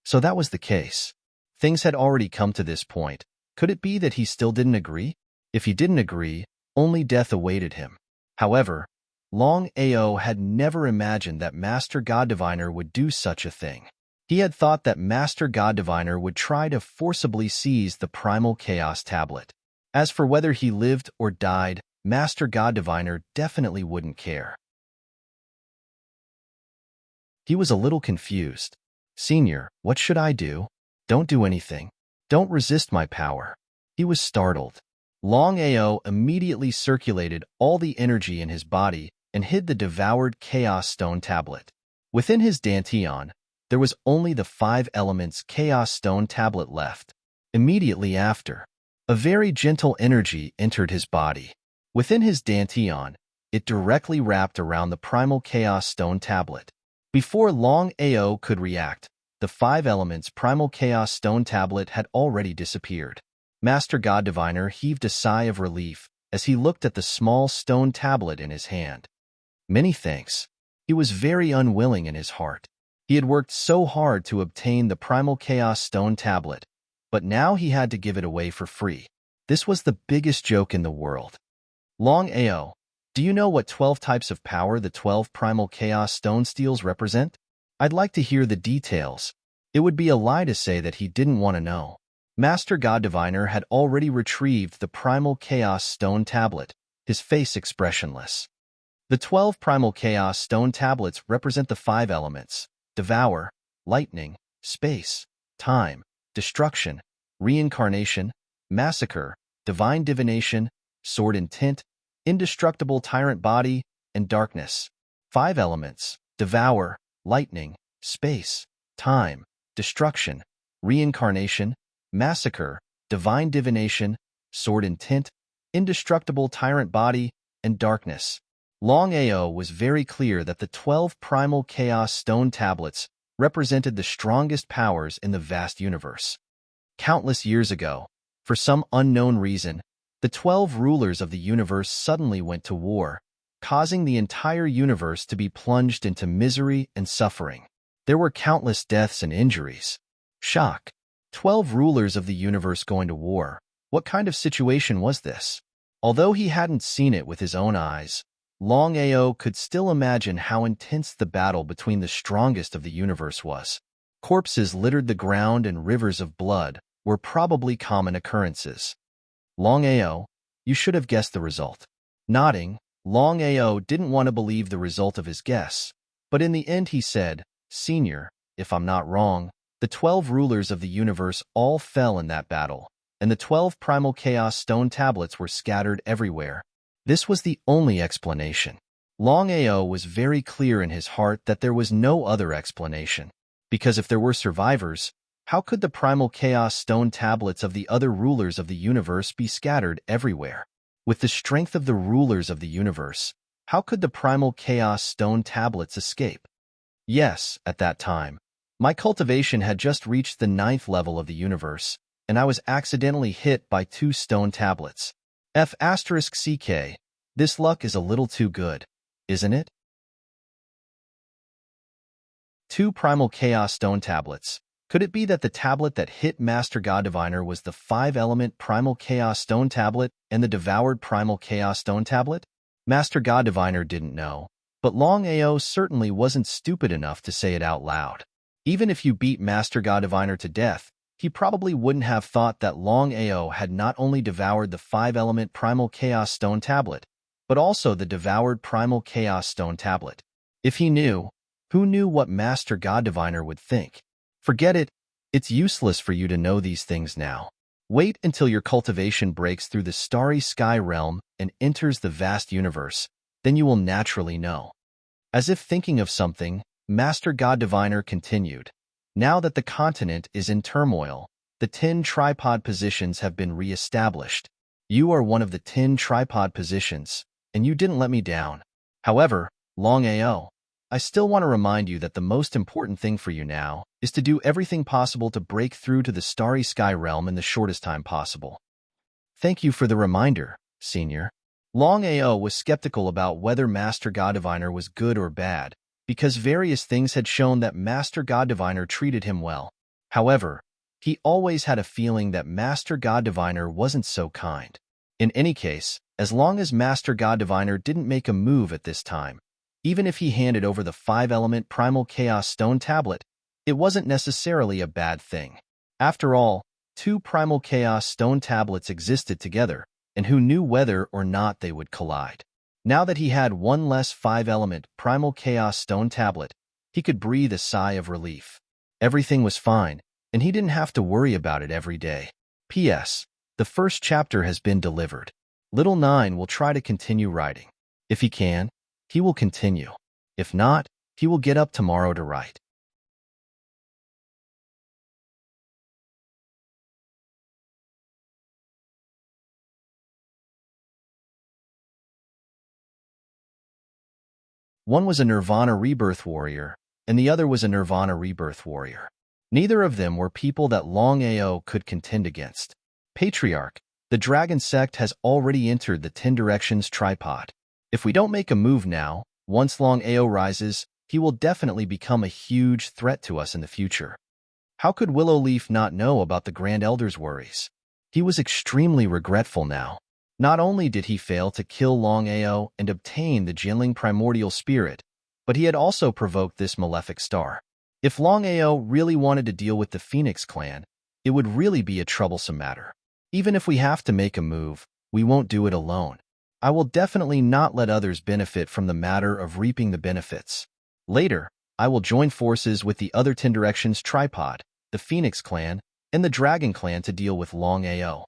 So that was the case. Things had already come to this point. Could it be that he still didn't agree? If he didn't agree, only death awaited him. However, Longao had never imagined that Master God Diviner would do such a thing. He had thought that Master God Diviner would try to forcibly seize the Primal Chaos tablet. As for whether he lived or died, Master God Diviner definitely wouldn't care. He was a little confused. Senior, what should I do? Don't do anything. Don't resist my power. He was startled. Longao immediately circulated all the energy in his body and hid the devoured Chaos Stone tablet. Within his dantian, there was only the 5 elements Chaos Stone tablet left. Immediately after, a very gentle energy entered his body. Within his dantian, it directly wrapped around the primal Chaos Stone tablet. Before Longao could react, the 5 elements primal Chaos Stone tablet had already disappeared. Master God Diviner heaved a sigh of relief as he looked at the small stone tablet in his hand. Many thanks. He was very unwilling in his heart. He had worked so hard to obtain the primal Chaos Stone tablet, but now he had to give it away for free. This was the biggest joke in the world. Longao, do you know what 12 types of power the 12 primal Chaos Stone steals represent? I'd like to hear the details. It would be a lie to say that he didn't want to know. Master God Diviner had already retrieved the primal Chaos Stone tablet, his face expressionless. The 12 primal Chaos Stone tablets represent the 5 elements: devour, lightning, space, time, destruction, reincarnation, massacre, divine divination, sword intent, indestructible tyrant body, and darkness. 5 elements: devour, lightning, space, time, destruction, reincarnation, massacre, divine divination, sword intent, indestructible tyrant body, and darkness. Longao was very clear that the 12 primal Chaos Stone tablets represented the strongest powers in the vast universe. Countless years ago, for some unknown reason, the 12 rulers of the universe suddenly went to war, causing the entire universe to be plunged into misery and suffering. There were countless deaths and injuries. Shock. 12 rulers of the universe going to war. What kind of situation was this? Although he hadn't seen it with his own eyes, Longao could still imagine how intense the battle between the strongest of the universe was. Corpses littered the ground and rivers of blood were probably common occurrences. Longao, you should have guessed the result. Nodding, Longao didn't want to believe the result of his guess, but in the end he said, Senior, if I'm not wrong, the 12 rulers of the universe all fell in that battle, and the 12 primal Chaos Stone tablets were scattered everywhere. This was the only explanation. Longao was very clear in his heart that there was no other explanation, because if there were survivors, how could the primal Chaos Stone tablets of the other rulers of the universe be scattered everywhere? With the strength of the rulers of the universe, how could the primal Chaos Stone tablets escape? Yes, at that time, my cultivation had just reached the 9th level of the universe, and I was accidentally hit by 2 stone tablets. F***CK, this luck is a little too good, isn't it? 2 primal Chaos Stone tablets. Could it be that the tablet that hit Master God Diviner was the 5-element primal Chaos Stone tablet and the devoured primal Chaos Stone tablet? Master God Diviner didn't know, but Longao certainly wasn't stupid enough to say it out loud. Even if you beat Master God Diviner to death, he probably wouldn't have thought that Longao had not only devoured the 5-element primal Chaos Stone tablet, but also the devoured primal Chaos Stone tablet. If he knew, who knew what Master God Diviner would think? Forget it. It's useless for you to know these things now. Wait until your cultivation breaks through the starry sky realm and enters the vast universe. Then you will naturally know. As if thinking of something, Master God Diviner continued. Now that the continent is in turmoil, the 10 tripod positions have been re-established. You are one of the 10 tripod positions, and you didn't let me down. However, Longao, I still want to remind you that the most important thing for you now is to do everything possible to break through to the starry sky realm in the shortest time possible. Thank you for the reminder, Senior. Longao was skeptical about whether Master God Diviner was good or bad, because various things had shown that Master God Diviner treated him well. However, he always had a feeling that Master God Diviner wasn't so kind. In any case, as long as Master God Diviner didn't make a move at this time, even if he handed over the 5-element primal Chaos Stone tablet, it wasn't necessarily a bad thing. After all, Two primal chaos stone tablets existed together, and who knew whether or not they would collide. Now that he had one less five-element primal chaos stone tablet, he could breathe a sigh of relief. Everything was fine, and he didn't have to worry about it every day. P.S. The first chapter has been delivered. Little 9 will try to continue writing. If he can, he will continue. If not, he will get up tomorrow to write. One was a Nirvana Rebirth warrior, and the other was a Nirvana Rebirth warrior. Neither of them were people that Longao could contend against. Patriarch, the dragon sect has already entered the 10 Directions tripod. If we don't make a move now, once Longao rises, he will definitely become a huge threat to us in the future. How could Willowleaf not know about the Grand Elder's worries? He was extremely regretful now. Not only did he fail to kill Longao and obtain the Jinling primordial spirit, but he had also provoked this malefic star. If Longao really wanted to deal with the Phoenix clan, it would really be a troublesome matter. Even if we have to make a move, we won't do it alone. I will definitely not let others benefit from the matter of reaping the benefits. Later, I will join forces with the other 10 Directions tripod, the Phoenix clan, and the Dragon clan to deal with Longao.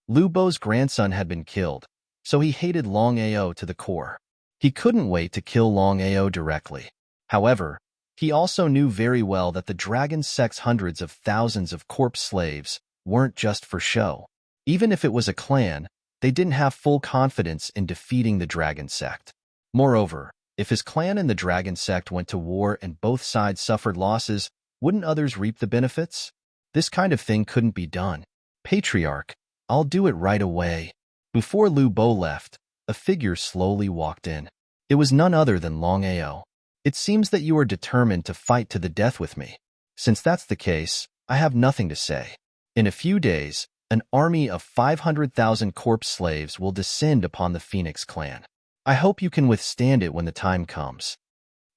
Lu Bo's grandson had been killed, so he hated Longao to the core. He couldn't wait to kill Longao directly. However, he also knew very well that the Dragon sect's hundreds of thousands of corpse slaves weren't just for show. Even if it was a clan, they didn't have full confidence in defeating the Dragon sect. Moreover, if his clan and the Dragon sect went to war and both sides suffered losses, wouldn't others reap the benefits? This kind of thing couldn't be done. Patriarch, I'll do it right away. Before Lu Bo left, a figure slowly walked in. It was none other than Longao. It seems that you are determined to fight to the death with me. Since that's the case, I have nothing to say. In a few days, an army of 500,000 corpse slaves will descend upon the Phoenix clan. I hope you can withstand it when the time comes.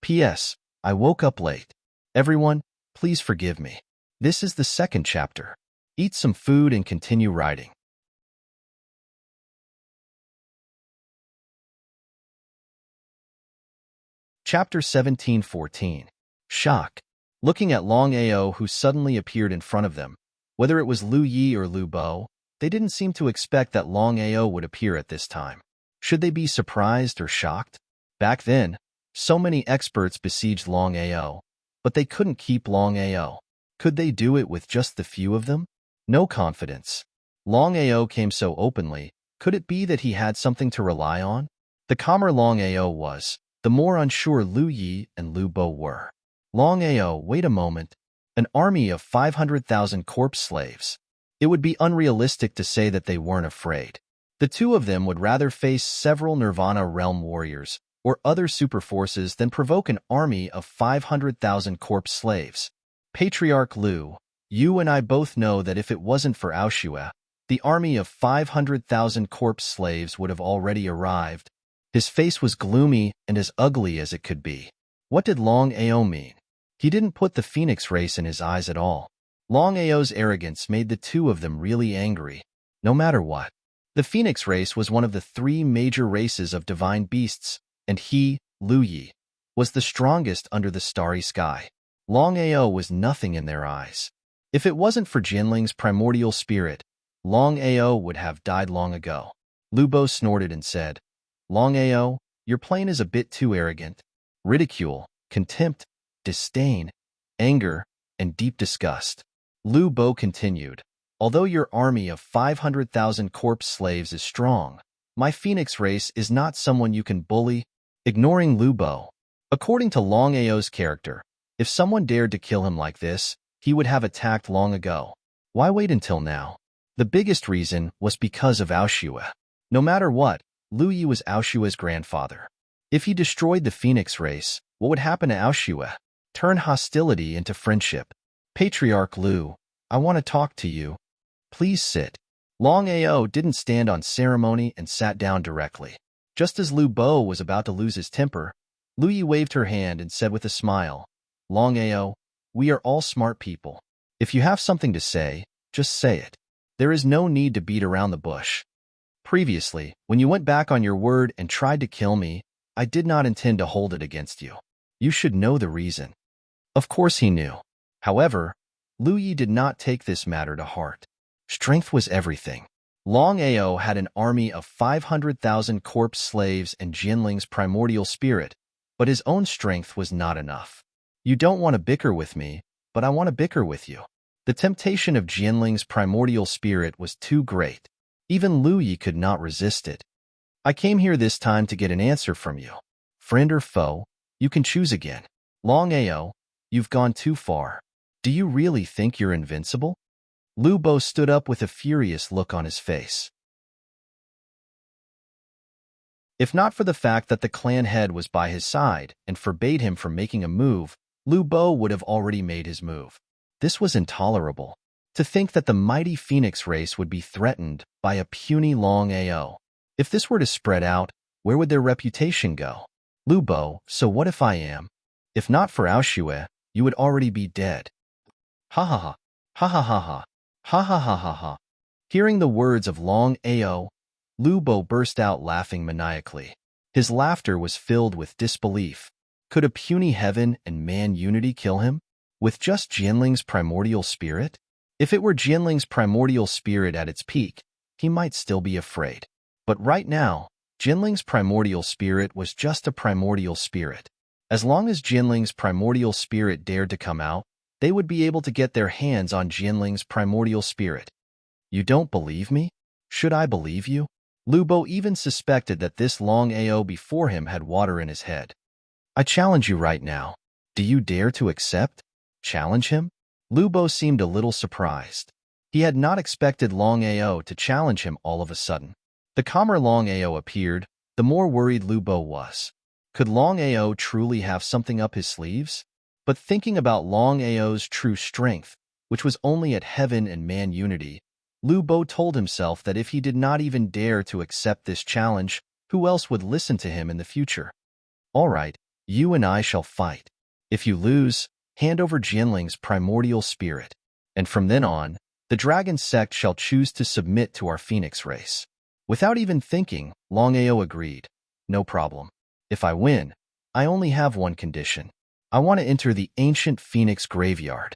P.S. I woke up late. Everyone, please forgive me. This is the second chapter. Eat some food and continue writing. Chapter 17:14. Shock. Looking at Longao who suddenly appeared in front of them, whether it was Lu Yi or Lu Bo, they didn't seem to expect that Longao would appear at this time. Should they be surprised or shocked? Back then, so many experts besieged Longao, but they couldn't keep Longao. Could they do it with just the few of them? No confidence. Longao came so openly, could it be that he had something to rely on? The calmer Longao was, the more unsure Lu Yi and Lu Bo were. Longao, wait a moment. An army of 500,000 corpse slaves. It would be unrealistic to say that they weren't afraid. The two of them would rather face several Nirvana realm warriors or other super forces than provoke an army of 500,000 corpse slaves. Patriarch Lu, you and I both know that if it wasn't for Aoshue, the army of 500,000 corpse slaves would have already arrived. His face was gloomy and as ugly as it could be. What did Longao mean? He didn't put the Phoenix race in his eyes at all. Longao's arrogance made the two of them really angry, no matter what. The Phoenix race was one of the 3 major races of divine beasts, and he, Lu Yi, was the strongest under the starry sky. Longao was nothing in their eyes. If it wasn't for Jinling's primordial spirit, Longao would have died long ago. Lu Bo snorted and said, Longao, your plane is a bit too arrogant. Ridicule, contempt, disdain, anger, and deep disgust. Lu Bo continued, although your army of 500,000 corpse slaves is strong, my Phoenix race is not someone you can bully. Ignoring Lu Bo. According to Longao's character, if someone dared to kill him like this, he would have attacked long ago. Why wait until now? The biggest reason was because of Aoshue. No matter what, Lu Yi was Aoshue's grandfather. If he destroyed the Phoenix race, what would happen to Aoshue? Turn hostility into friendship. Patriarch Lu, I want to talk to you. Please sit. Longao didn't stand on ceremony and sat down directly. Just as Lu Bo was about to lose his temper, Lu Yi waved her hand and said with a smile, Longao, we are all smart people. If you have something to say, Just say it. There is no need to beat around the bush. Previously, when you went back on your word and tried to kill me, I did not intend to hold it against you. You should know the reason. Of course he knew. However, Lu Yi did not take this matter to heart. Strength was everything. Longao had an army of 500,000 corpse slaves and Jianling's primordial spirit, but his own strength was not enough. You don't want to bicker with me, but I want to bicker with you. The temptation of Jianling's primordial spirit was too great. Even Lu Yi could not resist it. I came here this time to get an answer from you. Friend or foe, you can choose again. Longao, you've gone too far. Do you really think you're invincible? Lu Bo stood up with a furious look on his face. If not for the fact that the clan head was by his side and forbade him from making a move, Lu Bo would have already made his move. This was intolerable. To think that the mighty Phoenix race would be threatened by a puny Longao. If this were to spread out, where would their reputation go? Lu Bo, so what if I am? If not for Aoshue, you would already be dead. Ha ha ha. Ha ha ha ha. Ha ha ha ha ha. Hearing the words of Longao, Lu Bo burst out laughing maniacally. His laughter was filled with disbelief. Could a puny heaven and man unity kill him? With just Jianling's primordial spirit? If it were Jianling's primordial spirit at its peak, he might still be afraid. But right now, Jianling's primordial spirit was just a primordial spirit. As long as Jianling's primordial spirit dared to come out, they would be able to get their hands on Jianling's primordial spirit. You don't believe me? Should I believe you? Lu Bo even suspected that this Longao before him had water in his head. I challenge you right now. Do you dare to accept? Challenge him? Lu Bo seemed a little surprised. He had not expected Longao to challenge him all of a sudden. The calmer Longao appeared, the more worried Lu Bo was. Could Longao truly have something up his sleeves? But thinking about Longao's true strength, which was only at heaven and man unity, Lu Bo told himself that if he did not even dare to accept this challenge, who else would listen to him in the future? All right, you and I shall fight. If you lose, hand over Jianling's primordial spirit, and from then on, the dragon sect shall choose to submit to our Phoenix race. Without even thinking, Longao agreed. No problem. If I win, I only have one condition. I want to enter the ancient Phoenix graveyard.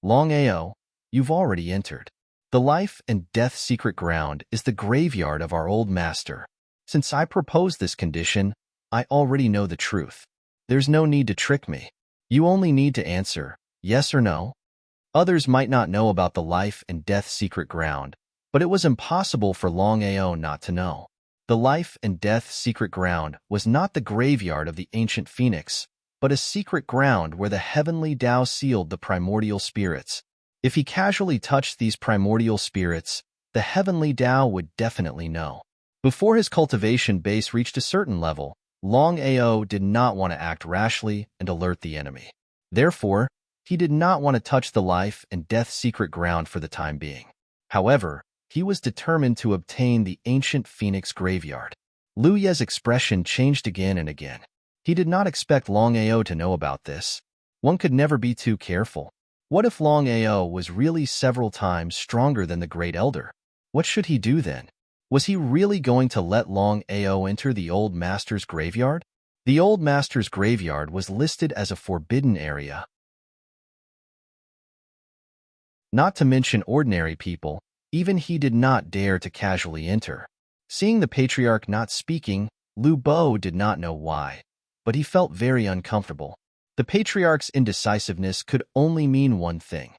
Longao, you've already entered. The life and death secret ground is the graveyard of our old master. Since I proposed this condition, I already know the truth. There's no need to trick me. You only need to answer, yes or no. Others might not know about the life and death secret ground, but it was impossible for Longao not to know. The life and death secret ground was not the graveyard of the ancient Phoenix, but a secret ground where the heavenly Tao sealed the primordial spirits. If he casually touched these primordial spirits, the heavenly Tao would definitely know. Before his cultivation base reached a certain level, Longao did not want to act rashly and alert the enemy. Therefore, he did not want to touch the life and death secret ground for the time being. However, he was determined to obtain the ancient Phoenix graveyard. Lu Ye's expression changed again and again. He did not expect Longao to know about this. One could never be too careful. What if Longao was really several times stronger than the Great Elder? What should he do then? Was he really going to let Longao enter the Old Master's graveyard? The Old Master's graveyard was listed as a forbidden area. Not to mention ordinary people, even he did not dare to casually enter. Seeing the patriarch not speaking, Lu Bo did not know why, but he felt very uncomfortable. The patriarch's indecisiveness could only mean one thing.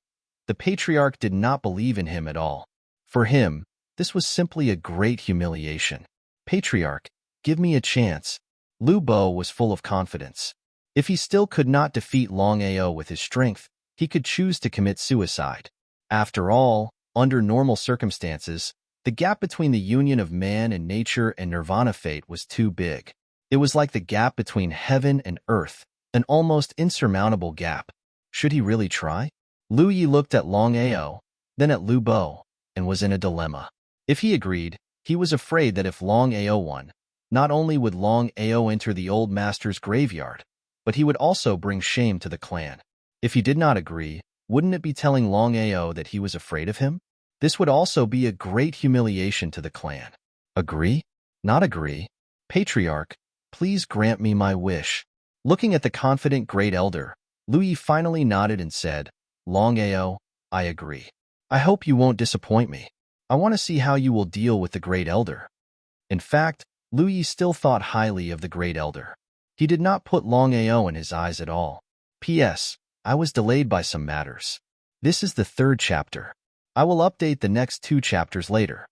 The patriarch did not believe in him at all. For him, this was simply a great humiliation. Patriarch, give me a chance. Lu Bo was full of confidence. If he still could not defeat Longao with his strength, he could choose to commit suicide. After all, under normal circumstances, the gap between the union of man and nature and nirvana fate was too big. It was like the gap between heaven and earth, an almost insurmountable gap. Should he really try? Lu Yi looked at Longao, then at Lu Bo, and was in a dilemma. If he agreed, he was afraid that if Longao won, not only would Longao enter the old master's graveyard, but he would also bring shame to the clan. If he did not agree, Wouldn't it be telling Longao that he was afraid of him? This would also be a great humiliation to the clan. Agree? Not agree? Patriarch, please grant me my wish. Looking at the confident great elder, Lui finally nodded and said, Longao, I agree. I hope you won't disappoint me. I want to see how you will deal with the great elder. In fact, Lui still thought highly of the great elder. He did not put Longao in his eyes at all. P.S. I was delayed by some matters. This is the 3rd chapter. I will update the next 2 chapters later.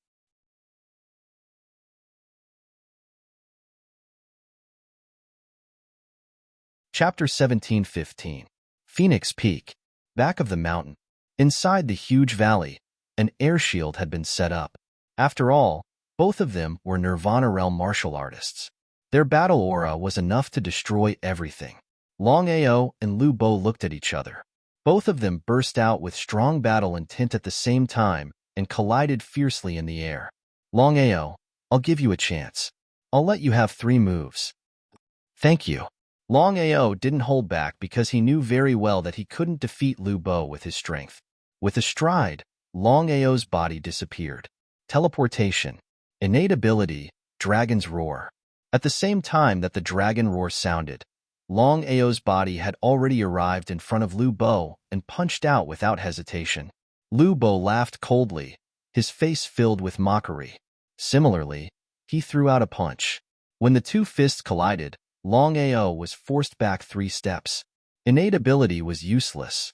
Chapter 17-15. Phoenix Peak. Back of the mountain. Inside the huge valley, an air shield had been set up. After all, both of them were Nirvana realm martial artists. Their battle aura was enough to destroy everything. Longao and Lu Bo looked at each other. Both of them burst out with strong battle intent at the same time and collided fiercely in the air. Longao, I'll give you a chance. I'll let you have 3 moves. Thank you. Longao didn't hold back because he knew very well that he couldn't defeat Lu Bo with his strength. With a stride, Longao's body disappeared. Teleportation. Innate ability, Dragon's Roar. At the same time that the dragon roar sounded, Longao's body had already arrived in front of Lu Bo and punched out without hesitation. Lu Bo laughed coldly, his face filled with mockery. Similarly, he threw out a punch. When the 2 fists collided, Longao was forced back 3 steps. Innate ability was useless.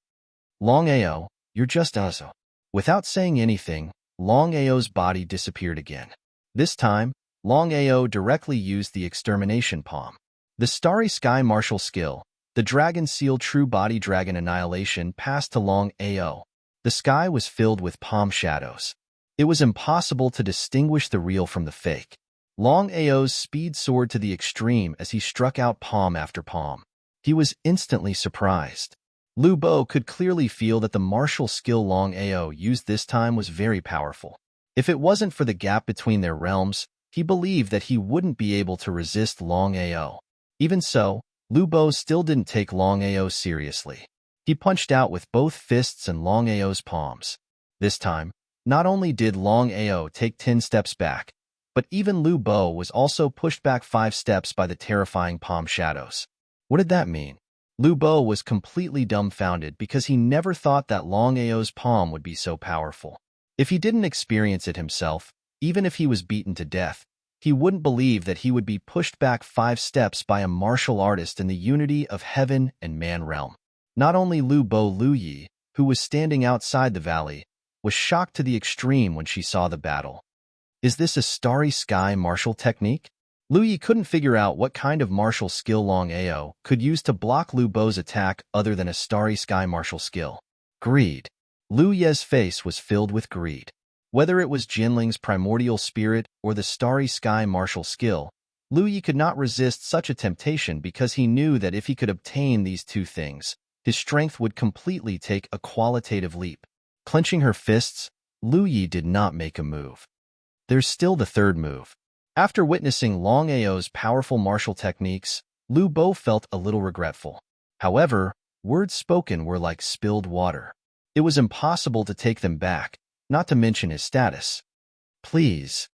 Longao, you're just Uzo. Without saying anything, Longao's body disappeared again. This time, Longao directly used the extermination palm. The Starry Sky martial skill, the Dragon Seal True Body Dragon Annihilation, passed to Longao. The sky was filled with palm shadows. It was impossible to distinguish the real from the fake. Longao's speed soared to the extreme as he struck out palm after palm. He was instantly surprised. Lu Bo could clearly feel that the martial skill Longao used this time was very powerful. If it wasn't for the gap between their realms, he believed that he wouldn't be able to resist Longao. Even so, Lu Bo still didn't take Longao seriously. He punched out with both fists and Longao's palms. This time, not only did Longao take 10 steps back, but even Lu Bo was also pushed back 5 steps by the terrifying palm shadows. What did that mean? Lu Bo was completely dumbfounded because he never thought that Longao's palm would be so powerful. If he didn't experience it himself, even if he was beaten to death, he wouldn't believe that he would be pushed back 5 steps by a martial artist in the unity of heaven and man realm. Not only Lu Bo, Lu Yi, who was standing outside the valley, was shocked to the extreme when she saw the battle. Is this a Starry Sky martial technique? Lu Yi couldn't figure out what kind of martial skill Longao could use to block Lu Bo's attack other than a Starry Sky martial skill. Greed. Lu Ye's face was filled with greed. Whether it was Jinling's primordial spirit or the Starry Sky martial skill, Lu Yi could not resist such a temptation because he knew that if he could obtain these 2 things, his strength would completely take a qualitative leap. Clenching her fists, Lu Yi did not make a move. There's still the 3rd move. After witnessing Longao's powerful martial techniques, Lu Bo felt a little regretful. However, words spoken were like spilled water. It was impossible to take them back, not to mention his status. Please.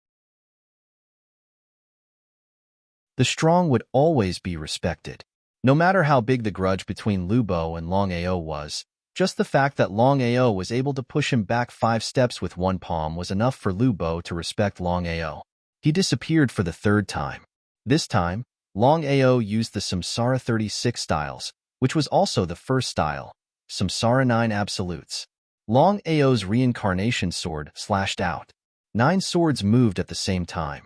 The strong would always be respected. No matter how big the grudge between Lu Bo and Longao was, just the fact that Longao was able to push him back 5 steps with 1 palm was enough for Lu Bo to respect Longao. He disappeared for the 3rd time. This time, Longao used the Samsara 36 styles, which was also the first style, Samsara 9 absolutes. Longao's reincarnation sword slashed out. 9 swords moved at the same time.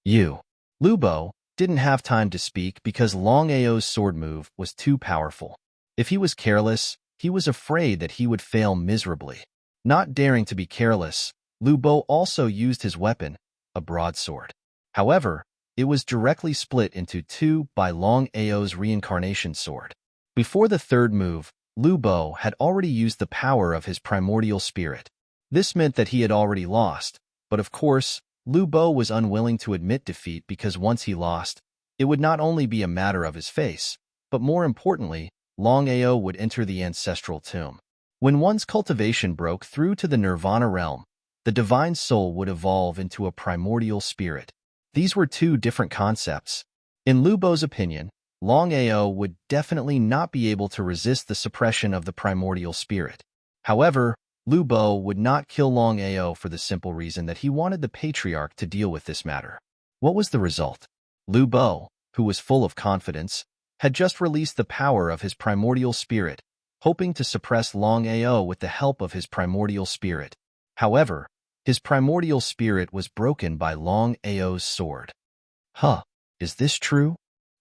Lu Bo didn't have time to speak because Longao's sword move was too powerful. If he was careless, he was afraid that he would fail miserably. Not daring to be careless, Lu Bo also used his weapon, a broadsword. However, it was directly split into 2 by Longao's reincarnation sword. Before the 3rd move, Lu Bo had already used the power of his primordial spirit. This meant that he had already lost, but of course, Lu Bo was unwilling to admit defeat because once he lost, it would not only be a matter of his face, but more importantly, Longao would enter the ancestral tomb. When one's cultivation broke through to the nirvana realm, the divine soul would evolve into a primordial spirit. These were two different concepts. In Lu Bo's opinion, Longao would definitely not be able to resist the suppression of the primordial spirit. However, Lu Bo would not kill Longao for the simple reason that he wanted the patriarch to deal with this matter. What was the result? Lu Bo, who was full of confidence, had just released the power of his primordial spirit, hoping to suppress Longao with the help of his primordial spirit. However, his primordial spirit was broken by Longao's sword. Is this true?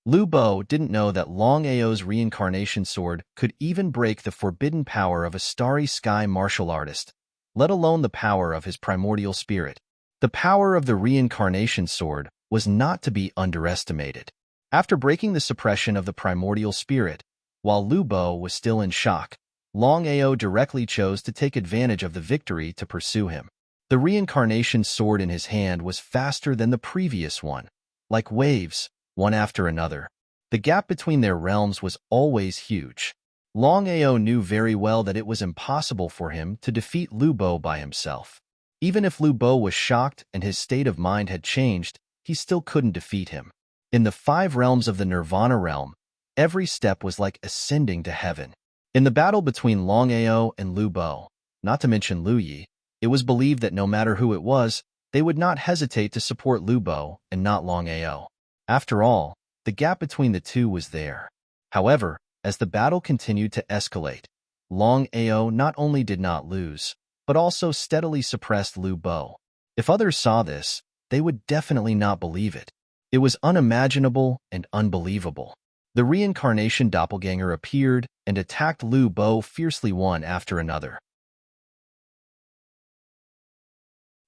Lu Bo didn't know that Longao's reincarnation sword could even break the forbidden power of a starry sky martial artist, let alone the power of his primordial spirit. The power of the reincarnation sword was not to be underestimated. After breaking the suppression of the primordial spirit, while Lu Bo was still in shock, Longao directly chose to take advantage of the victory to pursue him. The reincarnation sword in his hand was faster than the previous one, like waves, one after another. The gap between their realms was always huge. Longao knew very well that it was impossible for him to defeat Lu Bo by himself. Even if Lu Bo was shocked and his state of mind had changed, he still couldn't defeat him. In the 5 realms of the Nirvana realm, every step was like ascending to heaven. In the battle between Longao and Lu Bo, not to mention Lu Yi, it was believed that no matter who it was, they would not hesitate to support Lu Bo and not Longao. After all, the gap between the two was there. However, as the battle continued to escalate, Longao not only did not lose, but also steadily suppressed Lu Bo. If others saw this, they would definitely not believe it. It was unimaginable and unbelievable. The reincarnation doppelganger appeared and attacked Lu Bo fiercely one after another.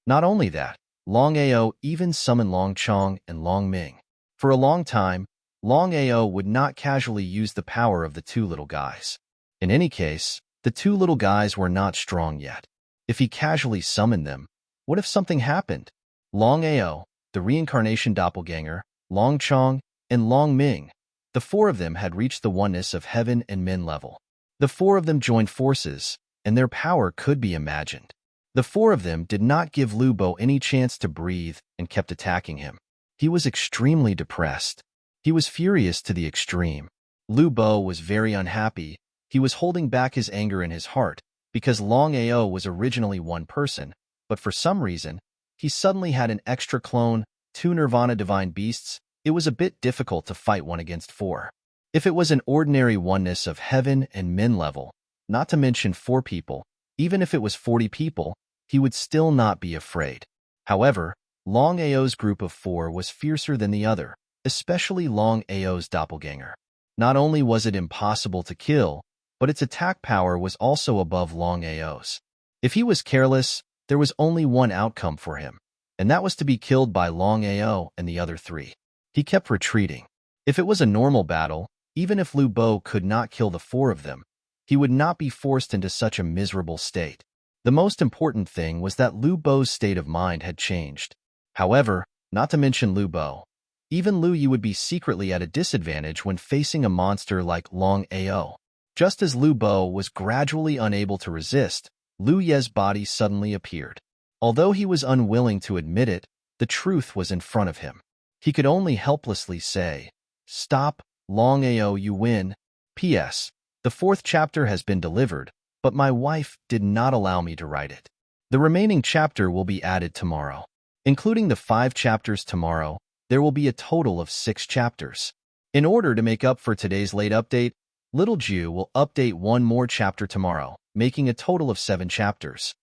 Not only that, Longao even summoned Long Chong and Long Ming. For a long time, Longao would not casually use the power of the two little guys. In any case, the two little guys were not strong yet. If he casually summoned them, what if something happened? Longao, the reincarnation doppelganger, Long Chong, and Long Ming, the 4 of them had reached the oneness of heaven and men level. The 4 of them joined forces, and their power could be imagined. The 4 of them did not give Lu Bo any chance to breathe and kept attacking him. He was extremely depressed. He was furious to the extreme. Lu Bo was very unhappy. He was holding back his anger in his heart because Longao was originally one person, but for some reason, he suddenly had an extra clone, 2 Nirvana divine beasts. It was a bit difficult to fight 1 against 4. If it was an ordinary oneness of heaven and men level, not to mention 4 people, even if it was 40 people, he would still not be afraid. However, Longao's group of 4 was fiercer than the other, especially Longao's doppelganger. Not only was it impossible to kill, but its attack power was also above Longao's. If he was careless, there was only one outcome for him, and that was to be killed by Longao and the other 3. He kept retreating. If it was a normal battle, even if Lu Bo could not kill the 4 of them, he would not be forced into such a miserable state. The most important thing was that Lu Bo's state of mind had changed. However, not to mention Lu Bo, even Lu Yi would be secretly at a disadvantage when facing a monster like Longao. Just as Lu Bo was gradually unable to resist, Lu Ye's body suddenly appeared. Although he was unwilling to admit it, the truth was in front of him. He could only helplessly say, "Stop, Longao, you win." P.S. The 4th chapter has been delivered, but my wife did not allow me to write it. The remaining chapter will be added tomorrow. Including the 5 chapters tomorrow, there will be a total of 6 chapters. In order to make up for today's late update, Little Jew will update 1 more chapter tomorrow, making a total of 7 chapters.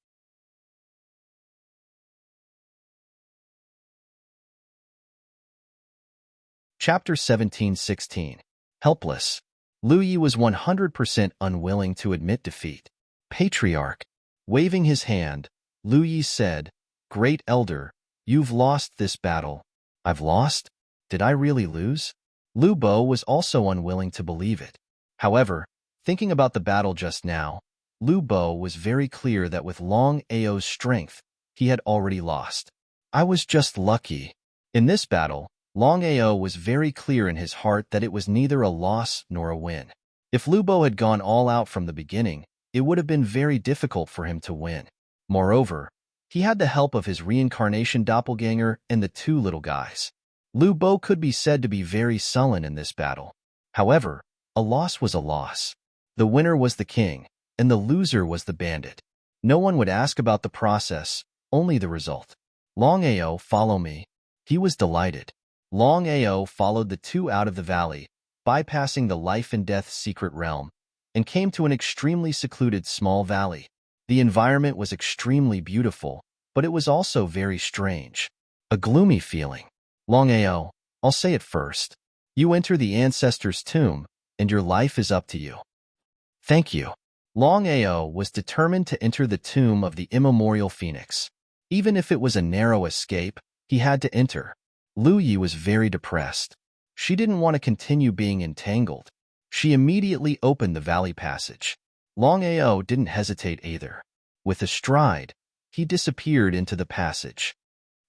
Chapter 17-16. Helpless. Lu Yi was 100% unwilling to admit defeat. Patriarch. Waving his hand, Lu Yi said, "Great Elder, you've lost this battle." "I've lost? Did I really lose?" Lu Bo was also unwilling to believe it. However, thinking about the battle just now, Lu Bo was very clear that with Longao's strength, he had already lost. "I was just lucky." In this battle, Longao was very clear in his heart that it was neither a loss nor a win. If Lu Bo had gone all out from the beginning, it would have been very difficult for him to win. Moreover, he had the help of his reincarnation doppelganger and the two little guys. Lu Bo could be said to be very sullen in this battle. However, a loss was a loss. The winner was the king, and the loser was the bandit. No one would ask about the process, only the result. Longao, follow me. He was delighted. Longao followed the two out of the valley, bypassing the life and death secret realm, and came to an extremely secluded small valley. The environment was extremely beautiful, but it was also very strange. A gloomy feeling. Longao, I'll say it first. You enter the ancestor's tomb, and your life is up to you. Thank you. Longao was determined to enter the tomb of the immemorial phoenix. Even if it was a narrow escape, he had to enter. Lu Yi was very depressed. She didn't want to continue being entangled. She immediately opened the valley passage. Longao didn't hesitate either. With a stride, he disappeared into the passage.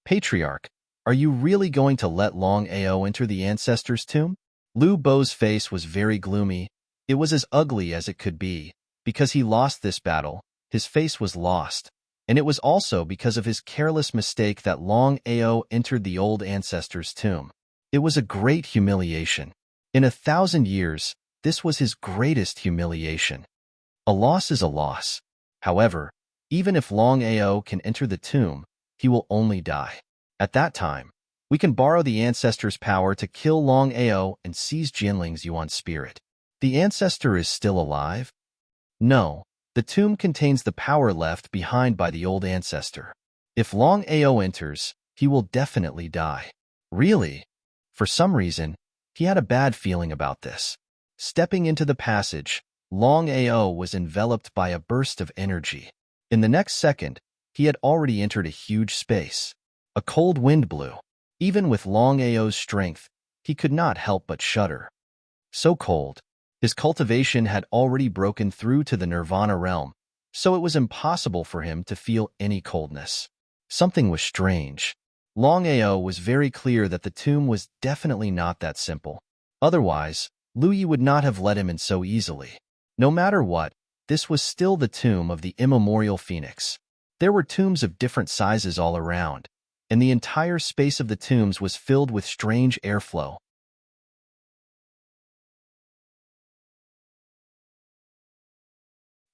Patriarch, are you really going to let Longao enter the ancestor's tomb? Lu Bo's face was very gloomy. It was as ugly as it could be. Because he lost this battle, his face was lost. And it was also because of his careless mistake that Longao entered the old ancestor's tomb. It was a great humiliation. In 1,000 years, this was his greatest humiliation. A loss is a loss. However, even if Longao can enter the tomb, he will only die. At that time, we can borrow the ancestor's power to kill Longao and seize Jinling's Yuan spirit. The ancestor is still alive? No, the tomb contains the power left behind by the old ancestor. If Longao enters, he will definitely die. Really? For some reason, he had a bad feeling about this. Stepping into the passage, Longao was enveloped by a burst of energy. In the next second, he had already entered a huge space. A cold wind blew. Even with Longao's strength, he could not help but shudder. So cold. His cultivation had already broken through to the Nirvana realm, so it was impossible for him to feel any coldness. Something was strange. Longao was very clear that the tomb was definitely not that simple. Otherwise, Lu Yi would not have let him in so easily. No matter what, this was still the tomb of the immemorial phoenix. There were tombs of different sizes all around, and the entire space of the tombs was filled with strange airflow.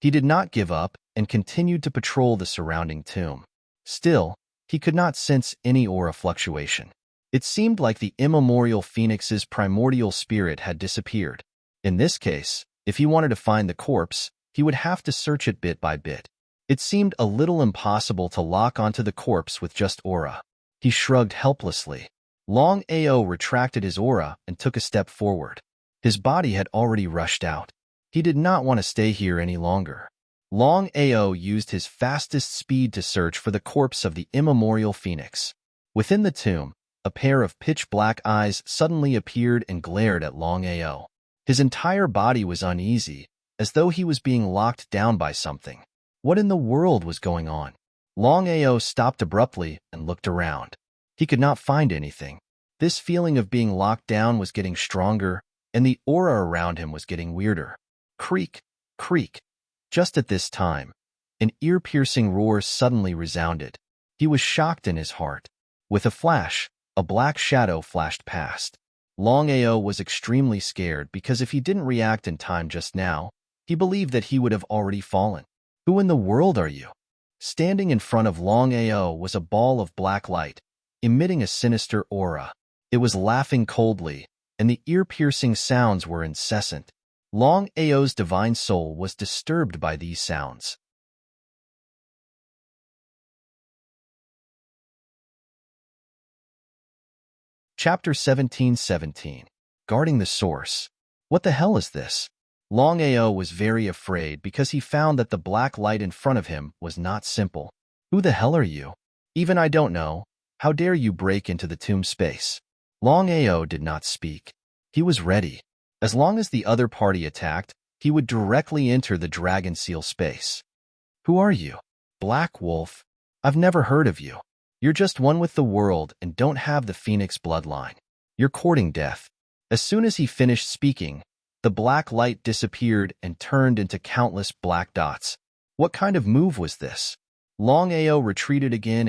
He did not give up and continued to patrol the surrounding tomb. Still, he could not sense any aura fluctuation. It seemed like the immemorial phoenix's primordial spirit had disappeared. In this case, if he wanted to find the corpse, he would have to search it bit by bit. It seemed a little impossible to lock onto the corpse with just aura. He shrugged helplessly. Longao retracted his aura and took a step forward. His body had already rushed out. He did not want to stay here any longer. Longao used his fastest speed to search for the corpse of the immemorial phoenix. Within the tomb, a pair of pitch-black eyes suddenly appeared and glared at Longao. His entire body was uneasy, as though he was being locked down by something. What in the world was going on? Longao stopped abruptly and looked around. He could not find anything. This feeling of being locked down was getting stronger, and the aura around him was getting weirder. Creak, creak. Just at this time, an ear-piercing roar suddenly resounded. He was shocked in his heart. With a flash, a black shadow flashed past. Longao was extremely scared because if he didn't react in time just now, he believed that he would have already fallen. Who in the world are you? Standing in front of Longao was a ball of black light, emitting a sinister aura. It was laughing coldly, and the ear-piercing sounds were incessant. Longao's divine soul was disturbed by these sounds. Chapter 17:17. Guarding the Source. What the hell is this? Longao was very afraid because he found that the black light in front of him was not simple. Who the hell are you? Even I don't know. How dare you break into the tomb space? Longao did not speak. He was ready. As long as the other party attacked, he would directly enter the dragon seal space. Who are you? Black Wolf. I've never heard of you. You're just one with the world and don't have the phoenix bloodline. You're courting death. As soon as he finished speaking, The black light disappeared and turned into countless black dots. What kind of move was this? Longao retreated again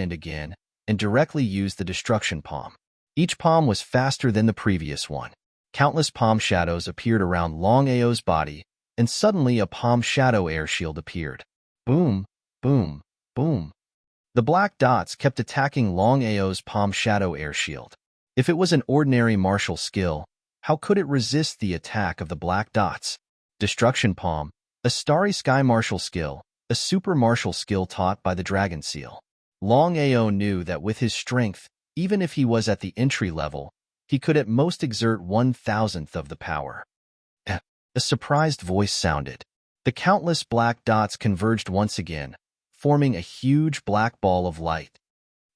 and directly used the destruction palm. Each palm was faster than the previous one. Countless palm shadows appeared around Longao's body, and suddenly a palm shadow air shield appeared. Boom, boom, boom. The black dots kept attacking Longao's palm shadow air shield. If it was an ordinary martial skill, how could it resist the attack of the black dots? Destruction Palm, a starry sky martial skill, a super martial skill taught by the Dragon Seal. Longao knew that with his strength, even if he was at the entry level, he could at most exert 1,000th of the power. A surprised voice sounded. The countless black dots converged once again, forming a huge black ball of light.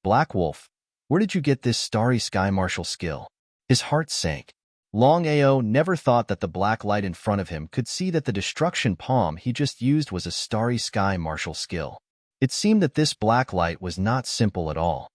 Black Wolf, where did you get this starry sky martial skill? His heart sank. Longao never thought that the black light in front of him could see that the destruction palm he just used was a starry sky martial skill. It seemed that this black light was not simple at all.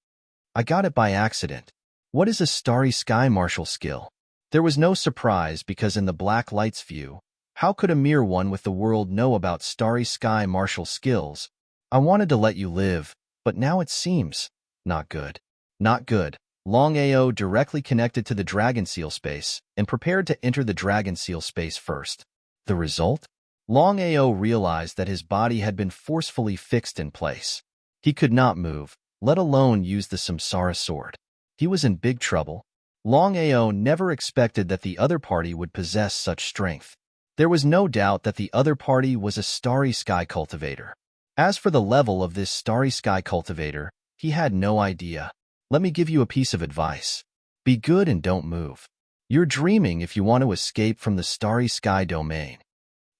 I got it by accident. What is a starry sky martial skill? There was no surprise because in the black light's view, how could a mere one with the world know about starry sky martial skills? I wanted to let you live, but now it seems not good. Not good. Longao directly connected to the Dragon Seal space and prepared to enter the Dragon Seal space first. The result? Longao realized that his body had been forcefully fixed in place. He could not move, let alone use the Samsara sword. He was in big trouble. Longao never expected that the other party would possess such strength. There was no doubt that the other party was a starry sky cultivator. As for the level of this starry sky cultivator, he had no idea. Let me give you a piece of advice. Be good and don't move. You're dreaming if you want to escape from the starry sky domain.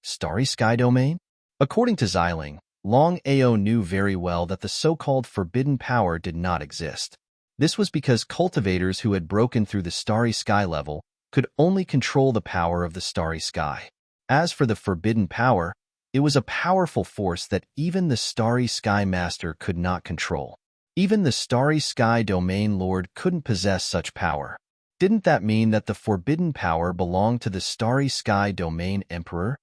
Starry sky domain? According to Xiling, Longao knew very well that the so-called forbidden power did not exist. This was because cultivators who had broken through the starry sky level could only control the power of the starry sky. As for the forbidden power, it was a powerful force that even the starry sky master could not control. Even the starry sky domain lord couldn't possess such power. Didn't that mean that the forbidden power belonged to the starry sky domain emperor?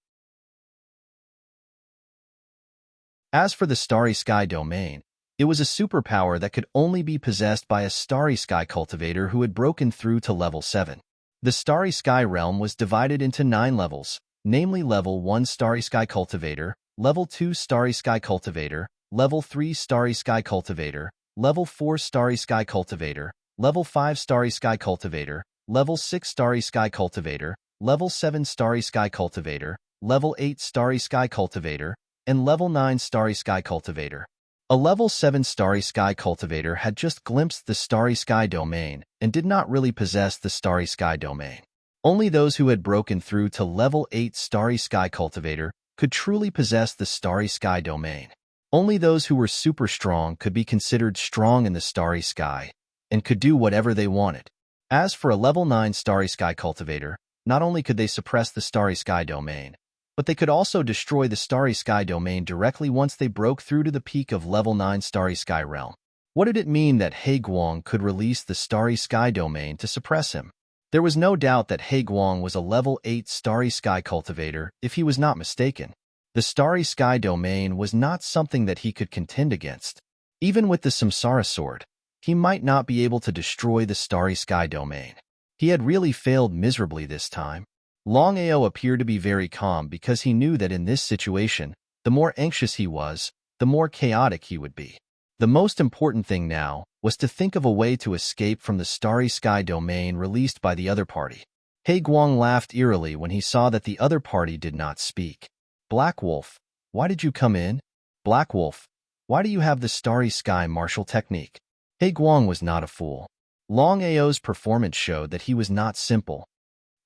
As for the starry sky domain, it was a superpower that could only be possessed by a starry sky cultivator who had broken through to level 7. The starry sky realm was divided into 9 levels, namely level 1 starry sky cultivator, level 2 starry sky cultivator, level 3 starry sky cultivator, level 4 starry sky cultivator, level 5 starry sky cultivator, level 6 starry sky cultivator, level 7 starry sky cultivator, level 8 starry sky cultivator, and level 9 starry sky cultivator. A level 7 starry sky cultivator had just glimpsed the starry sky domain and did not really possess the starry sky domain. Only those who had broken through to level 8 starry sky cultivator could truly possess the starry sky domain. Only those who were super strong could be considered strong in the starry sky and could do whatever they wanted. As for a level 9 starry sky cultivator, not only could they suppress the starry sky domain, but they could also destroy the starry sky domain directly once they broke through to the peak of level 9 starry sky realm. What did it mean that He Guang could release the starry sky domain to suppress him? There was no doubt that He Guang was a level 8 starry sky cultivator if he was not mistaken. The starry sky domain was not something that he could contend against. Even with the Samsara sword, he might not be able to destroy the starry sky domain. He had really failed miserably this time. Longao appeared to be very calm because he knew that in this situation, the more anxious he was, the more chaotic he would be. The most important thing now was to think of a way to escape from the starry sky domain released by the other party. He Guang laughed eerily when he saw that the other party did not speak. Black Wolf, why did you come in? Black Wolf, why do you have the starry sky martial technique? He Guang was not a fool. Longao's performance showed that he was not simple.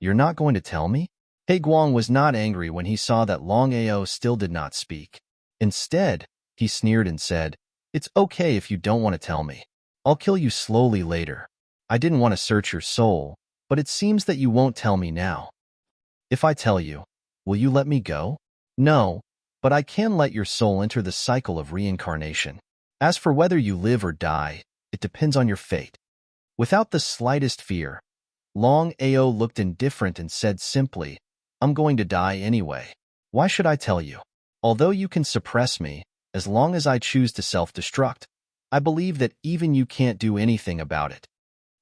You're not going to tell me? He Guang was not angry when he saw that Longao still did not speak. Instead, he sneered and said, "It's okay if you don't want to tell me. I'll kill you slowly later. I didn't want to search your soul, but it seems that you won't tell me now. If I tell you, will you let me go? No, but I can let your soul enter the cycle of reincarnation. As for whether you live or die, it depends on your fate." Without the slightest fear, Longao looked indifferent and said simply, I'm going to die anyway. Why should I tell you? Although you can suppress me, as long as I choose to self-destruct, I believe that even you can't do anything about it.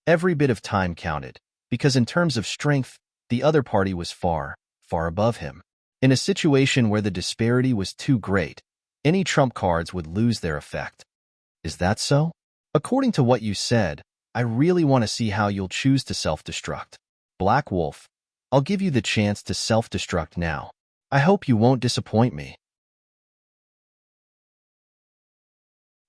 Every bit of time counted, because in terms of strength, the other party was far, far above him. In a situation where the disparity was too great, any trump cards would lose their effect. Is that so? According to what you said, I really want to see how you'll choose to self-destruct. Black Wolf, I'll give you the chance to self-destruct now. I hope you won't disappoint me.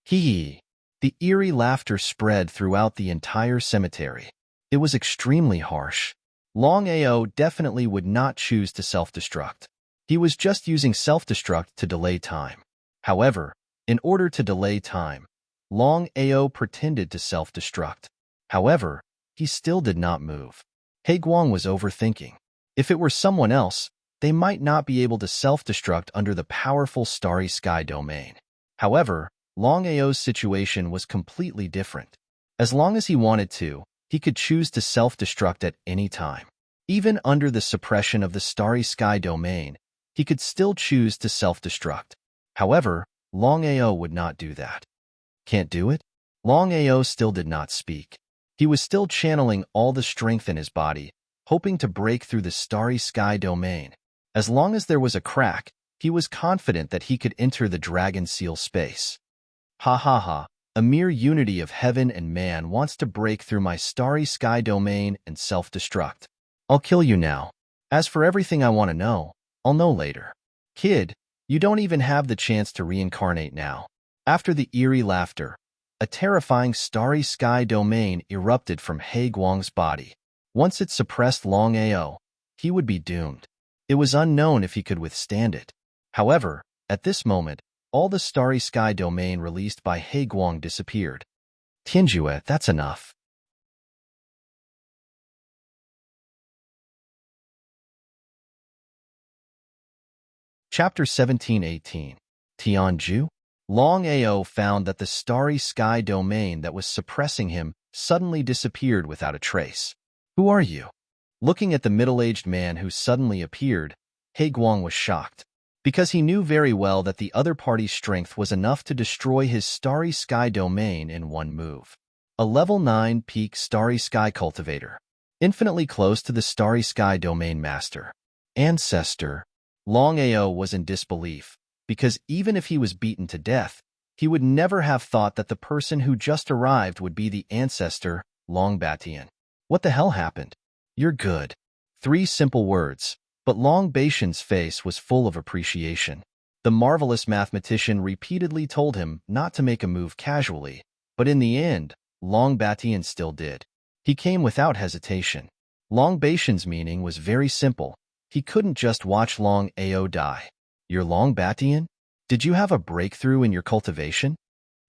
Hee hee. The eerie laughter spread throughout the entire cemetery. It was extremely harsh. Longao definitely would not choose to self-destruct. He was just using self-destruct to delay time. However, in order to delay time, Longao pretended to self-destruct. However, he still did not move. He Guang was overthinking. If it were someone else, they might not be able to self-destruct under the powerful starry sky domain. However, Longao's situation was completely different. As long as he wanted to, he could choose to self-destruct at any time. Even under the suppression of the starry sky domain, he could still choose to self-destruct. However, Longao would not do that. Can't do it? Longao still did not speak. He was still channeling all the strength in his body, hoping to break through the starry sky domain. As long as there was a crack, he was confident that he could enter the dragon seal space. Ha ha ha, a mere unity of heaven and man wants to break through my starry sky domain and self-destruct. I'll kill you now. As for everything I want to know, I'll know later. Kid, you don't even have the chance to reincarnate now. After the eerie laughter, a terrifying starry sky domain erupted from He Guang's body. Once it suppressed Longao, he would be doomed. It was unknown if he could withstand it. However, at this moment, all the starry sky domain released by He Guang disappeared. Tianjue, that's enough. Chapter 17-18. Tianju? Longao found that the starry sky domain that was suppressing him suddenly disappeared without a trace. Who are you? Looking at the middle-aged man who suddenly appeared, He Guang was shocked, because he knew very well that the other party's strength was enough to destroy his starry sky domain in one move. A level 9 peak starry sky cultivator, infinitely close to the starry sky domain master. Ancestor. Longao was in disbelief, because even if he was beaten to death, he would never have thought that the person who just arrived would be the ancestor, Longbatian. What the hell happened? You're good. 3 simple words, but Longbatian's face was full of appreciation. The marvelous mathematician repeatedly told him not to make a move casually, but in the end, Longbatian still did. He came without hesitation. Longbatian's meaning was very simple. He couldn't just watch Longao die. You're Longbatian? Did you have a breakthrough in your cultivation?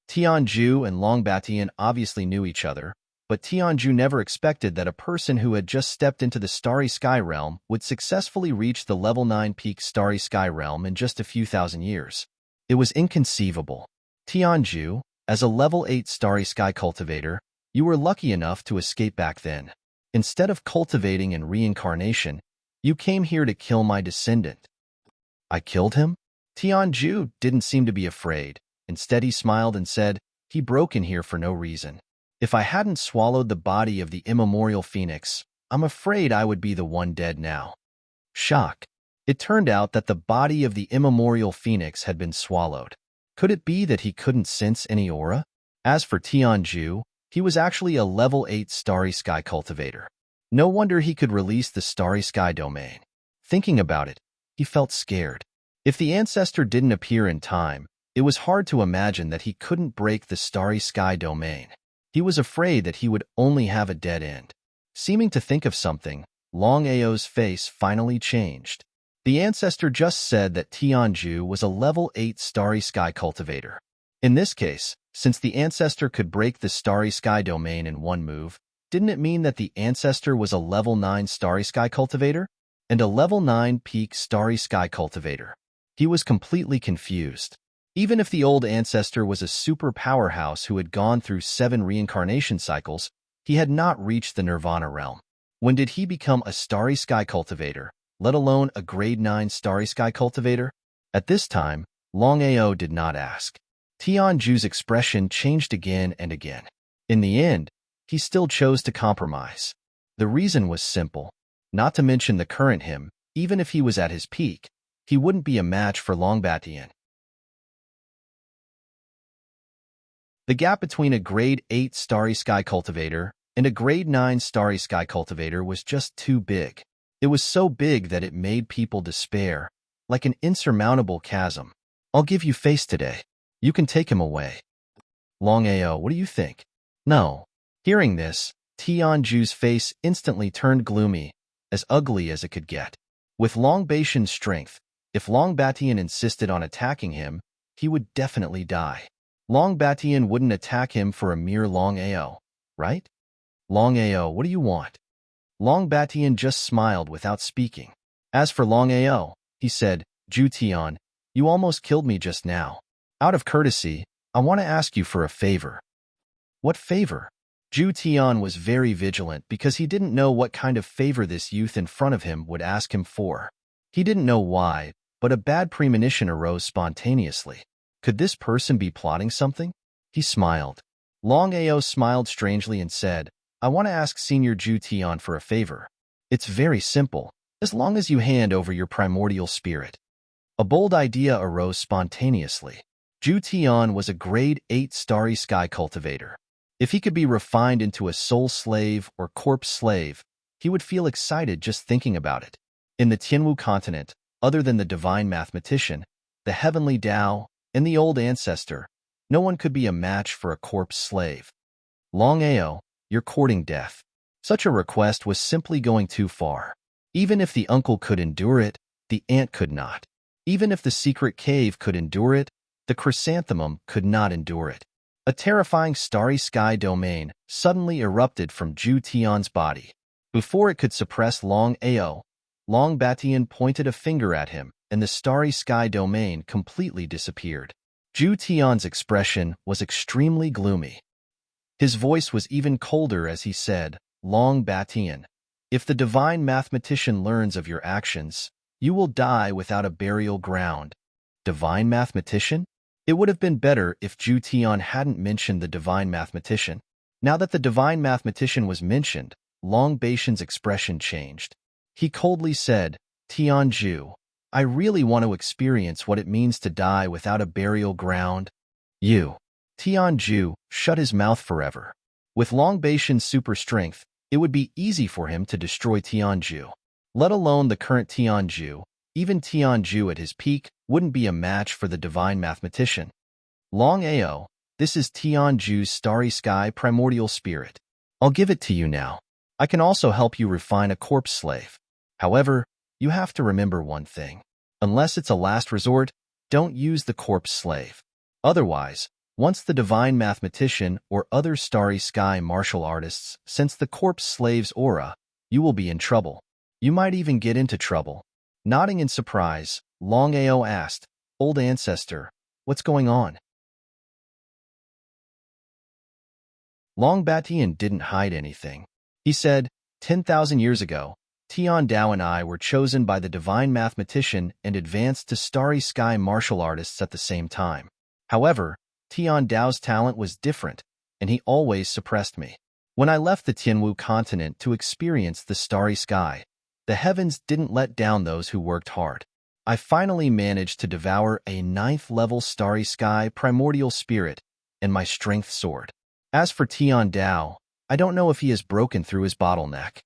Tianju and Longbatian obviously knew each other, but Tianju never expected that a person who had just stepped into the Starry Sky Realm would successfully reach the level 9 peak Starry Sky Realm in just a few thousand years. It was inconceivable. Tianju, as a level 8 Starry Sky cultivator, you were lucky enough to escape back then. Instead of cultivating and reincarnation, you came here to kill my descendant. I killed him? Tianju didn't seem to be afraid. Instead, he smiled and said, he broke in here for no reason. If I hadn't swallowed the body of the immemorial phoenix, I'm afraid I would be the one dead now. Shock. It turned out that the body of the immemorial phoenix had been swallowed. Could it be that he couldn't sense any aura? As for Tianju, he was actually a level 8 Starry Sky cultivator. No wonder he could release the Starry Sky domain. Thinking about it, he felt scared. If the ancestor didn't appear in time, it was hard to imagine that he couldn't break the Starry Sky domain. He was afraid that he would only have a dead end. Seeming to think of something, Longao's face finally changed. The ancestor just said that Tianju was a level 8 Starry Sky cultivator. In this case, since the ancestor could break the Starry Sky domain in one move, didn't it mean that the ancestor was a level 9 Starry Sky cultivator? And a level 9 peak Starry Sky cultivator? He was completely confused. Even if the old ancestor was a super powerhouse who had gone through 7 reincarnation cycles, he had not reached the Nirvana realm. When did he become a Starry Sky cultivator, let alone a grade 9 starry sky cultivator? At this time, Longao did not ask. Tianju's expression changed again and again. In the end, he still chose to compromise. The reason was simple. Not to mention the current him, even if he was at his peak, he wouldn't be a match for Longbatian. The gap between a grade 8 starry sky cultivator and a grade 9 starry sky cultivator was just too big. It was so big that it made people despair, like an insurmountable chasm. I'll give you face today. You can take him away. Longao, what do you think? No. Hearing this, Tianju's face instantly turned gloomy, as ugly as it could get. With Longbation's strength, if Longbatian insisted on attacking him, he would definitely die. Longbatian wouldn't attack him for a mere Longao, right? Longao, what do you want? Longbatian just smiled without speaking. As for Longao, he said, Ju Tian, you almost killed me just now. Out of courtesy, I want to ask you for a favor. What favor? Ju Tian was very vigilant because he didn't know what kind of favor this youth in front of him would ask him for. He didn't know why, but a bad premonition arose spontaneously. Could this person be plotting something? He smiled. Longao smiled strangely and said, I want to ask Senior Ju Tian for a favor. It's very simple, as long as you hand over your primordial spirit. A bold idea arose spontaneously. Ju Tian was a grade 8 starry sky cultivator. If he could be refined into a soul slave or corpse slave, he would feel excited just thinking about it. In the Tianwu continent, other than the divine mathematician, the heavenly Tao, and the old ancestor, no one could be a match for a corpse slave. Longao, you're courting death. Such a request was simply going too far. Even if the uncle could endure it, the aunt could not. Even if the secret cave could endure it, the chrysanthemum could not endure it. A terrifying starry sky domain suddenly erupted from Ju Tian's body. Before it could suppress Longao, Longbatian pointed a finger at him, and the starry sky domain completely disappeared. Ju Tian's expression was extremely gloomy. His voice was even colder as he said, Longbatian, if the divine mathematician learns of your actions, you will die without a burial ground. Divine mathematician? It would have been better if Ju Tian hadn't mentioned the divine mathematician. Now that the divine mathematician was mentioned, Longbation's expression changed. He coldly said, Tianju, I really want to experience what it means to die without a burial ground. You. Tianju shut his mouth forever. With Longbation's super strength, it would be easy for him to destroy Tianju. Let alone the current Tianju, even Tianju at his peak wouldn't be a match for the divine mathematician. Longao, this is Tianju's starry sky primordial spirit. I'll give it to you now. I can also help you refine a corpse slave. However, you have to remember one thing. Unless it's a last resort, don't use the corpse slave. Otherwise, once the divine mathematician or other starry sky martial artists sense the corpse slave's aura, you will be in trouble. You might even get into trouble. Nodding in surprise, Longao asked, Old ancestor, what's going on? Longbatian didn't hide anything. He said, 10,000 years ago, Tian Dao and I were chosen by the divine mathematician and advanced to starry sky martial artists at the same time. However, Tian Dao's talent was different, and he always suppressed me. When I left the Tianwu continent to experience the starry sky, the heavens didn't let down those who worked hard. I finally managed to devour a 9th-level starry sky primordial spirit and my strength soared. As for Tian Dao, I don't know if he has broken through his bottleneck.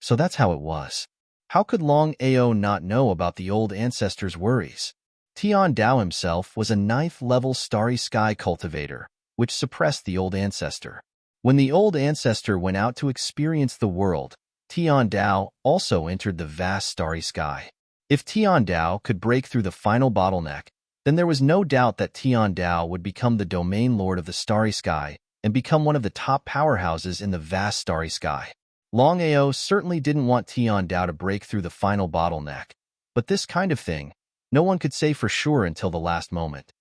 So that's how it was. How could Longao not know about the old ancestor's worries? Tian Dao himself was a 9th-level starry sky cultivator, which suppressed the old ancestor. When the old ancestor went out to experience the world, Tian Dao also entered the vast starry sky. If Tian Dao could break through the final bottleneck, then there was no doubt that Tian Dao would become the domain lord of the starry sky and become one of the top powerhouses in the vast starry sky. Longao certainly didn't want Tian Dao to break through the final bottleneck, but this kind of thing, no one could say for sure until the last moment.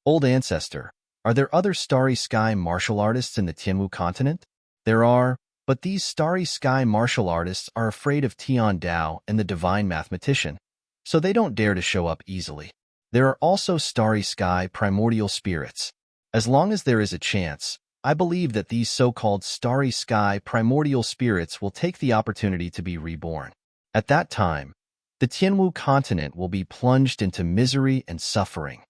Old ancestor, are there other starry sky martial artists in the Tianwu continent? There are, But these starry sky martial artists are afraid of Tian Dao and the divine mathematician, so they don't dare to show up easily. There are also starry sky primordial spirits. As long as there is a chance, I believe that these so-called starry sky primordial spirits will take the opportunity to be reborn. At that time, the Tianwu continent will be plunged into misery and suffering.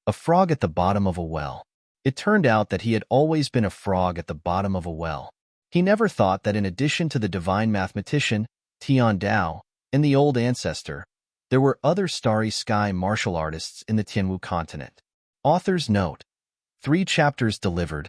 A frog at the bottom of a well. It turned out that he had always been a frog at the bottom of a well. He never thought that in addition to the divine mathematician, Tian Dao, and the old ancestor, there were other starry sky martial artists in the Tianwu continent. Author's note: 3 chapters delivered.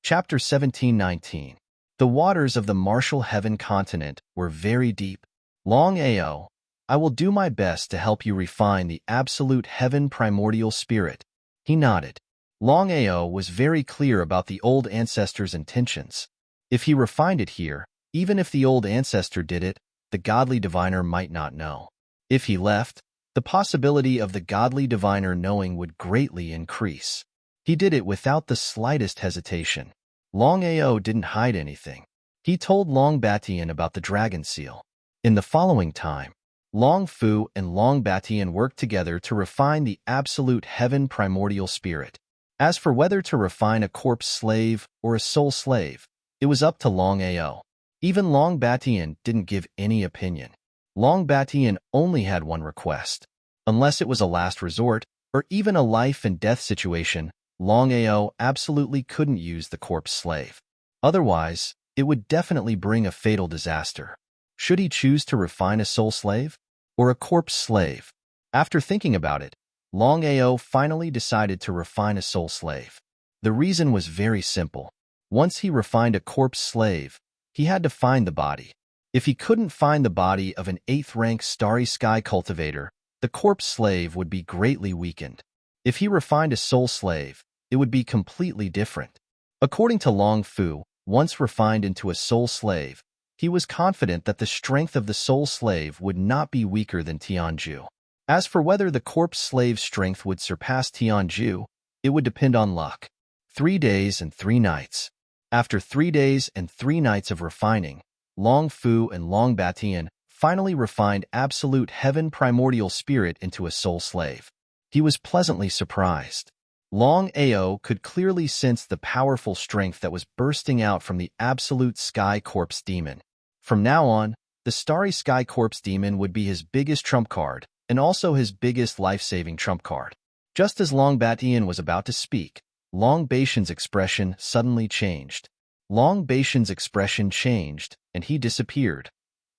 Chapter 17-19. The waters of the martial heaven continent were very deep. Longao, I will do my best to help you refine the absolute heaven primordial spirit. He nodded. Longao was very clear about the old ancestor's intentions. If he refined it here, even if the old ancestor did it, the godly diviner might not know. If he left, the possibility of the godly diviner knowing would greatly increase. He did it without the slightest hesitation. Longao didn't hide anything. He told Long Batian about the dragon seal. In the following time, Long Fu and Long Batian worked together to refine the absolute heaven primordial spirit. As for whether to refine a corpse slave or a soul slave, it was up to Longao. Even Long Batian didn't give any opinion. Long Batian only had one request. Unless it was a last resort, or even a life and death situation, Longao absolutely couldn't use the corpse slave. Otherwise, it would definitely bring a fatal disaster. Should he choose to refine a soul slave or a corpse slave? After thinking about it, Longao finally decided to refine a soul slave. The reason was very simple. Once he refined a corpse slave, he had to find the body. If he couldn't find the body of an 8th-rank starry sky cultivator, the corpse slave would be greatly weakened. If he refined a soul slave, it would be completely different. According to Long Fu, once refined into a soul slave, he was confident that the strength of the soul slave would not be weaker than Tianju. As for whether the corpse slave's strength would surpass Tianju, it would depend on luck. 3 days and 3 nights. After 3 days and 3 nights of refining, Long Fu and Long Batian finally refined absolute heaven primordial spirit into a soul slave. He was pleasantly surprised. Long Ao could clearly sense the powerful strength that was bursting out from the absolute sky corpse demon. From now on, the starry sky corpse demon would be his biggest trump card, and also his biggest life-saving trump card. Just as Long Batian was about to speak, Long Batian's expression suddenly changed. Long Batian's expression changed, and he disappeared,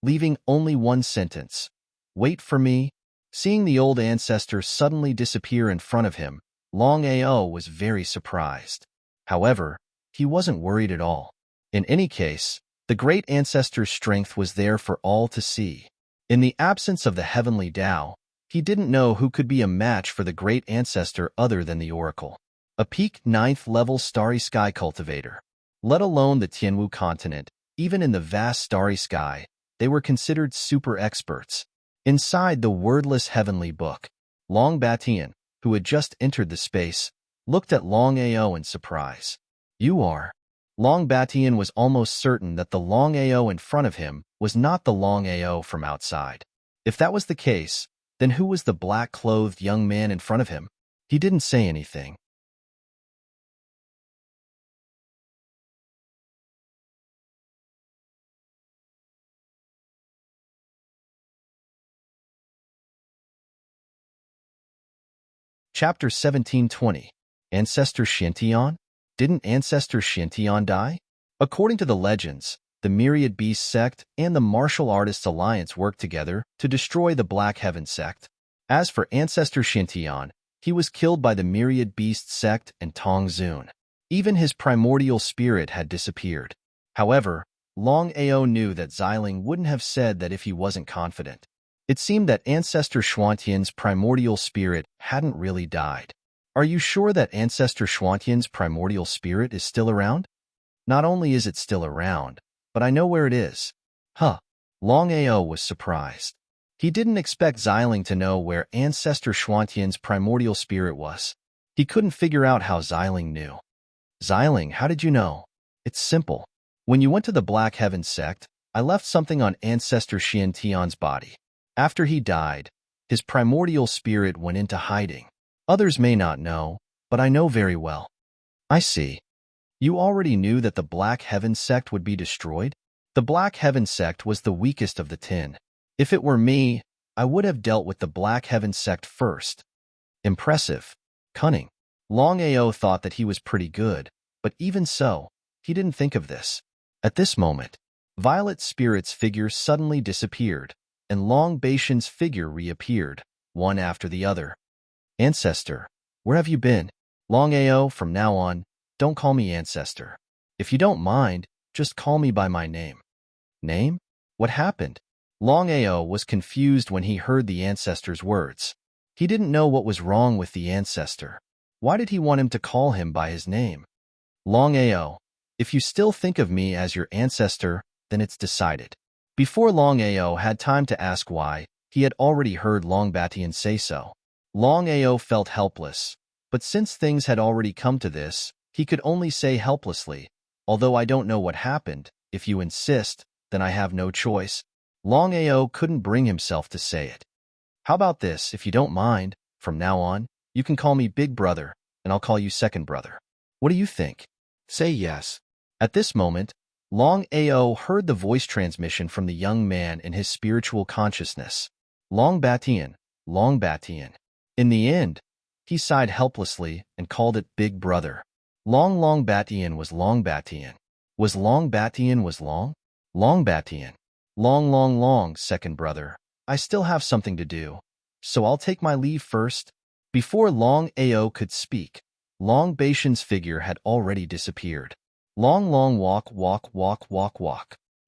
leaving only one sentence. Wait for me. Seeing the old ancestor suddenly disappear in front of him, Long Ao was very surprised. However, he wasn't worried at all. In any case, the great ancestor's strength was there for all to see. In the absence of the heavenly Tao, he didn't know who could be a match for the great ancestor other than the oracle. A peak 9th-level starry sky cultivator. Let alone the Tianwu continent, even in the vast starry sky, they were considered super experts. Inside the wordless heavenly book, Long Batian, who had just entered the space, looked at Long Ao in surprise. You are. Long Batian was almost certain that the Long Ao in front of him was not the Long Ao from outside. If that was the case, then who was the black-clothed young man in front of him? He didn't say anything. Chapter 17-20. Ancestor Xiantian? Didn't Ancestor Xiantian die? According to the legends, the Myriad Beast sect and the Martial Artists Alliance worked together to destroy the Black Heaven sect. As for Ancestor Xiantian, he was killed by the Myriad Beast sect and Tong Zun. Even his primordial spirit had disappeared. However, Long Ao knew that Xiling wouldn't have said that if he wasn't confident. It seemed that Ancestor Xuantian's primordial spirit hadn't really died. Are you sure that Ancestor Xuantian's primordial spirit is still around? Not only is it still around, but I know where it is. Huh. Long Ao was surprised. He didn't expect Xiling to know where Ancestor Xuantian's primordial spirit was. He couldn't figure out how Xiling knew. Xiling, how did you know? It's simple. When you went to the Black Heaven sect, I left something on Ancestor Xiantian's body. After he died, his primordial spirit went into hiding. Others may not know, but I know very well. I see. You already knew that the Black Heaven sect would be destroyed? The Black Heaven sect was the weakest of the 10. If it were me, I would have dealt with the Black Heaven sect first. Impressive. Cunning. Longao thought that he was pretty good, but even so, he didn't think of this. At this moment, Violet Spirit's figure suddenly disappeared, and Long Baishan's figure reappeared, one after the other. Ancestor, where have you been? Longao, from now on, don't call me Ancestor. If you don't mind, just call me by my name. Name? What happened? Longao was confused when he heard the Ancestor's words. He didn't know what was wrong with the Ancestor. Why did he want him to call him by his name? Longao, if you still think of me as your ancestor, then it's decided. Before Longao had time to ask why, he had already heard Longbatian say so. Longao felt helpless, but since things had already come to this, he could only say helplessly, although I don't know what happened, if you insist, then I have no choice. Longao couldn't bring himself to say it. How about this, if you don't mind, from now on, you can call me Big Brother, and I'll call you Second Brother. What do you think? Say yes. At this moment, Longao heard the voice transmission from the young man in his spiritual consciousness. Longbatian, Longbatian. In the end, he sighed helplessly and called it Big Brother. Longbatian was Longbatian. Was Longbatian was Long? Longbatian. Long, Second Brother. I still have something to do, so I'll take my leave first. Before Longao could speak, Long Baishan's figure had already disappeared. Long walk.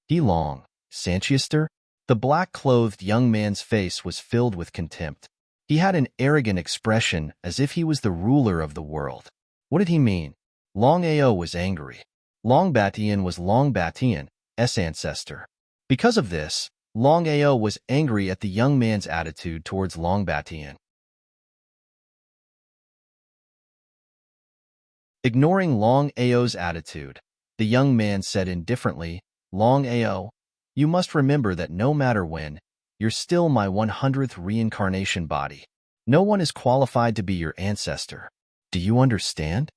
He Long, Sanchester? The black-clothed young man's face was filled with contempt. He had an arrogant expression as if he was the ruler of the world. What did he mean? Longao was angry. Longbatian was Longbatian's ancestor. Because of this, Longao was angry at the young man's attitude towards Longbatian. Ignoring Longao's attitude, the young man said indifferently, Longao, you must remember that no matter when, you're still my 100th reincarnation body. No one is qualified to be your ancestor. Do you understand?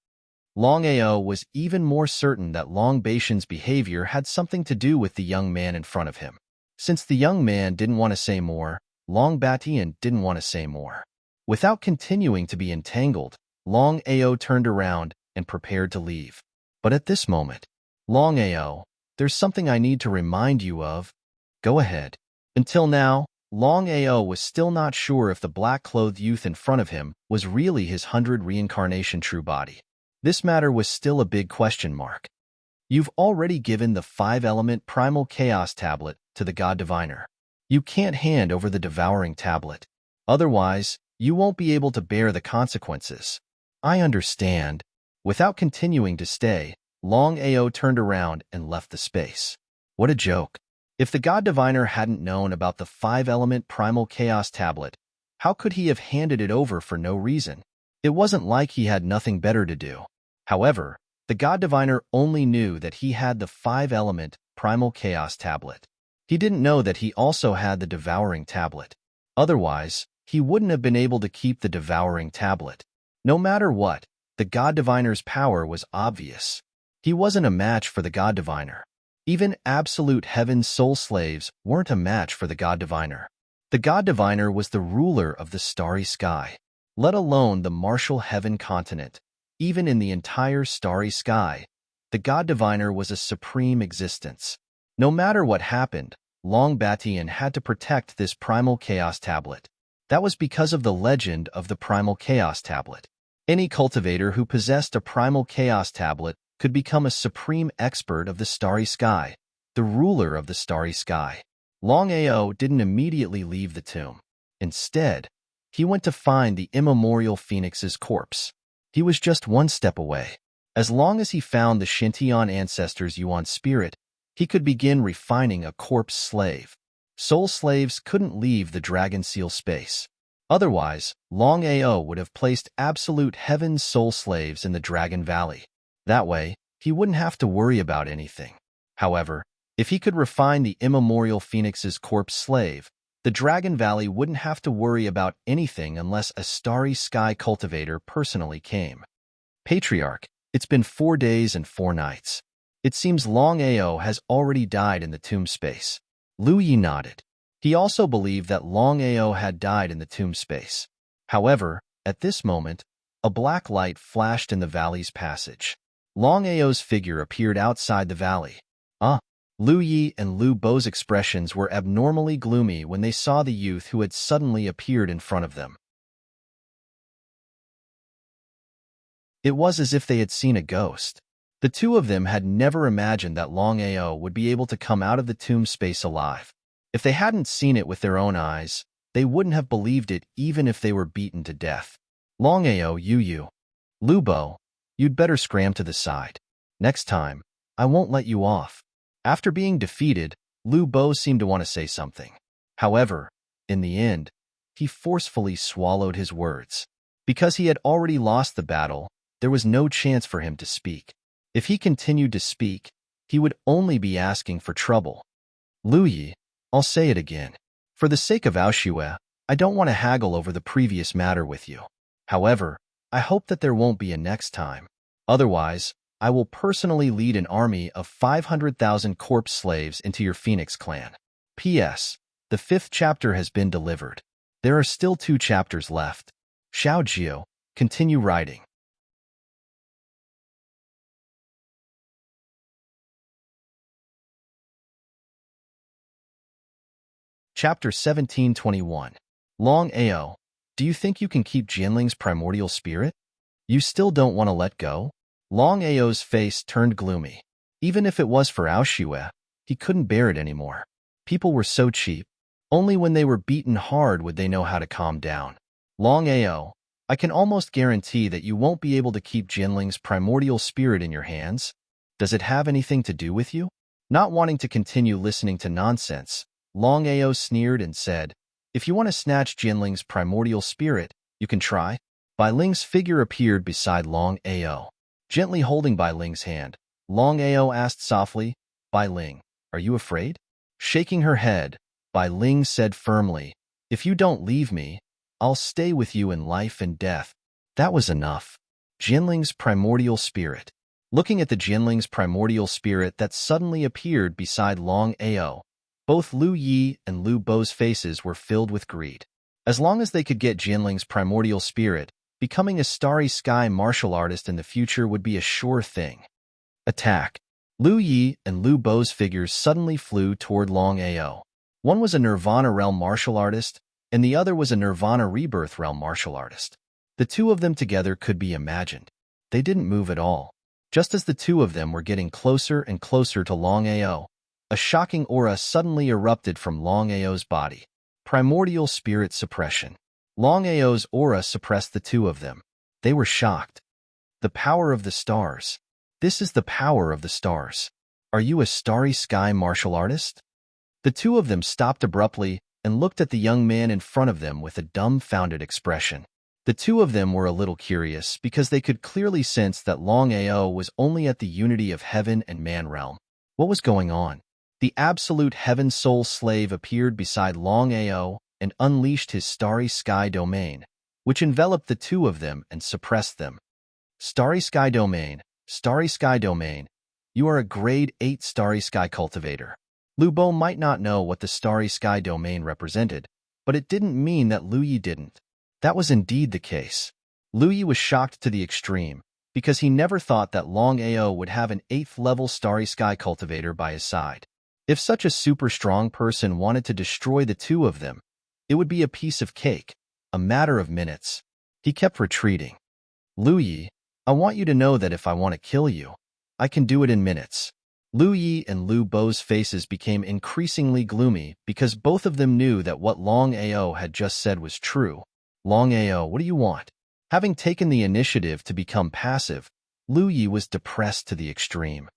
Longao was even more certain that Long Baishan's behavior had something to do with the young man in front of him. Since the young man didn't want to say more, Longbatian didn't want to say more. Without continuing to be entangled, Longao turned around and prepared to leave. But at this moment, Longao, there's something I need to remind you of. Go ahead. Until now, Longao was still not sure if the black-clothed youth in front of him was really his 100 reincarnation true body. This matter was still a big question mark. You've already given the 5-element primal chaos tablet to the God Diviner. You can't hand over the devouring tablet. Otherwise, you won't be able to bear the consequences. I understand. Without continuing to stay, Longao turned around and left the space. What a joke. If the God Diviner hadn't known about the 5-element primal chaos tablet, how could he have handed it over for no reason? It wasn't like he had nothing better to do. However, the God Diviner only knew that he had the 5-element primal chaos tablet. He didn't know that he also had the devouring tablet. Otherwise, he wouldn't have been able to keep the devouring tablet. No matter what, the God Diviner's power was obvious. He wasn't a match for the God Diviner. Even absolute heaven's soul slaves weren't a match for the God Diviner. The God Diviner was the ruler of the starry sky, let alone the martial heaven continent. Even in the entire starry sky, the God Diviner was a supreme existence. No matter what happened, Longbatian had to protect this primal chaos tablet. That was because of the legend of the primal chaos tablet. Any cultivator who possessed a primal chaos tablet could become a supreme expert of the starry sky, the ruler of the starry sky. Longao didn't immediately leave the tomb. Instead, he went to find the immemorial phoenix's corpse. He was just one step away. As long as he found the Shintian ancestors' Yuan spirit, he could begin refining a corpse slave. Soul slaves couldn't leave the dragon seal space. Otherwise, Longao would have placed absolute heaven's soul slaves in the Dragon Valley. That way, he wouldn't have to worry about anything. However, if he could refine the immemorial Phoenix's corpse slave, the Dragon Valley wouldn't have to worry about anything unless a starry sky cultivator personally came. Patriarch, it's been 4 days and 4 nights. It seems Longao has already died in the tomb space. Lu Yi nodded. He also believed that Longao had died in the tomb space. However, at this moment, a black light flashed in the valley's passage. Longao's figure appeared outside the valley. Lu Yi and Lu Bo's expressions were abnormally gloomy when they saw the youth who had suddenly appeared in front of them. It was as if they had seen a ghost. The two of them had never imagined that Longao would be able to come out of the tomb space alive. If they hadn't seen it with their own eyes, they wouldn't have believed it even if they were beaten to death. Longao, you. Lu Bo, you'd better scram to the side. Next time, I won't let you off. After being defeated, Lu Bo seemed to want to say something. However, in the end, he forcefully swallowed his words. Because he had already lost the battle, there was no chance for him to speak. If he continued to speak, he would only be asking for trouble. Lu Yi, I'll say it again. For the sake of Aoshue, I don't want to haggle over the previous matter with you. However, I hope that there won't be a next time. Otherwise, I will personally lead an army of 500,000 corpse slaves into your Phoenix clan. P.S. The 5th chapter has been delivered. There are still 2 chapters left. Xiao Jiu, continue writing. Chapter 1721. Longao, do you think you can keep Jianling's primordial spirit? You still don't want to let go? Longao's face turned gloomy. Even if it was for Aoshue, he couldn't bear it anymore. People were so cheap. Only when they were beaten hard would they know how to calm down. Longao, I can almost guarantee that you won't be able to keep Jianling's primordial spirit in your hands. Does it have anything to do with you? Not wanting to continue listening to nonsense, Longao sneered and said, if you want to snatch Jianling's primordial spirit, you can try. Bai Ling's figure appeared beside Longao. Gently holding Bai Ling's hand, Longao asked softly, Bai Ling, are you afraid? Shaking her head, Bai Ling said firmly, if you don't leave me, I'll stay with you in life and death. That was enough. Jianling's primordial spirit. Looking at the Jianling's primordial spirit that suddenly appeared beside Longao, both Lu Yi and Lu Bo's faces were filled with greed. As long as they could get Jianling's primordial spirit, becoming a starry sky martial artist in the future would be a sure thing. Attack. Lu Yi and Lu Bo's figures suddenly flew toward Longao. One was a Nirvana realm martial artist, and the other was a Nirvana rebirth realm martial artist. The two of them together could be imagined. They didn't move at all. Just as the two of them were getting closer and closer to Longao, a shocking aura suddenly erupted from Longao's body. Primordial spirit suppression. Longao's aura suppressed the two of them. They were shocked. The power of the stars. This is the power of the stars. Are you a starry sky martial artist? The two of them stopped abruptly and looked at the young man in front of them with a dumbfounded expression. The two of them were a little curious because they could clearly sense that Longao was only at the unity of heaven and man realm. What was going on? The absolute heaven soul slave appeared beside Longao and unleashed his starry sky domain, which enveloped the two of them and suppressed them. Starry sky domain, you are a grade 8 starry sky cultivator. Lu Bo might not know what the starry sky domain represented, but it didn't mean that Lu Yi didn't. That was indeed the case. Lu Yi was shocked to the extreme, because he never thought that Longao would have an 8th level starry sky cultivator by his side. If such a super strong person wanted to destroy the two of them, it would be a piece of cake, a matter of minutes. He kept retreating. Lu Yi, I want you to know that if I want to kill you, I can do it in minutes. Lu Yi and Lu Bo's faces became increasingly gloomy because both of them knew that what Longao had just said was true. Longao, what do you want? Having taken the initiative to become passive, Lu Yi was depressed to the extreme.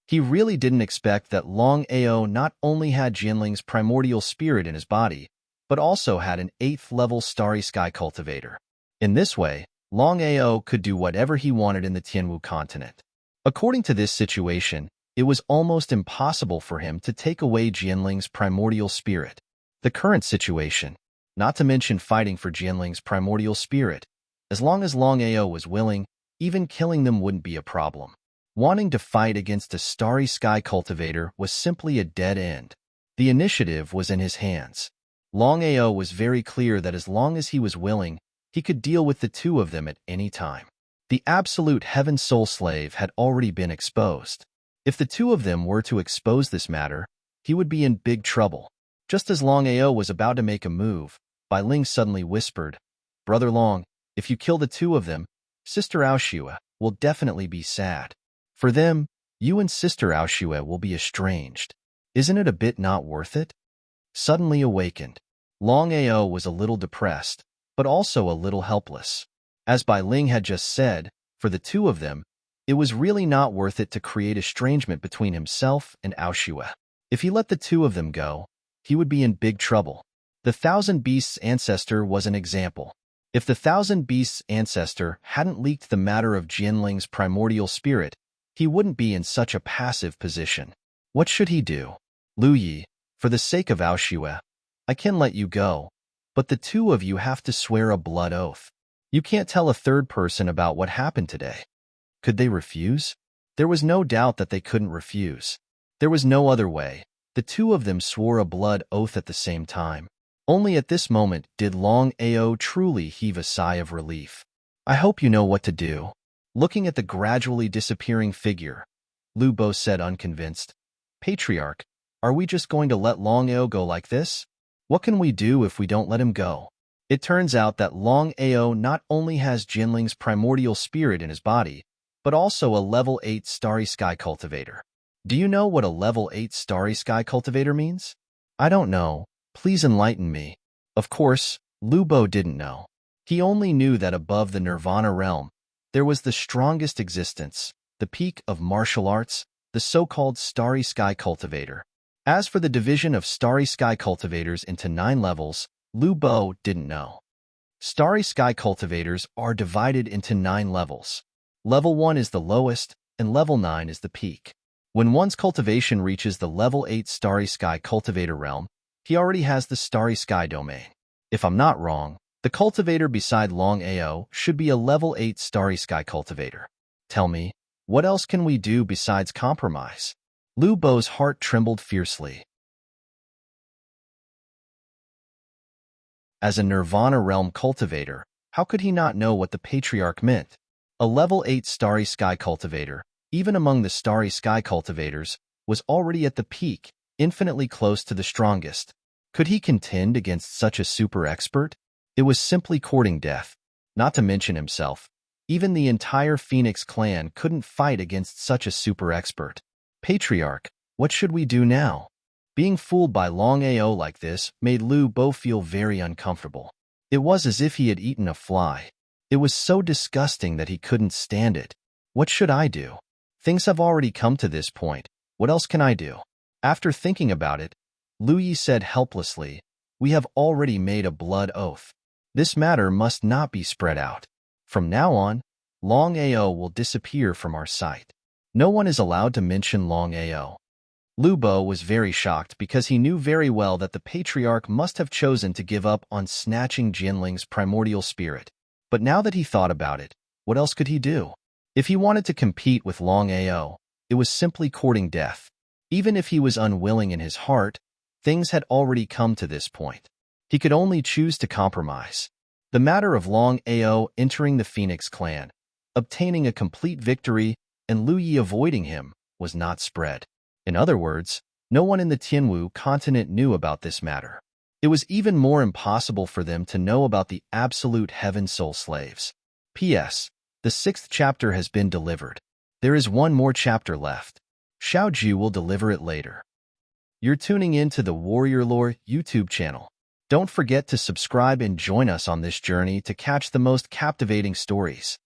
He really didn't expect that Longao not only had Jianling's primordial spirit in his body, but also had an 8th-level starry sky cultivator. In this way, Longao could do whatever he wanted in the Tianwu continent. According to this situation, it was almost impossible for him to take away Jianling's primordial spirit. The current situation, not to mention fighting for Jianling's primordial spirit, as long as Longao was willing, even killing them wouldn't be a problem. Wanting to fight against a starry sky cultivator was simply a dead end. The initiative was in his hands. Longao was very clear that as long as he was willing, he could deal with the two of them at any time. The absolute heaven soul slave had already been exposed. If the two of them were to expose this matter, he would be in big trouble. Just as Longao was about to make a move, Bai Ling suddenly whispered, "Brother Long, if you kill the two of them, Sister Aoshue will definitely be sad. For them, you and Sister Aoshue will be estranged. Isn't it a bit not worth it?" Suddenly awakened, Longao was a little depressed, but also a little helpless. As Bai Ling had just said, for the two of them, it was really not worth it to create estrangement between himself and Aoshue. If he let the two of them go, he would be in big trouble. The Thousand Beasts ancestor was an example. If the Thousand Beasts ancestor hadn't leaked the matter of Jianling's primordial spirit, he wouldn't be in such a passive position. What should he do? Lu Yi, for the sake of Aoshue, I can let you go, but the two of you have to swear a blood oath. You can't tell a third person about what happened today. Could they refuse? There was no doubt that they couldn't refuse. There was no other way. The two of them swore a blood oath at the same time. Only at this moment did Longao truly heave a sigh of relief. I hope you know what to do. Looking at the gradually disappearing figure, Lu Bo said unconvinced, Patriarch, are we just going to let Longao go like this? What can we do if we don't let him go? It turns out that Longao not only has Jianling's primordial spirit in his body, but also a level 8 starry sky cultivator. Do you know what a level 8 starry sky cultivator means? I don't know. Please enlighten me. Of course, Lu Bo didn't know. He only knew that above the Nirvana realm, there was the strongest existence, the peak of martial arts, the so-called starry sky cultivator. As for the division of starry sky cultivators into 9 levels, Lu Bo didn't know. Starry sky cultivators are divided into 9 levels. Level 1 is the lowest, and level 9 is the peak. When one's cultivation reaches the level 8 starry sky cultivator realm, he already has the starry sky domain. If I'm not wrong, the cultivator beside Longao should be a level 8 starry sky cultivator. Tell me, what else can we do besides compromise? Lu Bo's heart trembled fiercely. As a Nirvana realm cultivator, how could he not know what the Patriarch meant? A level 8 starry sky cultivator, even among the starry sky cultivators, was already at the peak, infinitely close to the strongest. Could he contend against such a super expert? It was simply courting death. Not to mention himself, even the entire Phoenix clan couldn't fight against such a super expert. Patriarch, what should we do now? Being fooled by Longao like this made Lu Bo feel very uncomfortable. It was as if he had eaten a fly. It was so disgusting that he couldn't stand it. What should I do? Things have already come to this point. What else can I do? After thinking about it, Lu Yi said helplessly, we have already made a blood oath. This matter must not be spread out. From now on, Longao will disappear from our sight. No one is allowed to mention Longao. Lu Bo was very shocked because he knew very well that the Patriarch must have chosen to give up on snatching Jianling's primordial spirit. But now that he thought about it, what else could he do? If he wanted to compete with Longao, it was simply courting death. Even if he was unwilling in his heart, things had already come to this point. He could only choose to compromise. The matter of Longao entering the Phoenix clan, obtaining a complete victory, and Lu Yi avoiding him was not spread. In other words, no one in the Tianwu continent knew about this matter. It was even more impossible for them to know about the absolute heaven soul slaves. P.S. The 6th chapter has been delivered. There is one more chapter left. Xiao Ju will deliver it later. You're tuning in to the Warrior Lore YouTube channel. Don't forget to subscribe and join us on this journey to catch the most captivating stories.